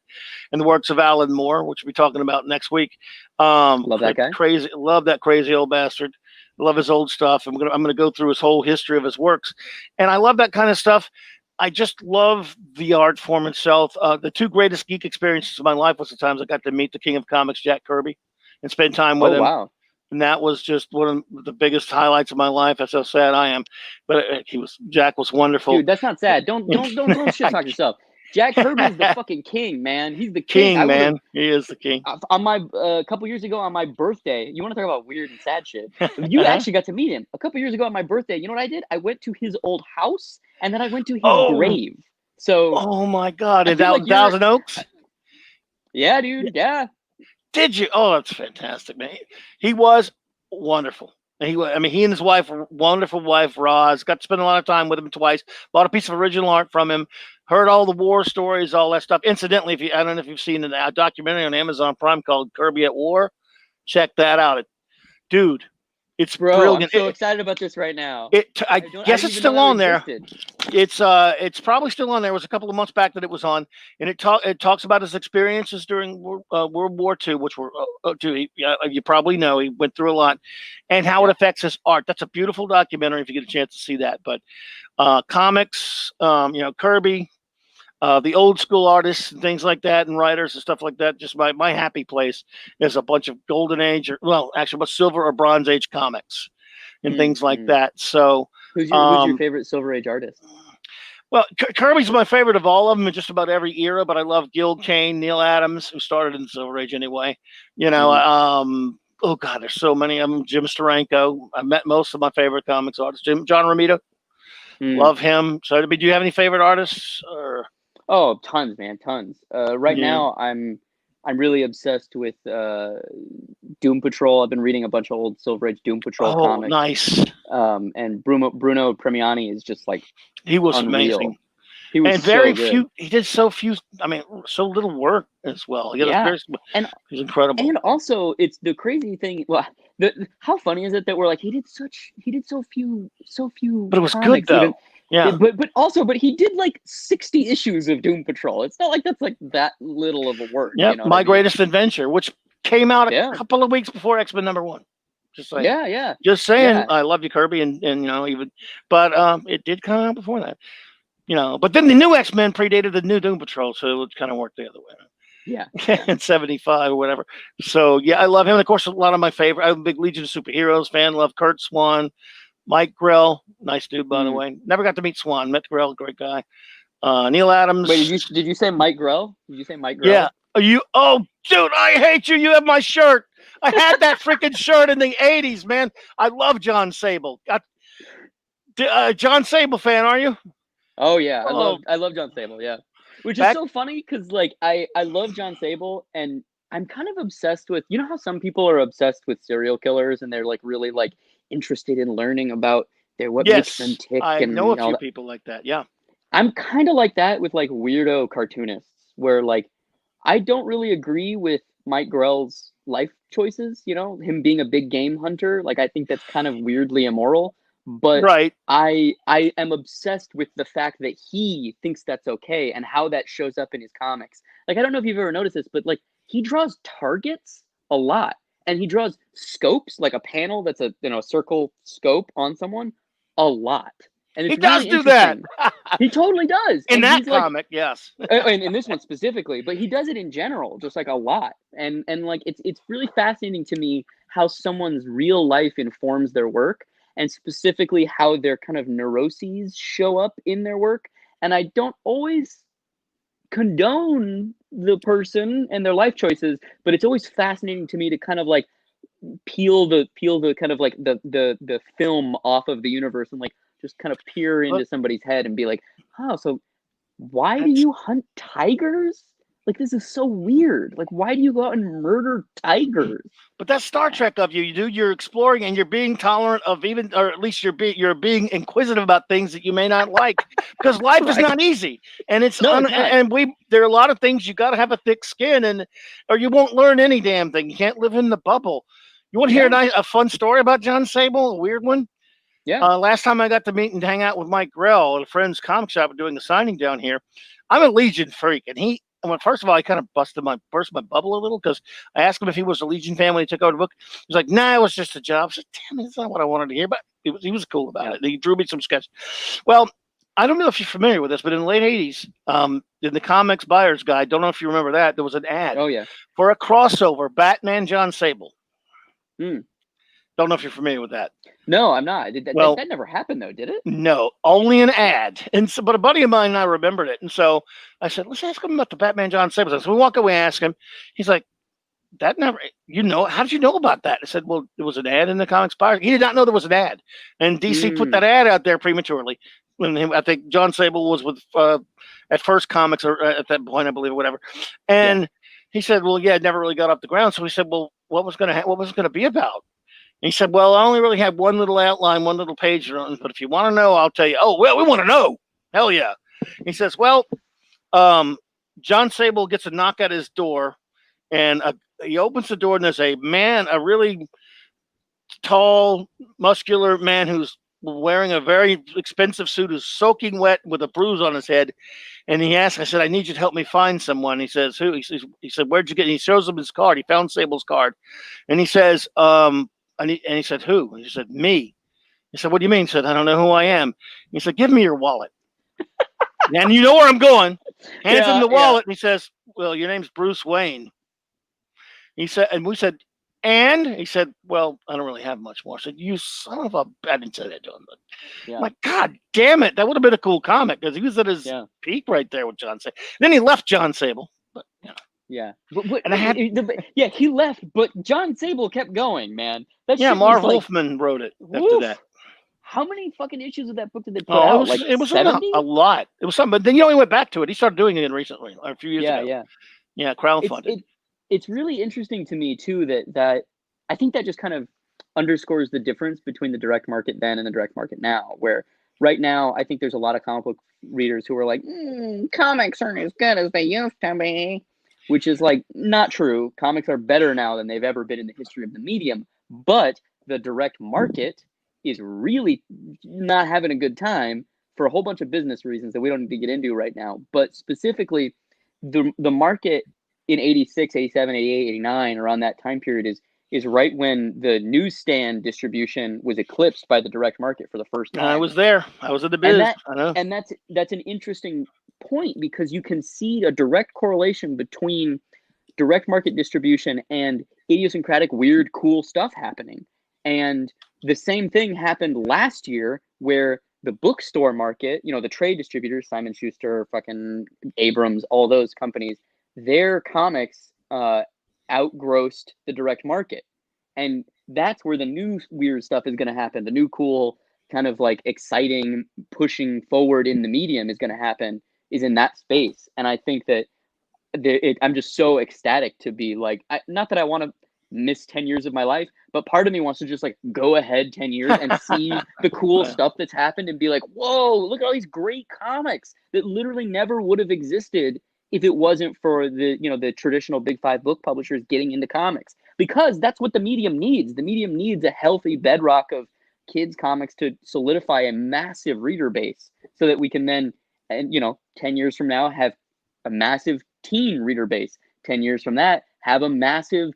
and the works of Alan Moore, which we'll be talking about next week. love that guy. Crazy, love that crazy old bastard. Love his old stuff. I'm gonna go through his whole history of his works, and I love that kind of stuff. I just love the art form itself. The two greatest geek experiences of my life was the times I got to meet the king of comics, Jack Kirby, and spend time with him. Wow. And that was just one of the biggest highlights of my life. That's how sad I am. But Jack was wonderful. Dude, that's not sad. Don't shit talk yourself. Jack Kirby is the fucking king, man. He's the king. Man. He is the king. On my a couple years ago on my birthday, you want to talk about weird and sad shit? You actually got to meet him a couple years ago on my birthday. You know what I did? I went to his old house and then I went to his grave. So, oh my god, in Thousand Oaks. Yeah, dude. Yeah. Did you? Oh, that's fantastic, man. He was wonderful. He and his wife, wonderful wife, Roz, got to spend a lot of time with him twice. Bought a piece of original art from him. Heard all the war stories, all that stuff. Incidentally, I don't know if you've seen a documentary on Amazon Prime called Kirby at War. Check that out. Dude, it's brilliant. I'm so excited about this right now. I guess it's still on there. It's probably still on there. It was a couple of months back that it was on, and it talks about his experiences during World War II, which were you probably know he went through a lot, and how it affects his art. That's a beautiful documentary if you get a chance to see that. But comics, Kirby, the old school artists and things like that, and writers and stuff like that. Just my happy place is a bunch of golden age, silver or bronze age comics and things like that. So who's your favorite Silver Age artist? Well, Kirby's my favorite of all of them in just about every era, but I love Gil Kane, Neil Adams, who started in the Silver Age anyway. Oh God, there's so many of them. Jim Steranko. I met most of my favorite comics artists. John Romita. Love him. So, do you have any favorite artists? Oh, tons, man, tons. Right now, I'm really obsessed with Doom Patrol. I've been reading a bunch of old Silver Age Doom Patrol comics. Nice. And Bruno Premiani is just like he was unreal. amazing. He was very so few. He did so few. So little work as well. And he's incredible. And also, it's the crazy thing. Well, how funny is it that we're like he did so few. But it was comics, good though. Yeah. But he did like 60 issues of Doom Patrol. It's not like that's like that little of a work. Yeah. My Greatest Adventure, which came out a couple of weeks before X-Men #1. Just saying. Yeah. Just saying. Yeah. I love you, Kirby, and it did come out before that. But then the new X-Men predated the new Doom Patrol, so it kind of worked the other way. Yeah. In 75 or whatever. So yeah, I love him. And of course, a lot of my favorite. I'm a big Legion of Superheroes fan. Love Kurt Swan, Mike Grell, nice dude by the way. Never got to meet Swan. Met Grell, great guy. Neil Adams. Wait, did you say Mike Grell? Did you say Mike Grell? Yeah. Oh, dude, I hate you. You have my shirt. I had that freaking shirt in the 80s, man. I love John Sable. John Sable fan, are you? Oh yeah, I love John Sable. Yeah, which is so funny because like I love John Sable and I'm kind of obsessed with how some people are obsessed with serial killers and they're like really like interested in learning about what makes them tick. I know a few people like that. Yeah, I'm kind of like that with like weirdo cartoonists where like I don't really agree with Mike Grell's life choices. Him being a big game hunter. Like I think that's kind of weirdly immoral. But I am obsessed with the fact that he thinks that's okay and how that shows up in his comics. Like, I don't know if you've ever noticed this, but like he draws targets a lot and he draws scopes, like a panel that's a circle scope on someone a lot. And it's he does really do that. He totally does. In that comic, yes. And in this one specifically, but he does it in general, just like a lot. And like it's really fascinating to me how someone's real life informs their work. And specifically how their kind of neuroses show up in their work. And I don't always condone the person and their life choices, but it's always fascinating to me to kind of like peel the kind of like the film off of the universe and like just kind of peer into somebody's head and be like, oh, so why do you hunt tigers? Like, this is so weird. Like, why do you go out and murder tigers? But that's Star Trek of you. You're exploring and you're being tolerant of even, or at least you're being inquisitive about things that you may not like, because life is not easy, and it's No, there are a lot of things you got to have a thick skin, or you won't learn any damn thing. You can't live in the bubble. You want to hear a fun story about John Sable, a weird one? Yeah. Last time I got to meet and hang out with Mike Grell at a friend's comic shop doing a signing down here. I'm a Legion freak, and first of all, I kind of burst my bubble a little because I asked him if he was a Legion fan when he took over the book. He was like, "Nah, it was just a job." I said, "Damn, that's not what I wanted to hear." But he was cool about it. He drew me some sketches. Well, I don't know if you're familiar with this, but in the late '80s, in the Comics Buyer's Guide, don't know if you remember that, there was an ad. Oh yeah. For a crossover Batman John Sable. Hmm. Don't know if you're familiar with that. No, I'm not. That never happened though, did it? No, only an ad. And so, but a buddy of mine and I remembered it. And so I said, let's ask him about the Batman John Sable. So we walk away and ask him. He's like, that never, how did you know about that? I said, well, there was an ad in the Comics Buyer. He did not know there was an ad. And DC put that ad out there prematurely. I think John Sable was with at First Comics, or at that point, I believe, or whatever. And he said, well, yeah, it never really got off the ground. So we said, well, what was it going to be about? And he said, well, I only really had one little outline, one little page, but if you want to know, I'll tell you. Oh, well, we want to know. Hell yeah. He says, well, John Sable gets a knock at his door, and he opens the door, and there's a man, a really tall, muscular man who's wearing a very expensive suit, who's soaking wet with a bruise on his head. And he asked, I said, I need you to help me find someone. He says, who? He said, where'd you get it? He shows him his card. He found Sable's card. And he says, and he said, who? And he said, me. He said, what do you mean? He said, I don't know who I am. He said, give me your wallet. And you know where I'm going. Hands him the wallet. And he says, well, your name's Bruce Wayne. He said, and we said, and he said, well, I don't really have much more. I said, you son of a, I didn't say that to him, but my God damn it. That would have been a cool comic because he was at his peak right there with John Sable. Then he left John Sable, but yeah, but he left, but John Sable kept going, man. Marv Wolfman wrote it after that. How many fucking issues of that book did they put out? It was a lot. It was something, but then he went back to it. He started doing it again recently, a few years ago. Yeah, crowdfunded. It's really interesting to me too that I think that just kind of underscores the difference between the direct market then and the direct market now. Where right now, I think there's a lot of comic book readers who are like, comics aren't as good as they used to be. Which is like not true. Comics are better now than they've ever been in the history of the medium. But the direct market is really not having a good time for a whole bunch of business reasons that we don't need to get into right now. But specifically, the market in 86, 87, 88, 89, around that time period is right when the newsstand distribution was eclipsed by the direct market for the first time. I was there. I was in the biz. I know. And that's an interesting point because you can see a direct correlation between direct market distribution and idiosyncratic, weird, cool stuff happening. And the same thing happened last year where the bookstore market, the trade distributors, Simon Schuster, fucking Abrams, all those companies, their comics outgrossed the direct market. And that's where the new weird stuff is going to happen. The new cool kind of like exciting pushing forward in the medium is going to happen is in that space. And I think that I'm just so ecstatic to be like, not that I want to miss 10 years of my life, but part of me wants to just like go ahead 10 years and see the cool stuff that's happened and be like, whoa, look at all these great comics that literally never would have existed if it wasn't for the traditional big five book publishers getting into comics, because that's what the medium needs. The medium needs a healthy bedrock of kids comics to solidify a massive reader base so that we can then, 10 years from now have a massive teen reader base. 10 years from that, have a massive,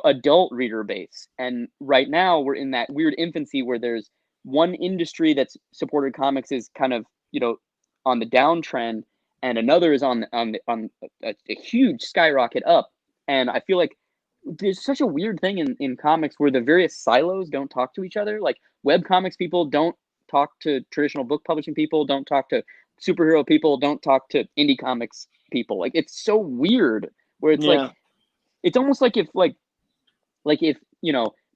adult reader base. And right now we're in that weird infancy where there's one industry that's supported comics is kind of, on the downtrend, and another is on a huge skyrocket up. And I feel like there's such a weird thing in comics where the various silos don't talk to each other. Like web comics people don't talk to traditional book publishing people, don't talk to superhero people, don't talk to indie comics people. Like, it's so weird where it's like, Yeah. it's almost like if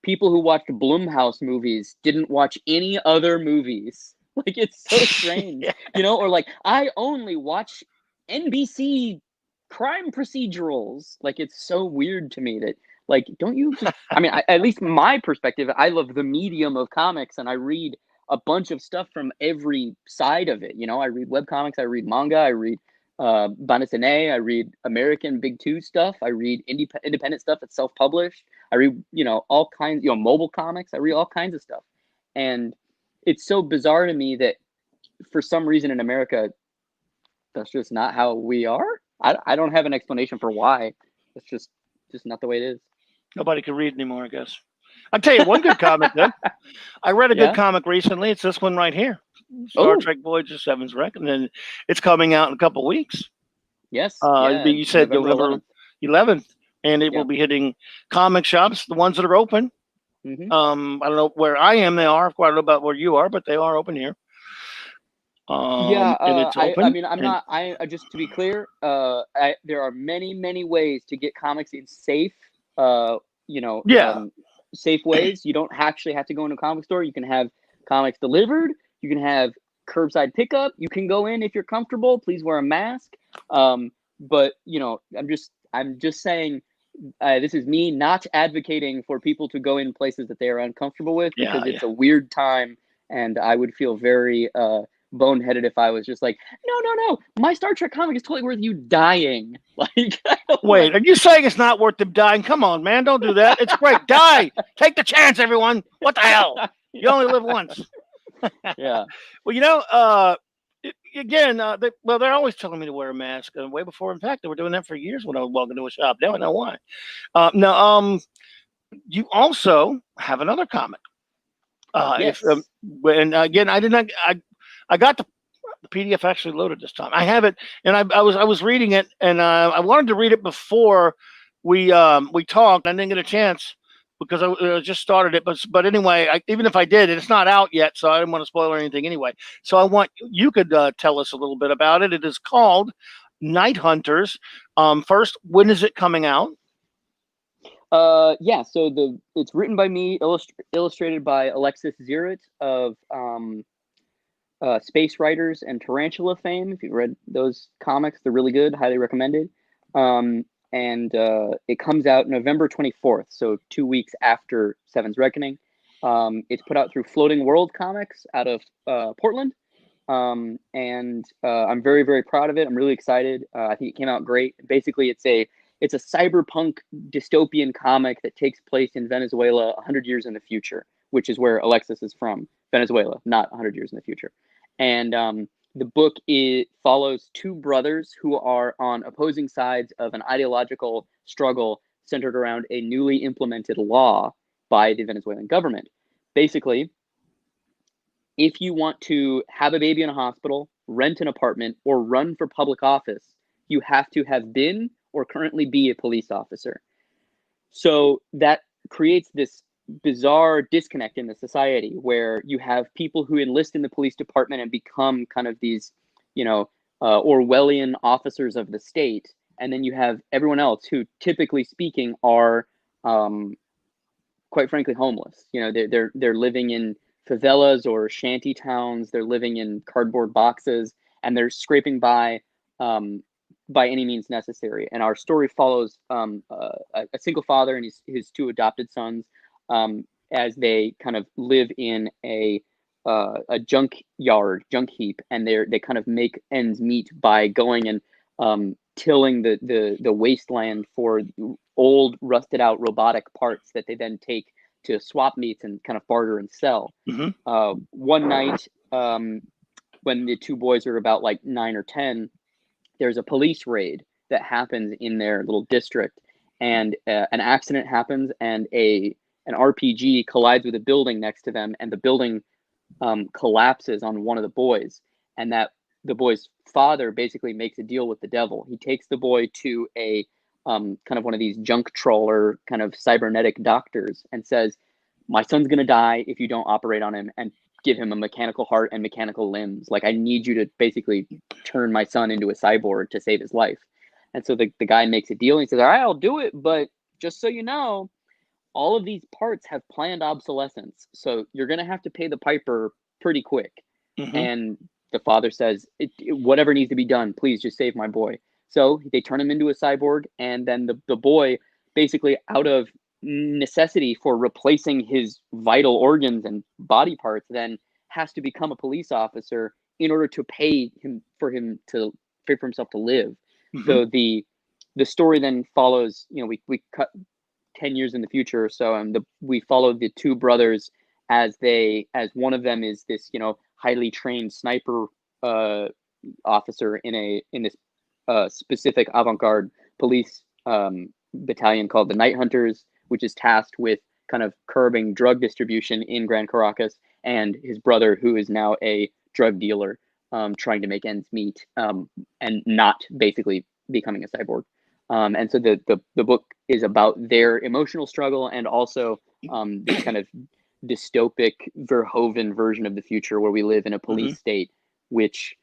people who watched Blumhouse movies didn't watch any other movies. Like, it's so strange, Yeah. or like, I only watch NBC crime procedurals. Like, it's so weird to me that, like, don't you just, I mean, at least my perspective, I love the medium of comics, and I read a bunch of stuff from every side of it. I read webcomics, I read manga, I read bande dessinée, I read American Big Two stuff, I read independent stuff that's self-published, I read, all kinds, mobile comics, I read all kinds of stuff. And it's so bizarre to me that for some reason in America, that's just not how we are. I don't have an explanation for why. It's just not the way it is. Nobody can read anymore, I guess. I'll tell you one good comic, though. I read a good Yeah. comic recently. It's this one right here, Star Oh, Trek Voyager 7's Wreck, and then it's coming out in a couple weeks. yes. Yeah. You said November 11th, and it Yeah. will be hitting comic shops, the ones that are open. Mm-hmm. I don't know where I am. They are. I don't know about where you are, but they are open here. Yeah, And it's I open. mean, I'm and not. Just to be clear, there are many ways to get comics in safe, Yeah. safe ways. You don't actually have to go into a comic store. You can have comics delivered. You can have curbside pickup. You can go in if you're comfortable. Please wear a mask. But I'm just saying. This is me not advocating for people to go in places that they are uncomfortable with, Yeah, because it's a weird time, and I would feel very boneheaded if I was just like, no, my Star Trek comic is totally worth you dying. Like, Wait, are you saying it's not worth them dying? Come on, man, don't do that. It's great. Die. Take the chance, everyone. What the hell? You only live once. Yeah. Well, again, they're always telling me to wear a mask. Way before, in fact, they were doing that for years when I was walking to a shop. Now I know why. Now, you also have another comic. Yes. And again, I did not. I got the PDF actually loaded this time. I have it, and I was reading it, and I wanted to read it before we talked. I didn't get a chance because I just started it. But anyway, even if I did, it's not out yet, so I didn't want to spoil anything anyway. So you could tell us a little bit about it. It is called Night Hunters. First, when is it coming out? Yeah. So it's written by me, illustrated by Alexis Zirit of Space Writers and Tarantula fame. If you've read those comics, they're really good. Highly recommended. And it comes out November 24th, so 2 weeks after Seven's Reckoning. It's put out through Floating World Comics out of Portland. And I'm very, very proud of it. I'm really excited. I think it came out great. Basically, it's a cyberpunk dystopian comic that takes place in Venezuela 100 years in the future, which is where Alexis is from, Venezuela, not 100 years in the future. And the book follows two brothers who are on opposing sides of an ideological struggle centered around a newly implemented law by the Venezuelan government. Basically, if you want to have a baby in a hospital, rent an apartment, or run for public office, you have to have been or currently be a police officer. So that creates this bizarre disconnect in the society where you have people who enlist in the police department and become kind of these, Orwellian officers of the state. And then you have everyone else who, typically speaking, are, quite frankly, homeless. They're living in favelas or shanty towns. They're living in cardboard boxes, and they're scraping by any means necessary. And our story follows a single father and his two adopted sons as they kind of live in a junk heap, and they kind of make ends meet by going and tilling the wasteland for old, rusted out robotic parts that they then take to swap meets and kind of barter and sell. Mm-hmm. One night, when the two boys are about like 9 or 10, there's a police raid that happens in their little district, and an accident happens, and an RPG collides with a building next to them, and the building collapses on one of the boys, and that the boy's father basically makes a deal with the devil. He takes the boy to a kind of one of these junk trawler kind of cybernetic doctors and says, "My son's gonna die if you don't operate on him, and give him a mechanical heart and mechanical limbs. Like, I need you to basically turn my son into a cyborg to save his life. And so the guy makes a deal and he says, all right, I'll do it. But just so you know, all of these parts have planned obsolescence. So you're going to have to pay the piper pretty quick. Mm-hmm. And the father says, whatever needs to be done, please just save my boy. So they turn him into a cyborg. And then the boy, basically out of necessity for replacing his vital organs and body parts, then has to become a police officer in order to pay for himself to live. Mm-hmm. So the story then follows, we cut 10 years in the future or so, and we follow the two brothers as one of them is this, highly trained sniper officer in this specific avant-garde police battalion called the Night Hunters, which is tasked with kind of curbing drug distribution in Grand Caracas, and his brother, who is now a drug dealer, trying to make ends meet, and not basically becoming a cyborg. And so the book is about their emotional struggle, and also this kind of dystopic Verhoeven version of the future where we live in a police state, which,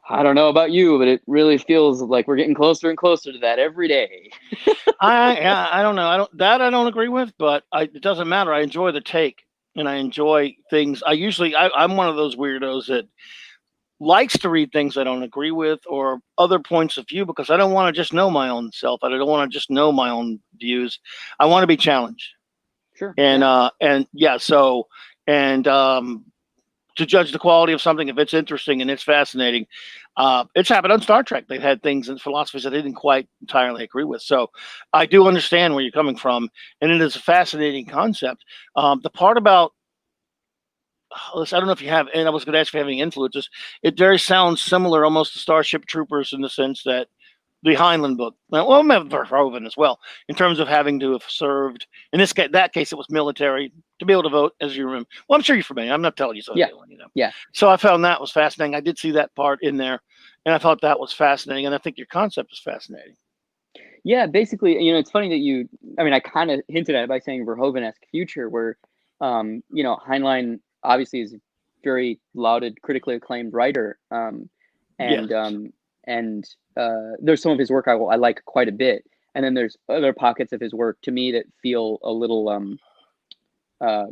I don't know about you, but it really feels like we're getting closer and closer to that every day. I don't know. I don't agree with, but it doesn't matter. I enjoy the take, and I enjoy things. I'm one of those weirdos that likes to read things I don't agree with or other points of view, because I don't want to just know my own self. I don't want to just know my own views. I want to be challenged. Sure. And to judge the quality of something, if it's interesting and it's fascinating, it's happened on Star Trek. They've had things and philosophies that I didn't quite entirely agree with. So I do understand where you're coming from, and it is a fascinating concept. The part about, I don't know if you have, and I was going to ask if you have any influences. It very sounds similar almost to Starship Troopers in the sense that the Heinlein book, well, Verhoeven as well, in terms of having to have served. In that case, it was military to be able to vote, as you remember. Well, I'm sure you're familiar. I'm not telling you something. Yeah. Yeah. So I found that was fascinating. I did see that part in there, and I thought that was fascinating. And I think your concept is fascinating. Yeah, basically, it's funny that I kind of hinted at it by saying Verhoeven-esque future, where, Heinlein obviously is a very lauded, critically acclaimed writer. And there's some of his work I like quite a bit. And then there's other pockets of his work to me that feel a little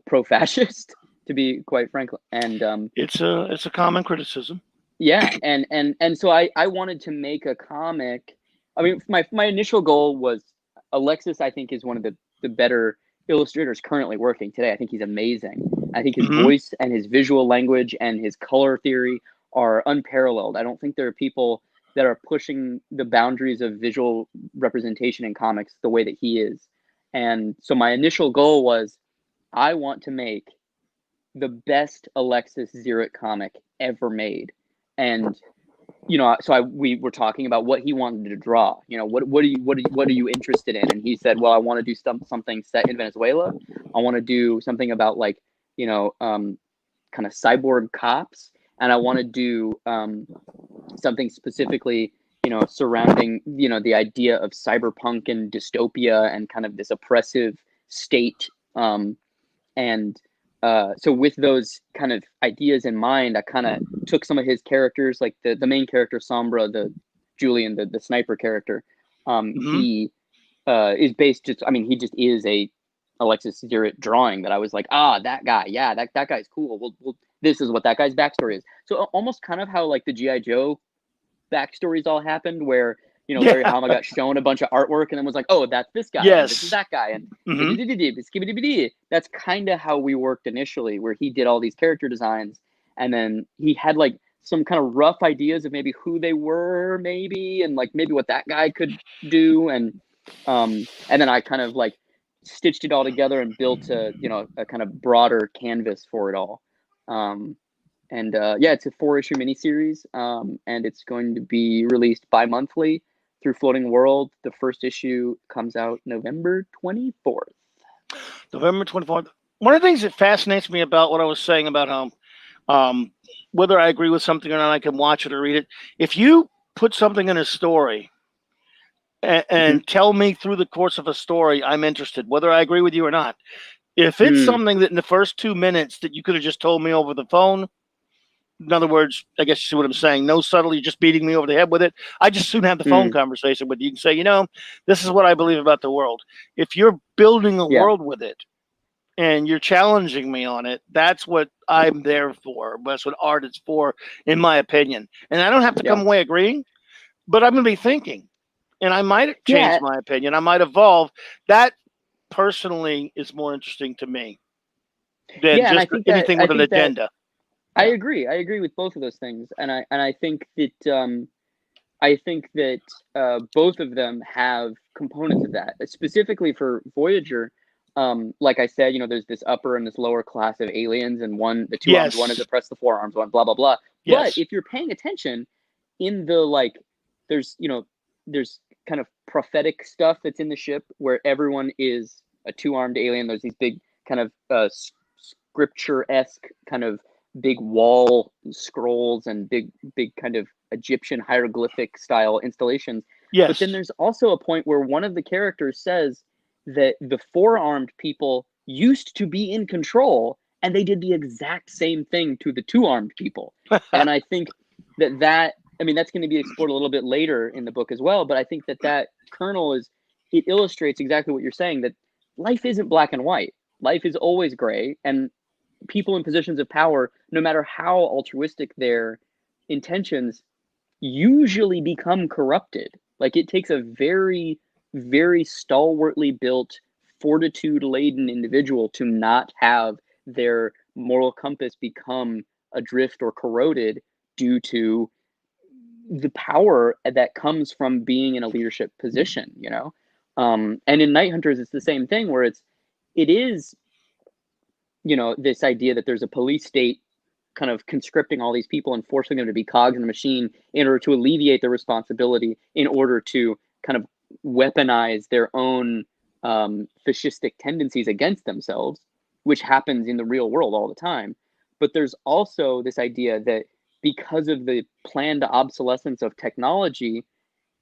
pro-fascist, to be quite frank. And it's a common criticism. Yeah, and so I wanted to make a comic. I mean, my initial goal was Alexis, I think, is one of the better illustrators currently working today. I think he's amazing. I think his voice and his visual language and his color theory are unparalleled. I don't think there are people that are pushing the boundaries of visual representation in comics the way that he is. And so my initial goal was, I want to make the best Alexis Zurich comic ever made. And so we were talking about what he wanted to draw. What are you interested in? And he said, well, I want to do something set in Venezuela. I want to do something about kind of cyborg cops, and I want to do something specifically, surrounding, the idea of cyberpunk and dystopia and kind of this oppressive state. So with those kind of ideas in mind, I kind of took some of his characters, like the main character, Sombra, the Julian, the sniper character. He is based he just is a Alexis Zurich drawing that I was like, that guy. Yeah, that guy's cool. This is what that guy's backstory is. So almost kind of how like the G.I. Joe backstories all happened, where Larry Hama got shown a bunch of artwork and then was like, oh, that's this guy. Yes. This is that guy. And that's kind of how we worked initially, where he did all these character designs, and then he had like some kind of rough ideas of maybe who they were, maybe, and like maybe what that guy could do. And then I kind of like stitched it all together and built a kind of broader canvas for it all. It's a 4-issue miniseries, and it's going to be released bi-monthly through Floating World. The first issue comes out November 24th. November 24th. One of the things that fascinates me about what I was saying about whether I agree with something or not, I can watch it or read it. If you put something in a story and tell me through the course of a story, I'm interested, whether I agree with you or not. If it's something that in the first 2 minutes that you could have just told me over the phone, in other words, I guess you see what I'm saying, no subtlety, just beating me over the head with it, I just soon have the phone conversation with you. You can say, you know, this is what I believe about the world. If you're building a world with it and you're challenging me on it, that's what I'm there for. That's what art is for, in my opinion. And I don't have to come away agreeing, but I'm going to be thinking. And I might change my opinion. I might evolve. That personally is more interesting to me than and I just think anything with an agenda. I agree. I agree with both of those things, and I think that both of them have components of that. Specifically for Voyager, like I said, you know, there's this upper and this lower class of aliens, and the two armed one is oppressed the four-armed one, blah blah blah. But if you're paying attention, in the like, there's kind of prophetic stuff that's in the ship where everyone is a two-armed alien. There's these big kind of scripture-esque kind of big wall scrolls and big kind of Egyptian hieroglyphic style installations. But then there's also a point where one of the characters says that the four-armed people used to be in control and they did the exact same thing to the two-armed people. And I think that I mean, that's going to be explored a little bit later in the book as well, but I think that kernel it illustrates exactly what you're saying, that life isn't black and white. Life is always gray, and people in positions of power, no matter how altruistic their intentions, usually become corrupted. Like, it takes a very, very stalwartly built, fortitude-laden individual to not have their moral compass become adrift or corroded due to the power that comes from being in a leadership position, you know? And in Night Hunters, it's the same thing, where it is, you know, this idea that there's a police state kind of conscripting all these people and forcing them to be cogs in a machine in order to alleviate their responsibility, in order to kind of weaponize their own fascistic tendencies against themselves, which happens in the real world all the time. But there's also this idea that because of the planned obsolescence of technology,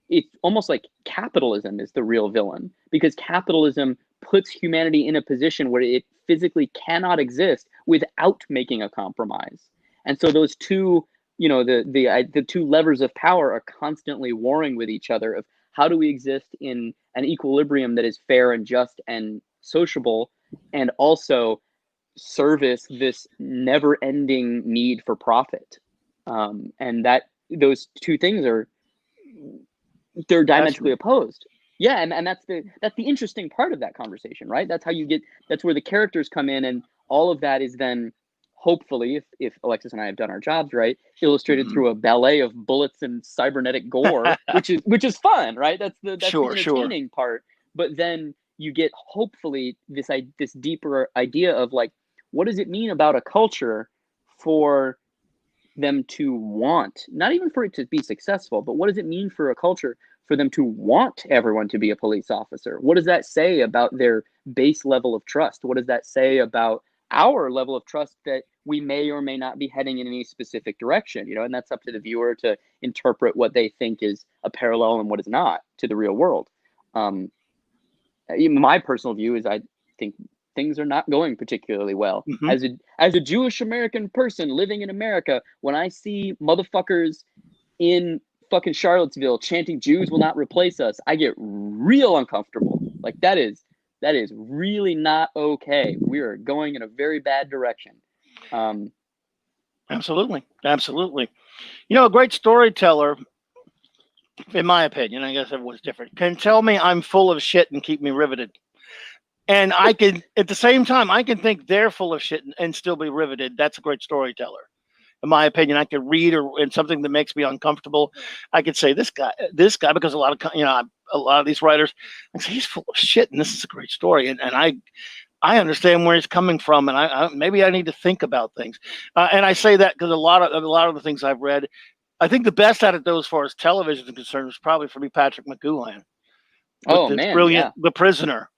it's almost like capitalism is the real villain, because capitalism puts humanity in a position where it physically cannot exist without making a compromise. And so those two, you know, the two levers of power are constantly warring with each other of how do we exist in an equilibrium that is fair and just and sociable, and also service this never-ending need for profit. And that those two things they're diametrically opposed. Yeah, and that's the interesting part of that conversation, right? That's where the characters come in, and all of that is then, hopefully, if Alexis and I have done our jobs right, illustrated through a ballet of bullets and cybernetic gore, which is fun, right? That's the entertaining part. But then you get, hopefully, this deeper idea of, like, what does it mean about a culture for them to want, not even for it to be successful, but what does it mean for a culture for them to want everyone to be a police officer? What does that say about their base level of trust? What does that say about our level of trust that we may or may not be heading in any specific direction? You know, and that's up to the viewer to interpret what they think is a parallel and what is not to the real world. My personal view is, I think things are not going particularly well. As a Jewish American person living in America, when I see motherfuckers in fucking Charlottesville chanting "Jews will not replace us," I get real uncomfortable. Like, that is really not okay. We are going in a very bad direction. Absolutely. You know, a great storyteller, in my opinion, I guess everyone's different, can tell me I'm full of shit and keep me riveted. And I can, at the same time, I can think they're full of shit and still be riveted. That's a great storyteller. In my opinion, I could read in something that makes me uncomfortable. I could say this guy, because a lot of these writers, I say he's full of shit, and this is a great story. And I understand where he's coming from, and I maybe I need to think about things. And I say that because a lot of the things I've read, I think the best at it, though, as far as television is concerned, was probably for me Patrick McGoohan. Oh man, brilliant, The Prisoner.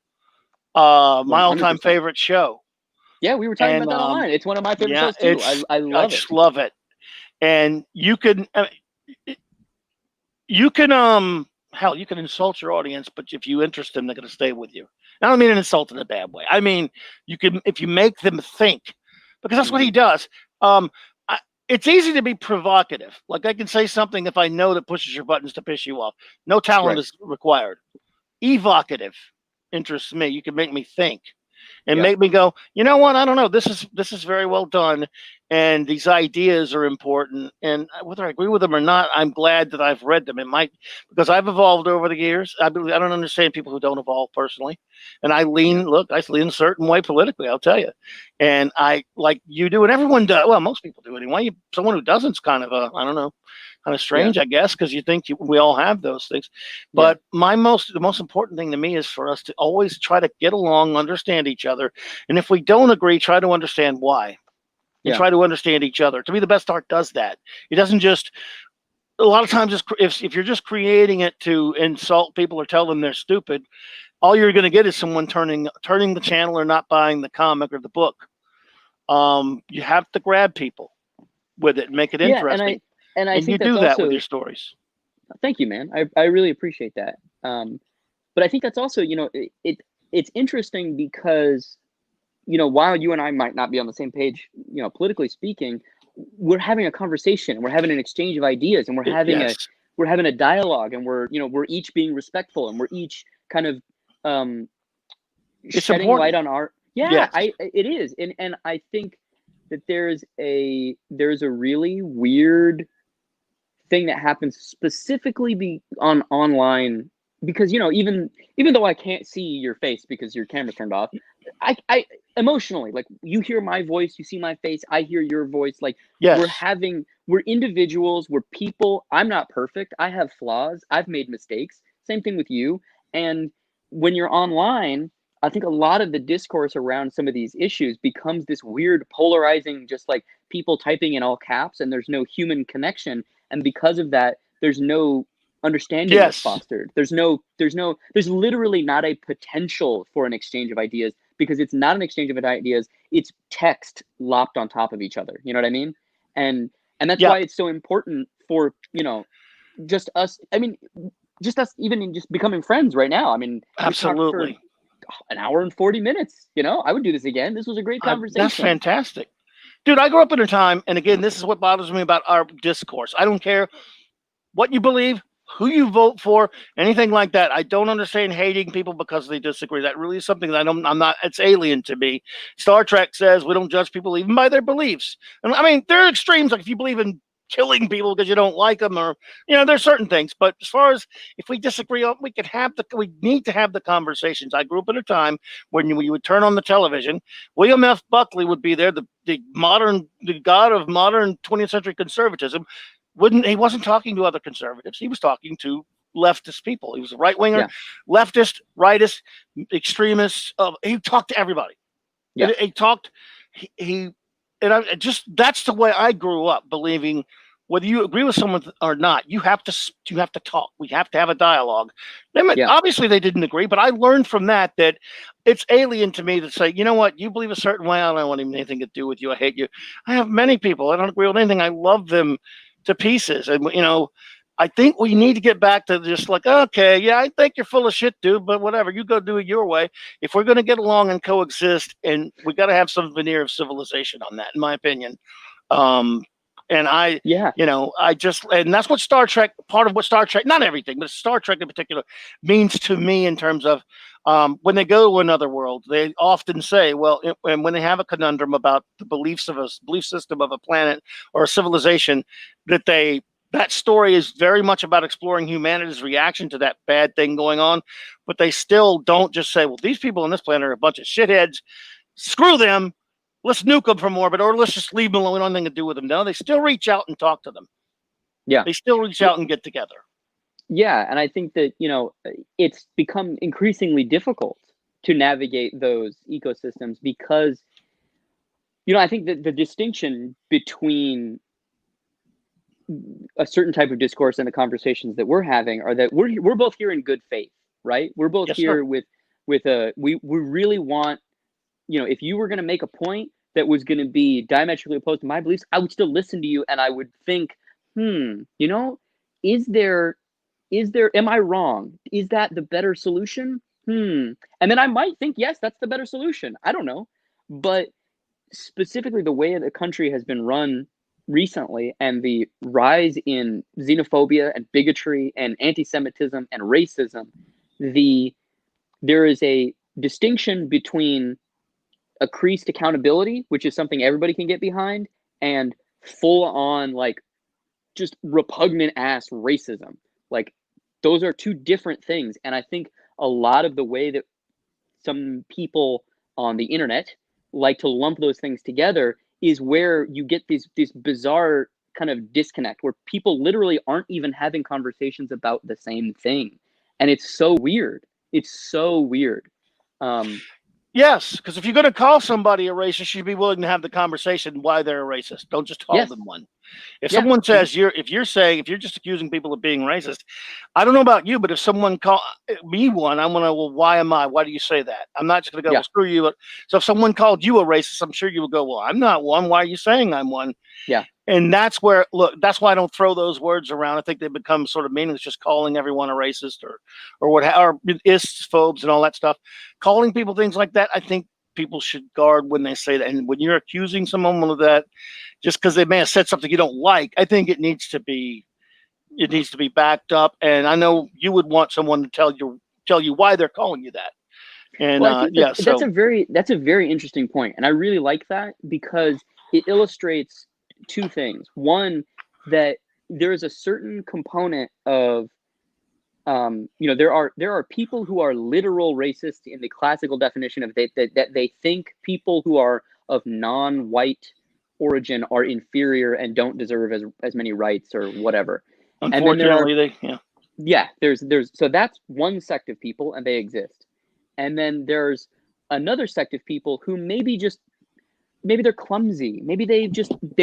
My 100%. all-time favorite show. Yeah, we were talking about that online. It's one of my favorite shows too. I love it. I just love it. And you can insult your audience, but if you interest them, they're going to stay with you. I don't mean an insult in a bad way. I mean, you can, if you make them think, because that's what he does. Um, it's easy to be provocative. Like I can say something if I know that pushes your buttons to piss you off. No talent Right. is required. Evocative interests me. You can make me think and Yeah. make me go, you know what? I don't know. This is very well done, and these ideas are important. And whether I agree with them or not, I'm glad that I've read them. It might, because I've evolved over the years. I don't understand people who don't evolve personally, and I Yeah. lean. Look, I lean a certain way politically. I'll tell you, and I like you do, and everyone does. Well, most people do anyway. Someone who doesn't's kind of a, I don't know, kind of Yeah. strange, I guess, because you think we all have those things. Yeah. But the most important thing to me is for us to always try to get along, understand each other, and if we don't agree, try to understand why, and Yeah. try to understand each other. To me, the best art does that. It doesn't just, a lot of times, if you're just creating it to insult people or tell them they're stupid, all you're going to get is someone turning the channel or not buying the comic or the book. You have to grab people with it and make it Yeah. interesting, And I and you think that's do that with also, your stories. thank you, man. I really appreciate that. But I think that's also, it's interesting because, while you and I might not be on the same page, politically speaking, we're having a conversation, we're having an exchange of ideas, and Yes, we're having a dialogue, and we're each being respectful, and we're each kind of um, it's shedding light important. on our, yeah, Yes, it is, and I think that there's a really weird thing that happens specifically on online, because even though I can't see your face because your camera's turned off, I emotionally, like, you hear my voice, you see my face, I hear your voice, like, yes, we're individuals, we're people. I'm not perfect, I have flaws, I've made mistakes, same thing with you. And when you're online, I think a lot of the discourse around some of these issues becomes this weird polarizing, just like people typing in all caps, and there's no human connection. And because of that, there's no understanding that's yes. fostered. There's literally not a potential for an exchange of ideas, because it's not an exchange of ideas, it's text lopped on top of each other, you know what I mean? And that's why Yep, it's so important for, just us, I mean, just us, even in just becoming friends right now. I mean, we've talked for absolutely. an hour and 40 minutes. I would do this again. This was a great That's conversation. fantastic. Dude, I grew up in a time, and again, this is what bothers me about our discourse. I don't care what you believe, who you vote for, anything like that. I don't understand hating people because they disagree. That really is something that I'm not, it's alien to me. Star Trek says we don't judge people even by their beliefs. And I mean, there are extremes, like if you believe in killing people because you don't like them, or, there's certain things. But as far as if we disagree, we need to have the conversations. I grew up in a time when you would turn on the television, William F. Buckley would be there, the god of modern 20th century conservatism. He wasn't talking to other conservatives. He was talking to leftist people. He was a right winger, Yeah. leftist, rightist, extremists. He talked to everybody. Yeah. He talked. He and I just, that's the way I grew up, believing whether you agree with someone or not, you have to talk. We have to have a dialogue. Yeah. Obviously, they didn't agree, but I learned from that it's alien to me to say, you know what, you believe a certain way, I don't want anything to do with you. I hate you. I have many people. I don't agree with anything. I love them to pieces, and I think we need to get back to just like, okay, yeah, I think you're full of shit, dude, but whatever, you go do it your way. If we're going to get along and coexist, and we got to have some veneer of civilization on that, in my opinion. Um, and Yeah. and that's what Star Trek, part of what Star Trek, not everything, but Star Trek in particular, means to me in terms of when they go to another world, they often say, well, and when they have a conundrum about the belief system of a planet or a civilization, that story is very much about exploring humanity's reaction to that bad thing going on. But they still don't just say, well, these people on this planet are a bunch of shitheads. Screw them. Let's nuke them from orbit, or let's just leave them alone. We don't have anything to do with them. No, they still reach out and talk to them. Yeah. They still reach out and get together. Yeah, and I think that, it's become increasingly difficult to navigate those ecosystems because, I think that the distinction between a certain type of discourse and the conversations that we're having are that we're both here in good faith, right? We're both Yes, sir. here with a we really want, if you were going to make a point that was going to be diametrically opposed to my beliefs, I would still listen to you, and I would think, is there am I wrong? Is that the better solution? And then I might think, yes, that's the better solution. I don't know. But specifically the way the country has been run recently and the rise in xenophobia and bigotry and anti-Semitism and racism, there is a distinction between increased accountability, which is something everybody can get behind, and full on like just repugnant ass racism. Like those are two different things. And I think a lot of the way that some people on the internet like to lump those things together is where you get this bizarre kind of disconnect where people literally aren't even having conversations about the same thing. And it's so weird. It's so weird. Yes, because if you're going to call somebody a racist, you'd be willing to have the conversation why they're a racist. Don't just call Yes. them one. If someone says if you're just accusing people of being racist, I don't know about you, but if someone call me one, I'm gonna, well, why am I? Why do you say that? I'm not just gonna go, well, screw you. So if someone called you a racist, I'm sure you would go, well, I'm not one. Why are you saying I'm one? Yeah. And that's where, look, that's why I don't throw those words around. I think they become sort of meaningless, just calling everyone a racist or ists, phobes, and all that stuff. Calling people things like that, I think people should guard when they say that. And when you're accusing someone of that, just because they may have said something you don't like, I think it needs to be backed up. And I know you would want someone to tell you why they're calling you that. And well, I think that's a very interesting point, and I really like that because it illustrates two things. One, that there is a certain component of there are people who are literal racists in the classical definition of that they think people who are of non-white origin are inferior and don't deserve as many rights or whatever. Unfortunately, there's so that's one sect of people and they exist. And then there's another sect of people who maybe they're clumsy. Maybe they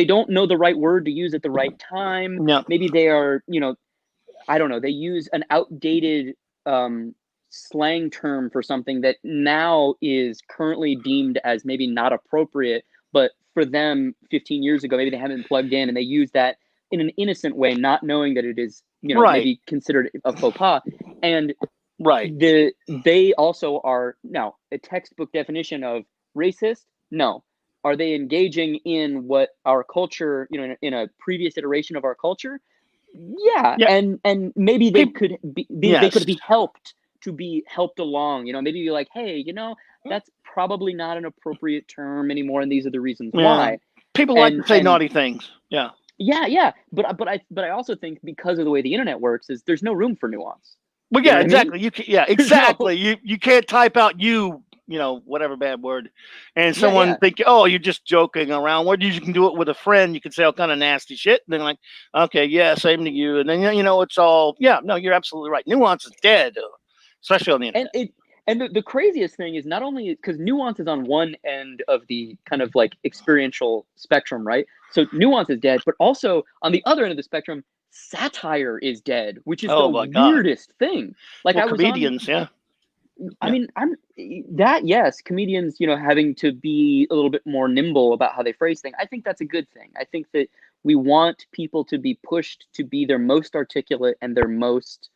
don't know the right word to use at the right time. No. Maybe they are, I don't know, they use an outdated slang term for something that now is currently deemed as maybe not appropriate, but for them 15 years ago, maybe they haven't plugged in and they use that in an innocent way, not knowing that it is, maybe considered a faux pas. And they also are now a textbook definition of racist. No. Are they engaging in what our culture, in a previous iteration of our culture? Yeah. And maybe they could be helped to be helped along, maybe you're like, hey, that's probably not an appropriate term anymore. And these are the reasons why. People like to say naughty things. Yeah. Yeah. But I also think because of the way the internet works is there's no room for nuance. Well, yeah, exactly. You can, exactly. You can't type out whatever bad word, and someone think, oh, you're just joking around. What you can do it with a friend. You can say all kind of nasty shit. And then like, okay, yeah, same to you. And then it's all no, you're absolutely right. Nuance is dead, especially on the internet. And the craziest thing is not only because nuance is on one end of the kind of like experiential spectrum, right? So nuance is dead, but also on the other end of the spectrum, satire is dead, which is the weirdest thing. Like comedians, I mean, yes, comedians, having to be a little bit more nimble about how they phrase things. I think that's a good thing. I think that we want people to be pushed to be their most articulate and their most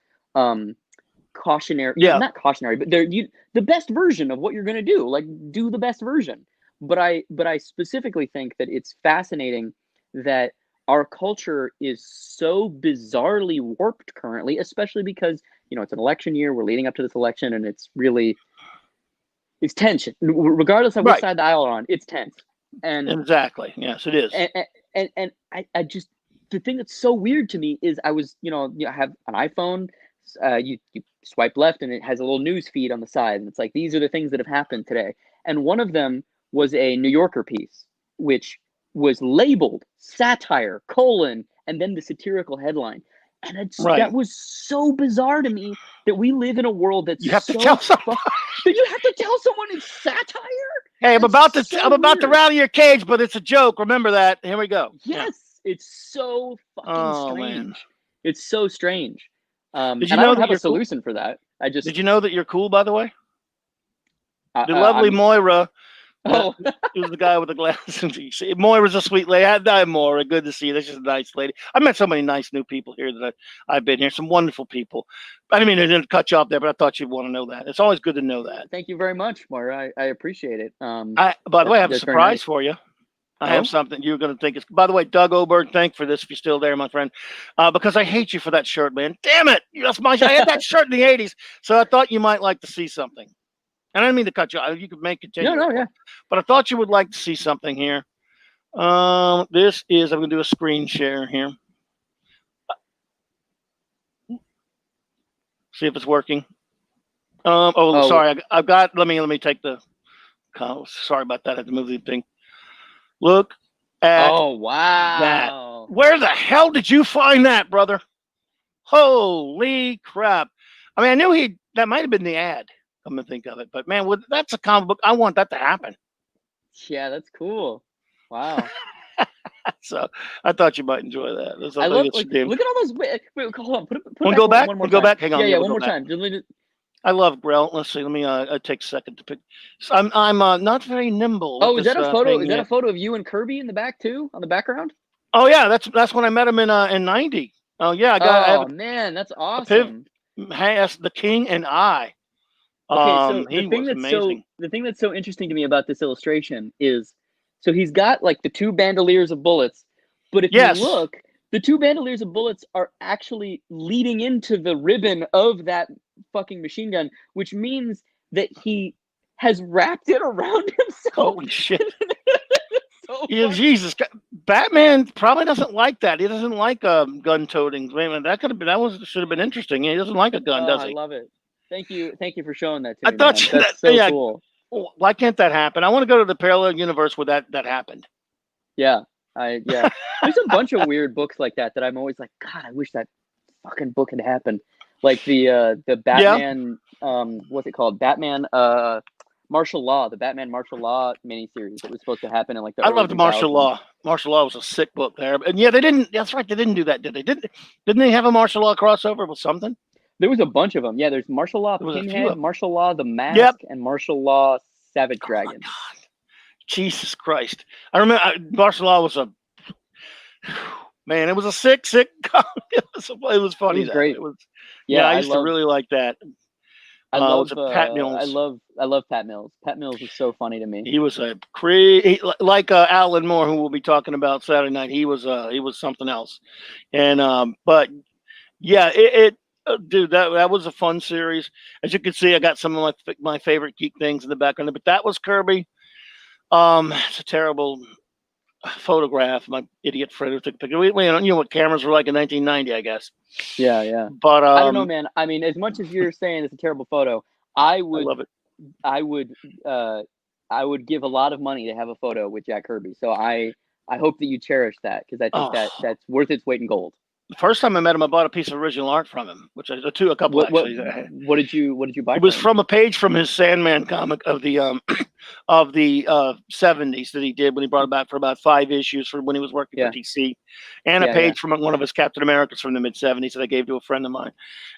cautionary. Not cautionary, but they're the best version of what you're going to do. Like, do the best version. But I specifically think that it's fascinating that our culture is so bizarrely warped currently, especially because, it's an election year. We're leading up to this election, and it's tense. Regardless of which side of the aisle are on, it's tense. And exactly, yes, it is. And I just, the thing that's so weird to me is I was, I have an iPhone. You swipe left, and it has a little news feed on the side, and it's like these are the things that have happened today. And one of them was a New Yorker piece, which was labeled satire, and then the satirical headline. And that was so bizarre to me that we live in a world that's you have to tell someone. You have to tell someone it's satire. Hey, I'm about to rattle your cage, but it's a joke. Remember that. Here we go. Yes, it's so fucking strange. Man. It's so strange. Did you know I don't have a solution for that. Did you know that you're cool, by the way? The lovely Moira Oh, It was the guy with the glasses. Moira's a sweet lady. Hi, Moira. Good to see you. This is a nice lady. I met so many nice new people here that I've been here. Some wonderful people. I didn't mean I didn't cut you off there, but I thought you'd want to know that. It's always good to know that. thank you very much, Moira. I appreciate it. By the way, I have a That's very surprise nice. for you. I Oh, have something you're going to think is. By the way, Doug Oberg, thank for this if you're still there, my friend. Because I hate you for that shirt, man. Damn it! That's my. I had that shirt in the '80s, so I thought you might like to see something. And I didn't mean to cut you off. You could make it no, genuine, no, yeah. but I thought you would like to see something here. This is. I'm going to do a screen share here. See if it's working. Oh, sorry. I've got. Let me take the. Oh, sorry about that. I had to move the thing. Look at oh, that. wow. Where the hell did you find that, brother? Holy crap! I mean, I knew that might have been the ad. I'm gonna think of it, but man, that's a comic book. I want that to happen. Yeah, that's cool. Wow. So I thought you might enjoy that. I love look at all those. Wait, hold on. Put it Wanna back go back? one more Wanna go time. back? Hang on. Yeah, We'll one go more back. time. I love Grell. Let's see. Let me. I take a second to pick. So I'm not very nimble. Oh, with is that this, a photo? thing Is that yet. a photo of you and Kirby in the back too, on the background? Oh yeah, that's when I met him in '90. Oh yeah, I have Oh man, that's a piv. awesome. Hey, that's the King and I. Okay, so He was amazing. the thing that's so interesting to me about this illustration is, so he's got like the two bandoliers of bullets, but if you Yes. look, the two bandoliers of bullets are actually leading into the ribbon of that fucking machine gun, which means that he has wrapped it around himself. Holy shit. So Yeah, funny. Jesus, Batman probably doesn't like that. He doesn't like gun toting. Man, that could have been should have been interesting. He doesn't like a gun, Oh, does I he? love it. Thank you for showing that to I me, thought man. that That's so yeah. cool. Why can't that happen? I want to go to the parallel universe where that happened. Yeah, yeah. There's a bunch of weird books like that I'm always like, God, I wish that fucking book had happened. Like the Yeah, Batman, what's it called? Batman Martial Law, the Batman Martial Law miniseries that was supposed to happen in like the I early loved Martial 2000s. Law. Martial Law was a sick book there, and yeah, they didn't. That's right, they didn't do that, did they? Didn't they have a martial law crossover with something? There was a bunch of them. Yeah, there's Martial Law There was a few Pinhead, of them. Martial Law The Yep. Mask, and Martial Law Savage Oh my Dragon. God, Jesus Christ! I remember Martial Law was a man. It was a sick. It was funny. It was great. It was. Yeah, I used to really like that. I Was love it Pat Mills? I love Pat Mills. Pat Mills is so funny to me. He was a like Alan Moore, who we'll be talking about Saturday night. He was something else, and but yeah, dude, that was a fun series. As you can see, I got some of my favorite geek things in the background, but that was Kirby. It's a terrible photograph. My idiot friend who took a picture. You know what cameras were like in 1990, I guess. Yeah, yeah. But I don't know, man. I mean, as much as you're saying it's a terrible photo, I I love it. I would give a lot of money to have a photo with Jack Kirby. So I hope that you cherish that, because I think Oh, that's worth its weight in gold. the first time I met him, I bought a piece of original art from him, which a couple actually. What did you buy? It was from a page from his Sandman comic of the of the 70s that he did when he brought it back for about 5 issues for when he was working for DC, and a page from one of his Captain Americas from the mid 70s that I gave to a friend of mine,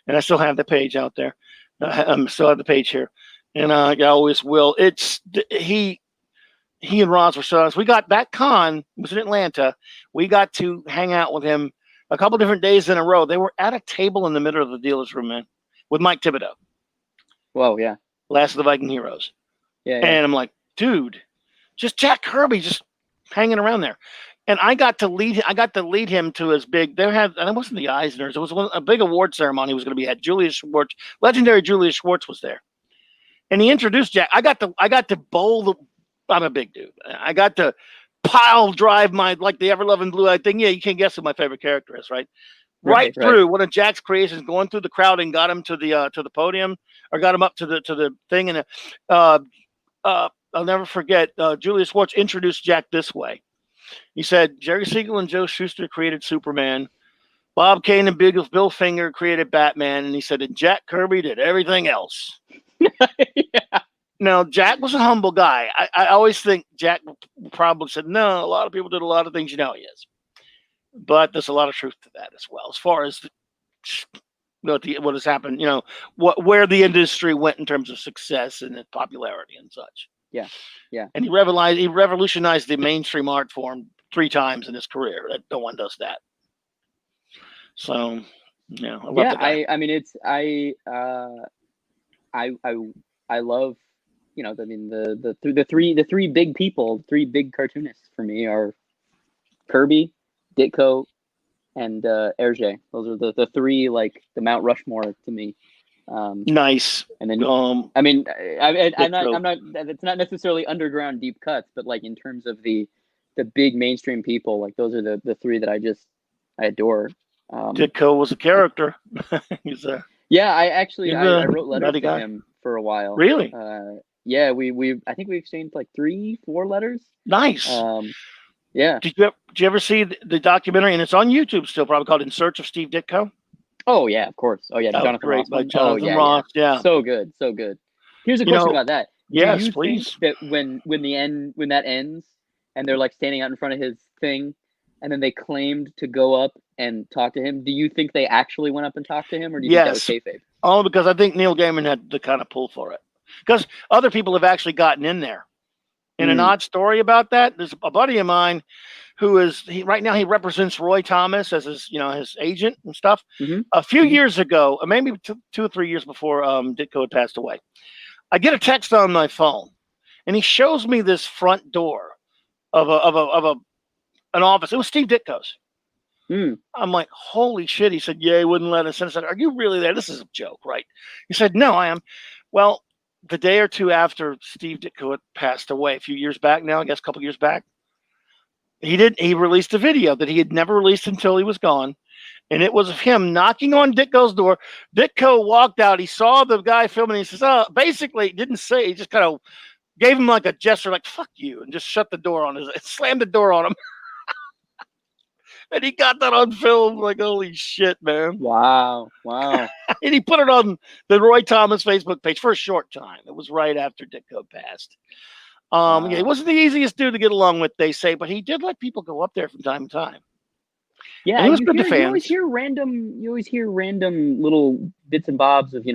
and I still have the page out there. I still have the page here, and I always will. It's he and Roz were so nice. We got that con, it was in Atlanta. We got to hang out with him a couple different days in a row. They were at a table in the middle of the dealer's room, man, with Mike Thibodeau. Whoa, yeah. Last of the Viking Heroes. Yeah. And I'm like, dude, just Jack Kirby just hanging around there. And I got to lead him to his big. And it wasn't the Eisners. It was a big award ceremony. Was going to be at Julius Schwartz. Legendary Julius Schwartz was there, and he introduced Jack. I got to bowl the. I'm a big dude. I got to pile drive my like the ever loving blue eyed thing. Yeah, you can't guess who my favorite character is, right? Right through one of Jack's creations, going through the crowd and got him to the podium, or got him up to the thing, and I'll never forget. Julius Schwartz introduced Jack this way. He said, Jerry Siegel and Joe Shuster created Superman. Bob Kane and Bill Finger created Batman. And he said, and Jack Kirby did everything else. Yeah. Now, Jack was a humble guy. I always think Jack probably said, no, a lot of people did a lot of things. You know he is. But there's a lot of truth to that as well. As far as what has happened, where the industry went in terms of success and popularity and such. Yeah. Yeah. And he revolutionized the mainstream art form 3 times in his career. No one does that. So, yeah, I love Yeah. the guy. I mean, it's, I love, you know, I mean, the three big people, three big cartoonists for me are Kirby, Ditko, and Hergé. Those are the three, like the Mount Rushmore to me. Nice. And then, I mean, I'm not. It's not necessarily underground deep cuts, but like in terms of the big mainstream people, like those are the three that I adore. Ditko was a character. He's a Yeah, I wrote letters nutty to guy. him for a while. Really? Yeah, we I think we exchanged like 3-4 letters. Nice. Yeah. Did you ever see the documentary? And it's on YouTube still, probably called "In Search of Steve Ditko." Oh yeah, of course. Oh yeah, the Oh, Jonathan great, Ross by one. Oh Jonathan yeah, Ross. Yeah. So good, so good. Here's a You question know, about that. Do yes, you think please. that when that ends and they're like standing out in front of his thing, and then they claimed to go up and talk to him, do you think they actually went up and talked to him, or do you think that was Yes. kayfabe? Only because I think Neil Gaiman had the kind of pull for it. Because other people have actually gotten in there. In an odd story about that, there's a buddy of mine who is right now he represents Roy Thomas as his agent and stuff. Mm-hmm. A few years ago, maybe 2 or 3 years before Ditko had passed away, I get a text on my phone, and he shows me this front door of an office. It was Steve Ditko's. I'm like, holy shit. He said, yeah, he wouldn't let us in. I said, are you really there? This is a joke, right? He said, no, I am. Well, the day or two after Steve Ditko had passed away, a few years back now, I guess a couple years back, he released a video that he had never released until he was gone. And it was of him knocking on Ditko's door. Ditko walked out. He saw the guy filming. He says, basically, didn't say, he just kind of gave him like a gesture, like, fuck you, and just shut the door on slammed the door on him. And he got that on film, like, holy shit, man. Wow. And he put it on the Roy Thomas Facebook page for a short time. It was right after Ditko passed. Wow. Yeah, he wasn't the easiest dude to get along with, they say, but he did let people go up there from time to time. Yeah, and he was good to fans. You always hear random little bits and bobs of,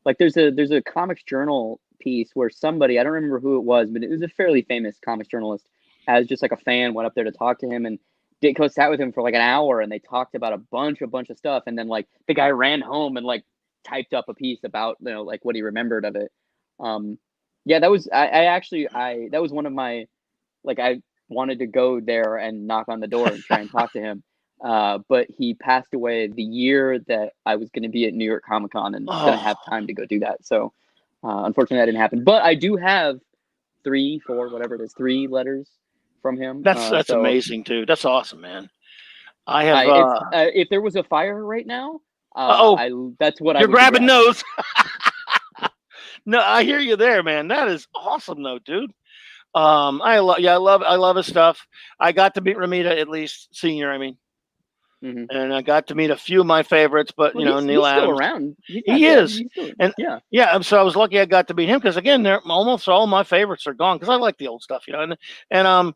like there's a Comics Journal piece where somebody, I don't remember who it was, but it was a fairly famous comics journalist, as just like a fan, went up there to talk to him, and Ditko sat with him for like an hour, and they talked about a bunch of stuff, and then like the guy ran home and like typed up a piece about like what he remembered of it. Yeah, that was that was one of my, like, I wanted to go there and knock on the door and try and talk to him. But he passed away the year that I was going to be at New York Comic Con and going to have time to go do that. So unfortunately that didn't happen, but I do have 3 letters from him. That's so amazing too. That's awesome, man. I have. If there was a fire right now, that's what you're I would grabbing be those. No, I hear you there, man. That is awesome, though, dude. I love his stuff. I got to meet Ramita, at least senior. I mean, and I got to meet a few of my favorites, but Neil he's Adams still around. He is, and yeah. So I was lucky I got to meet him, because again, almost all my favorites are gone, because I like the old stuff, and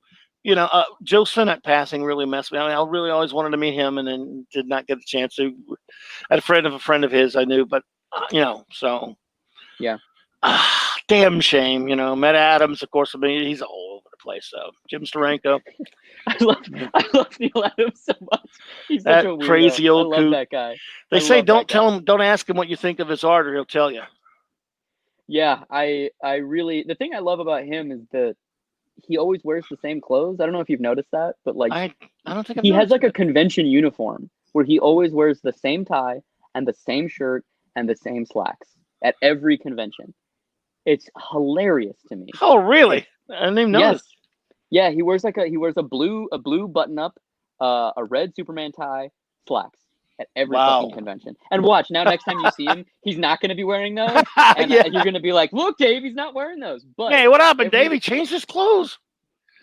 Joe Sinnott passing really messed me. I mean, I really always wanted to meet him, and then did not get the chance to. I had a friend of his I knew, but so yeah. Damn shame, Met Adams, of course. I mean, he's all over the place. So Jim Steranko. I love Neil Adams so much. He's that such a weirdo. Crazy old I love kook. that guy. They say don't ask him what you think of his art, or he'll tell you. Yeah, I really, the thing I love about him is that he always wears the same clothes. I don't know if you've noticed that, but like I don't think he has like a convention uniform where he always wears the same tie and the same shirt and the same slacks at every convention. It's hilarious to me. Oh, really? I didn't even notice. Yeah, he wears a blue button up, a red Superman tie, slacks at every fucking convention. And watch, now next time you see him, he's not going to be wearing those, and you're going to be like, "Look, Dave, he's not wearing those." But hey, what happened, Dave? He changed his clothes.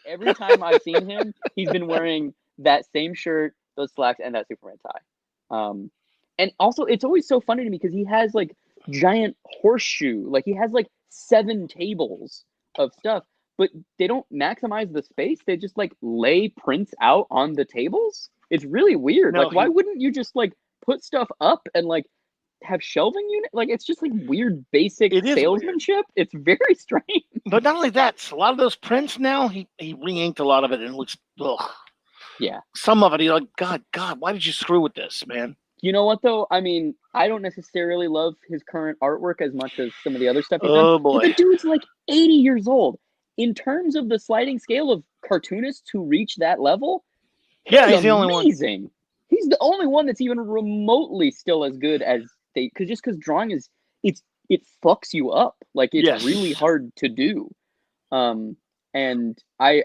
Every time I've seen him, he's been wearing that same shirt, those slacks, and that Superman tie. And also, it's always so funny to me because he has like giant horseshoe, like he has like 7 tables of stuff, but they don't maximize the space. They just like lay prints out on the tables. It's really weird. Why wouldn't you just like put stuff up and like have shelving unit. Like, it's just like weird basic It is salesmanship. It's very strange. But not only that, a lot of those prints now, he re-inked a lot of it and it looks, ugh. Yeah. Some of it, you're like, God, why did you screw with this, man? You know what though? I mean, I don't necessarily love his current artwork as much as some of the other stuff he's Oh done. But boy. the dude's like 80 years old. In terms of the sliding scale of cartoonists who reach that level, Yeah, he's the only one. amazing. He's the only one that's even remotely still as good as they, because drawing is, it fucks you up. Like, it's really hard to do. And I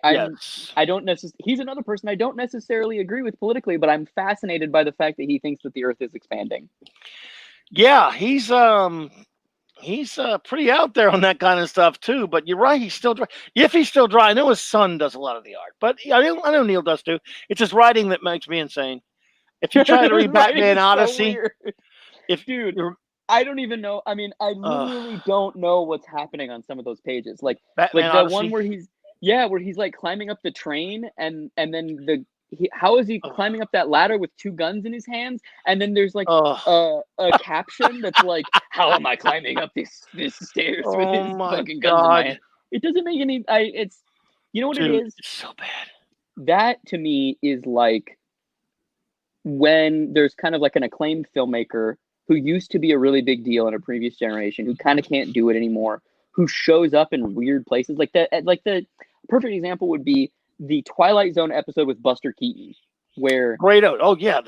don't necessarily, he's another person I don't necessarily agree with politically, but I'm fascinated by the fact that he thinks that the earth is expanding. Yeah, he's pretty out there on that kind of stuff too. But you're right, he's still dry. If he's still dry, I know his son does a lot of the art, but I know Neil does too. It's his writing that makes me insane. If you try to read Batman Odyssey, dude, I don't even know. I mean, I literally don't know what's happening on some of those pages. Like Batman the Odyssey. one where he's like climbing up the train, and then how is he climbing up that ladder with two guns in his hands? And then there's like a caption that's like, "How am I climbing up this stairs with his fucking guns in my hand?" It doesn't make any. It's, you know what it is? It's so bad. That to me is like when there's kind of like an acclaimed filmmaker who used to be a really big deal in a previous generation, who kind of can't do it anymore, who shows up in weird places. Like the perfect example would be the Twilight Zone episode with Buster Keaton, where great out. Oh yeah,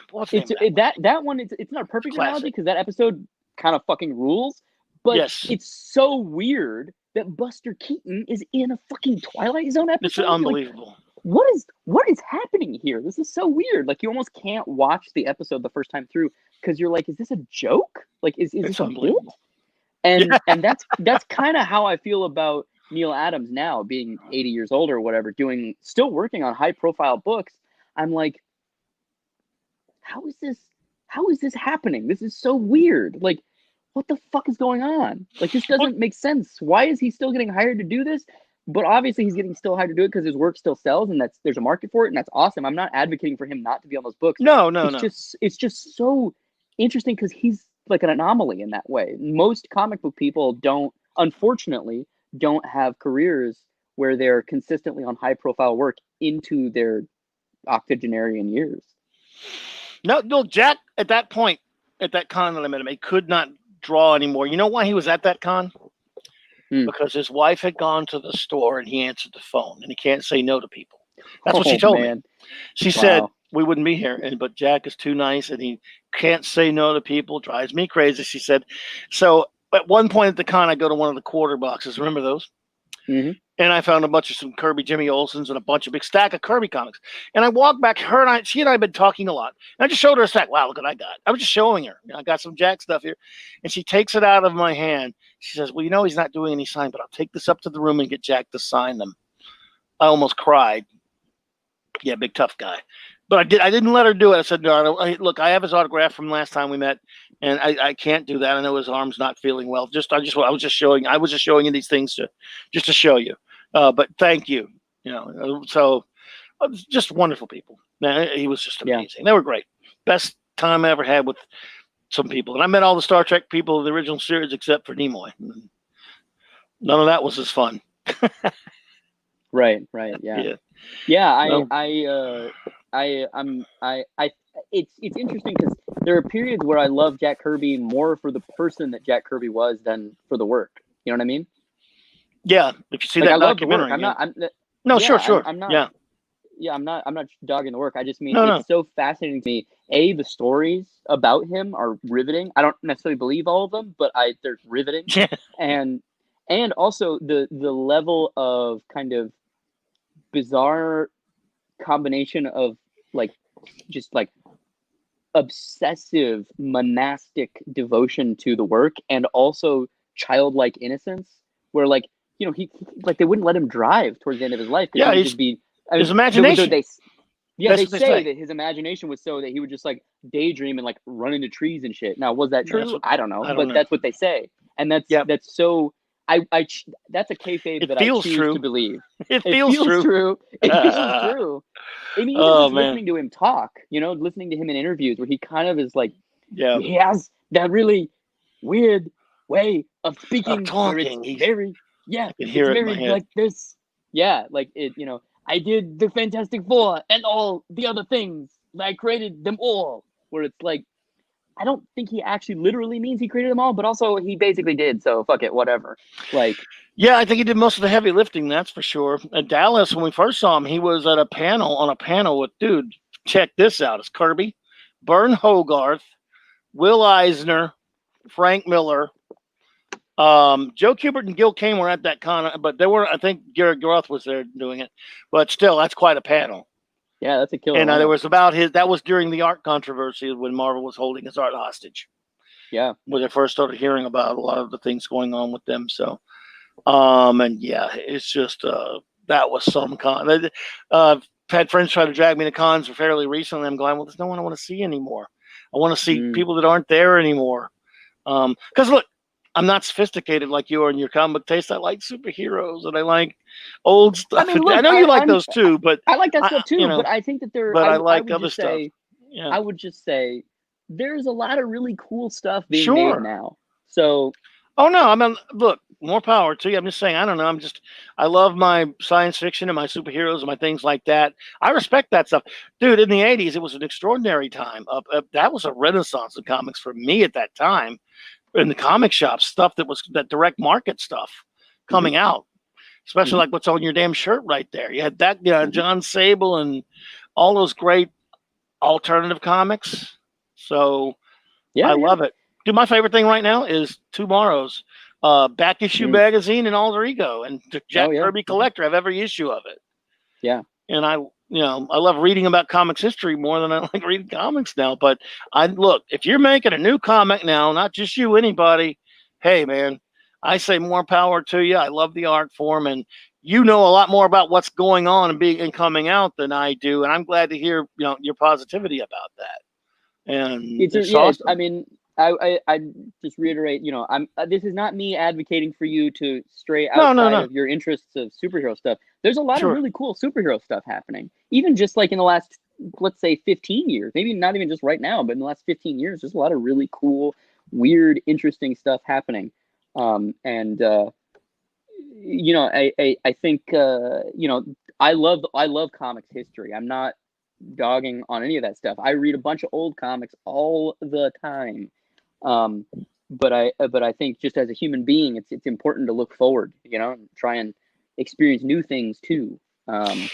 what's that one? It's not a perfect analogy because that episode kind of fucking rules. But it's so weird that Buster Keaton is in a fucking Twilight Zone episode. It's unbelievable. Like, what is happening here? This is so weird. Like, you almost can't watch the episode the first time through because you're like, is this a joke? Like, is this a bit? And that's kind of how I feel about Neil Adams now, being 80 years old or whatever, still working on high profile books. I'm like, how is this happening? This is so weird. Like, what the fuck is going on? Like, this doesn't make sense. Why is he still getting hired to do this? But obviously he's getting still hired to do it because his work still sells, and there's a market for it, and that's awesome. I'm not advocating for him not to be on those books. No. It's just so interesting because he's like an anomaly in that way. Most comic book people unfortunately don't have careers where they're consistently on high profile work into their octogenarian years. No, Jack at that point, at that con that I met him, he could not draw anymore. You know why he was at that con? Because his wife had gone to the store and he answered the phone, and he can't say no to people. That's what she told me. She said we wouldn't be here, but Jack is too nice and he can't say no to people. Drives me crazy. She said. So at one point at the con, I go to one of the quarter boxes. Remember those? Mm-hmm. And I found a bunch of some Kirby Jimmy Olsen's and a big stack of Kirby comics. And I walked back. She and I had been talking a lot. And I just showed her a stack. Wow, look what I got. I was just showing her. I got some Jack stuff here. And she takes it out of my hand. She says, well, he's not doing any sign, but I'll take this up to the room and get Jack to sign them. I almost cried. Yeah, big tough guy. But I didn't let her do it. I said, no, look, I have his autograph from last time we met, and I can't do that. I know his arm's not feeling well. I was just showing you these things just to show you. But thank you. So just wonderful people. Man, he was just amazing. They were great. Best time I ever had with some people. And I met all the Star Trek people of the original series except for Nimoy. None of that was as fun. Right. Yeah. It's interesting because there are periods where I love Jack Kirby more for the person that Jack Kirby was than for the work. You know what I mean? Yeah. If you see that documentary, I'm not dogging the work. I just mean it's so fascinating to me. The stories about him are riveting. I don't necessarily believe all of them, but they're riveting. and also the level of kind of bizarre combination of just obsessive monastic devotion to the work and also childlike innocence, where he they wouldn't let him drive towards the end of his life. Yeah, his imagination. They say that his imagination was so that he would just daydream and run into trees and shit. Now, was that true? I don't know, but that's what they say, and that's so. That's a kayfabe that I choose to believe. It feels true. It feels true. I mean, listening to him talk, listening to him in interviews where he kind of is Yeah. he has that really weird way of speaking where it's Talking. very, I can it's hear it in very my head. like this. Yeah, like it, I did the Fantastic Four and all the other things. I created them all. Where it's like, I don't think he actually literally means he created them all, but also he basically did. So fuck it, whatever. Like, Yeah, I think he did most of the heavy lifting. That's for sure. At Dallas, when we first saw him, he was at a panel with, dude. Check this out. It's Kirby, Vern Hogarth, Will Eisner, Frank Miller, Joe Kubert and Gil Kane were at that con, but they were. I think Garrett Groth was there doing it, but still, that's quite a panel. yeah, that's a killer. And there was about his. That was during the art controversy when Marvel was holding his art hostage. Yeah, when they first started hearing about a lot of the things going on with them. So, and yeah, it's just that was some con. Had friends try to drag me to cons fairly recently. I'm going, well, there's no one I want to see anymore. I want to see people that aren't there anymore. Because look, I'm not sophisticated like you are in your comic book taste. I like superheroes and I like old stuff. I mean, look, I know you like those too, but I like that stuff too. But I think that there, but I I like would other just stuff. say, Yeah. I would just say, there's a lot of really cool stuff being Sure. made now. So, oh no, I mean, look, more power to you. I'm just saying, I don't know. I love my science fiction and my superheroes and my things like that. I respect that stuff, dude. In the '80s, it was an extraordinary time. That was a renaissance of comics for me at that time. In the comic shops, stuff that was that direct market stuff coming out, especially like what's on your damn shirt right there. You had that John Sable and all those great alternative comics. So I love it. Dude, my favorite thing right now is Tomorrow's back issue magazine and Alter Ego and Jack Kirby Collector. I have every issue of it. Yeah. And I love reading about comics history more than I like reading comics now. But look, if you're making a new comic now, not just you, anybody, hey man, I say more power to you. I love the art form, and you know a lot more about what's going on and coming out than I do. And I'm glad to hear your positivity about that. And it's awesome. I mean, I just reiterate, I'm this is not me advocating for you to stray outside of your interests of superhero stuff. There's a lot of really cool superhero stuff happening, even just like in the last, let's say, 15 years, maybe not even just right now, but in the last 15 years, there's a lot of really cool, weird, interesting stuff happening. I think I love comics history. I'm not dogging on any of that stuff. I read a bunch of old comics all the time. But I think just as a human being, it's important to look forward, and try and experience new things too.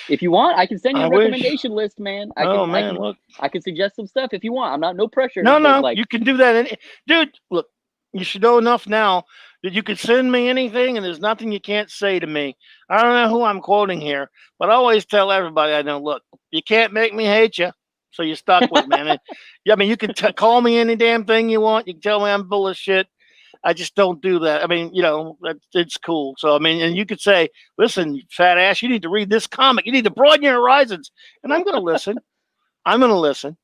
If you want, I can send you a recommendation list, man. I can suggest some stuff if you want. I'm no pressure. No, you can do that. Dude, look, you should know enough now that you could send me anything and there's nothing you can't say to me. I don't know who I'm quoting here, but I always tell everybody I know, look, you can't make me hate you. So you're stuck with me. I mean, you can call me any damn thing you want. You can tell me I'm full of shit. I just don't do that. I mean, it's cool. So, I mean, and you could say, listen, you fat ass, you need to read this comic. You need to broaden your horizons. And I'm going to listen. I'm going to listen.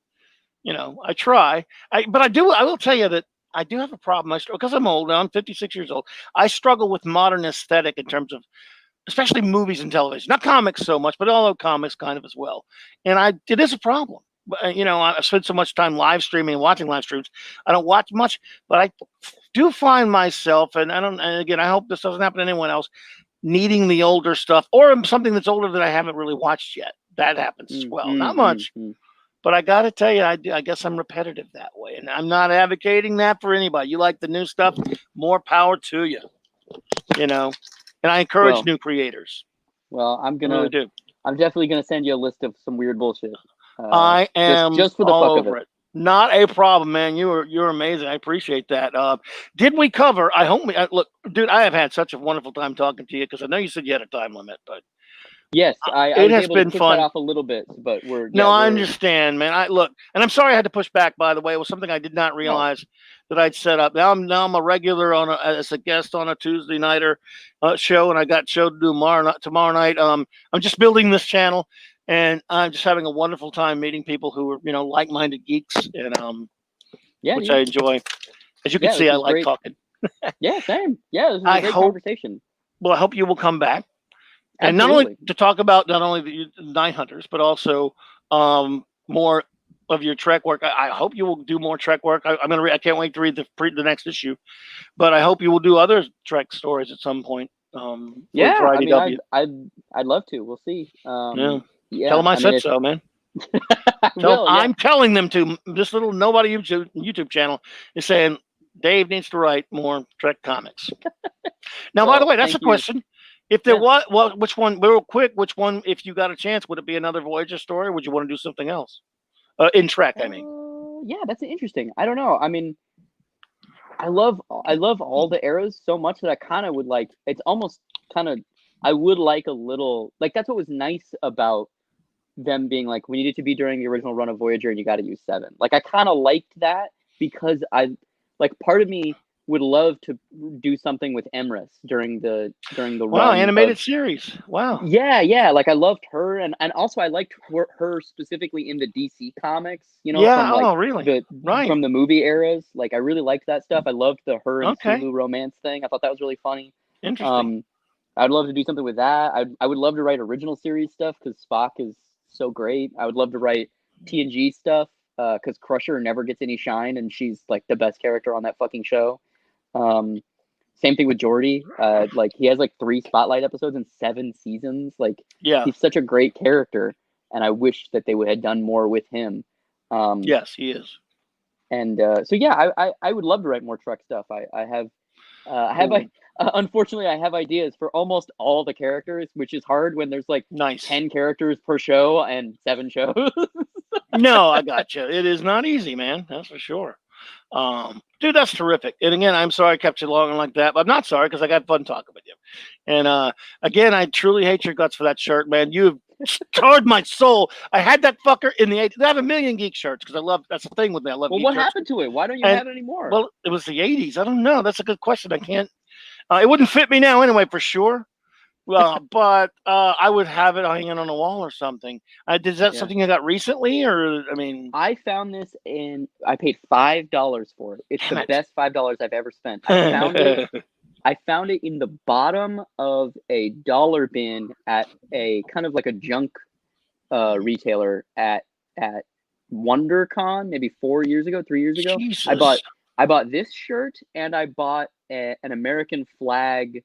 I try. But I will tell you that I do have a problem. Because I'm old now. I'm 56 years old. I struggle with modern aesthetic in terms of, especially movies and television. Not comics so much, but although comics kind of as well. And it is a problem. I spend so much time live streaming and watching live streams. I don't watch much, but I do find myself, and again, I hope this doesn't happen to anyone else, needing the older stuff or something that's older that I haven't really watched yet. That happens as well. Not much, but I got to tell you, I guess I'm repetitive that way, and I'm not advocating that for anybody. You like the new stuff, more power to you, and I encourage new creators. Well, I'm really do. I'm definitely gonna send you a list of some weird bullshit. I am just for the all fuck over of it. Not a problem, man. You're amazing. I appreciate that. Did we cover? I hope we look, dude. I have had such a wonderful time talking to you because I know you said you had a time limit, but yes, I was able to push that off a little bit, but I understand, man. And I'm sorry I had to push back. By the way, it was something I did not realize that I'd set up. Now I'm a regular as a guest on a Tuesday nighter show, and I got show to do tomorrow night. I'm just building this channel. And I'm just having a wonderful time meeting people who are, like-minded geeks, and which I enjoy. As you can see, I like talking. Yeah, same. Yeah, this is a great conversation. Well, I hope you will come back, and not only to talk about the Night Hunters, but also more of your Trek work. I hope you will do more Trek work. I'm gonna. I can't wait to read the next issue, but I hope you will do other Trek stories at some point. Yeah, for I mean, IDW. I'd love to. We'll see. Yeah. Yeah, Tell them I said mean, so, man. I will. Yeah. I'm telling them to. This little nobody YouTube channel is saying Dave needs to write more Trek comics. Now, by the Well, way, that's a thank you. question. If there Yeah. was, well, which one, real quick, which one, if you got a chance, would it be another Voyager story? Or would you want to do something else? In Trek, I mean. Yeah, that's interesting. I don't know. I mean, I love all the eras so much that I kind of would like. It's almost kind of. I would like a little like that's what was nice about them being like we needed to be during the original run of Voyager and you got to use 7. Like I kind of liked that because I like part of me would love to do something with Emrys during the Wow, run animated of, series. Wow. yeah, like I loved her and also I liked her specifically in the DC comics, you know, Yeah. from like Oh, really? Right. from the movie eras. Like I really liked that stuff. I loved the her and Okay. Sulu romance thing. I thought that was really funny. Interesting. I'd love to do something with that. I would love to write original series stuff because Spock is so great. I would love to write TNG stuff because Crusher never gets any shine and she's like the best character on that fucking show. Same thing with Geordi. Like he has like 3 spotlight episodes in 7 seasons. Like Yeah. he's such a great character, and I wish that they would have done more with him. Yes, he is. And so yeah, I would love to write more Trek stuff. I have unfortunately I have ideas for almost all the characters, which is hard when there's like Nice. 10 characters per show and 7 shows. No, I got you. It is not easy, man. That's for sure. Dude, that's terrific. And again, I'm sorry I kept you long like that, but I'm not sorry because I got fun talking with you. And again, I truly hate your guts for that shirt, man. You've scarred my soul. I had that fucker in the 80s. I have a million geek shirts because I love that's the thing with me. I love Well, geek what shirts. happened to it? Why don't you have it anymore? Well, it was the 80s. I don't know. That's a good question. I can't. It wouldn't fit me now anyway, for sure. But I would have it hanging on a wall or something. Is that something you got recently, or I mean? I found this I paid $5 for it. It's the best $5 I've ever spent. I found it. I found it in the bottom of a dollar bin at a kind of like a junk retailer at WonderCon maybe 3 years ago. Jesus. I bought this shirt and I bought an American flag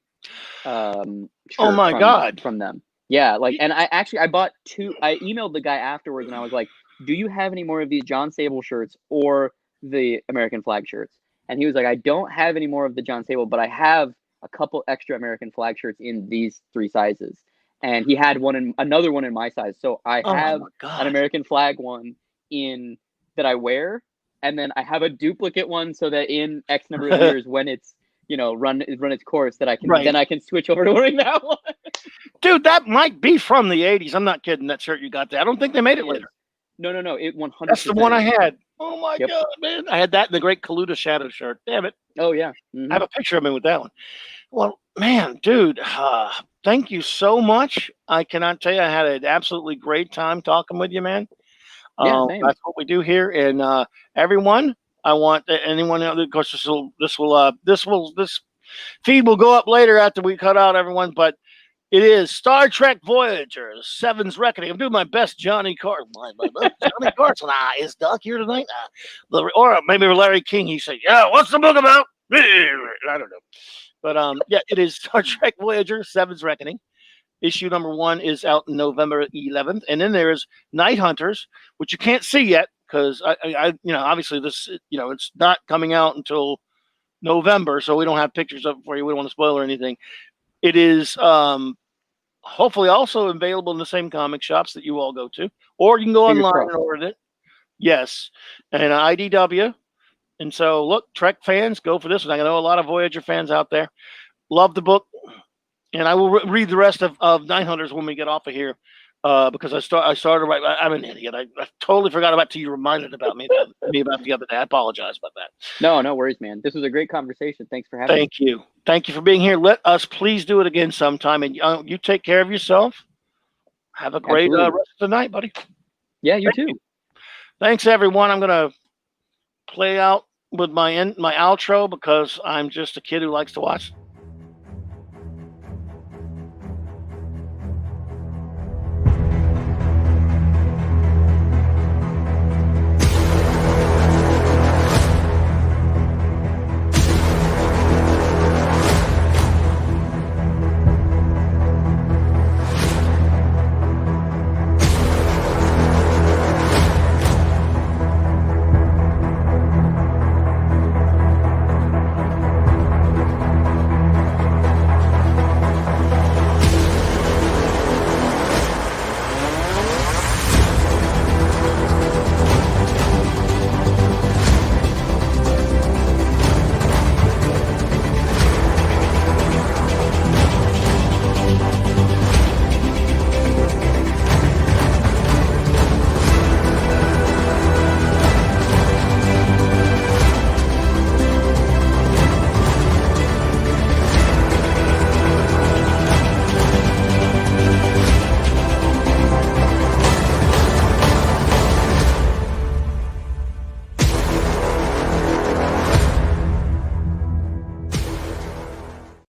shirt oh my God. from them. Yeah, like, and I bought 2. I emailed the guy afterwards and I was like, do you have any more of these John Sable shirts or the American flag shirts? And he was like, I don't have any more of the John Sable, but I have a couple extra American flag shirts in these 3 sizes. And he had another one in my size. So I have an American flag one that I wear. And then I have a duplicate one so that in X number of years when it's, you know, run its course that I can then I can switch over to wearing that one. Dude, that might be from the 80s. I'm not kidding. That shirt you got there. I don't think they made it later. No. It 100%. That's the one I had. Oh my God, man. I had that in the Great Kaluta Shadow shirt. Damn it. Oh yeah. I have a picture of me with that one. Well, man, dude, thank you so much. I cannot tell you, I had an absolutely great time talking with you, man. Yeah, that's what we do here. And everyone, I want anyone else. Of course, this feed will go up later after we cut out everyone. But it is Star Trek Voyager 7's Reckoning. I'm doing my best, Johnny Carson. Johnny Carson. Is Doc here tonight? Or maybe Larry King. He said, "Yeah, what's the book about?" I don't know. But yeah, it is Star Trek Voyager 7's Reckoning. Issue number 1 is out November 11th, and then there's Night Hunters, which you can't see yet because I obviously this, it's not coming out until November, so we don't have pictures of it for you. We don't want to spoil or anything. It is hopefully also available in the same comic shops that you all go to, or you can go online and order it. Yes, and IDW. And so, look, Trek fans, go for this one. I know a lot of Voyager fans out there. Love the book. And I will read the rest of Night Hunters when we get off of here because I started right. I'm an idiot. I totally forgot about till you reminded about me about the other day. I apologize about that. No worries, man. This was a great conversation. Thanks for having me. Thank you for being here. Let us please do it again sometime. And you take care of yourself. Have a great rest of the night, buddy. Yeah, you too. Thanks, everyone. I'm gonna play out with my outro because I'm just a kid who likes to watch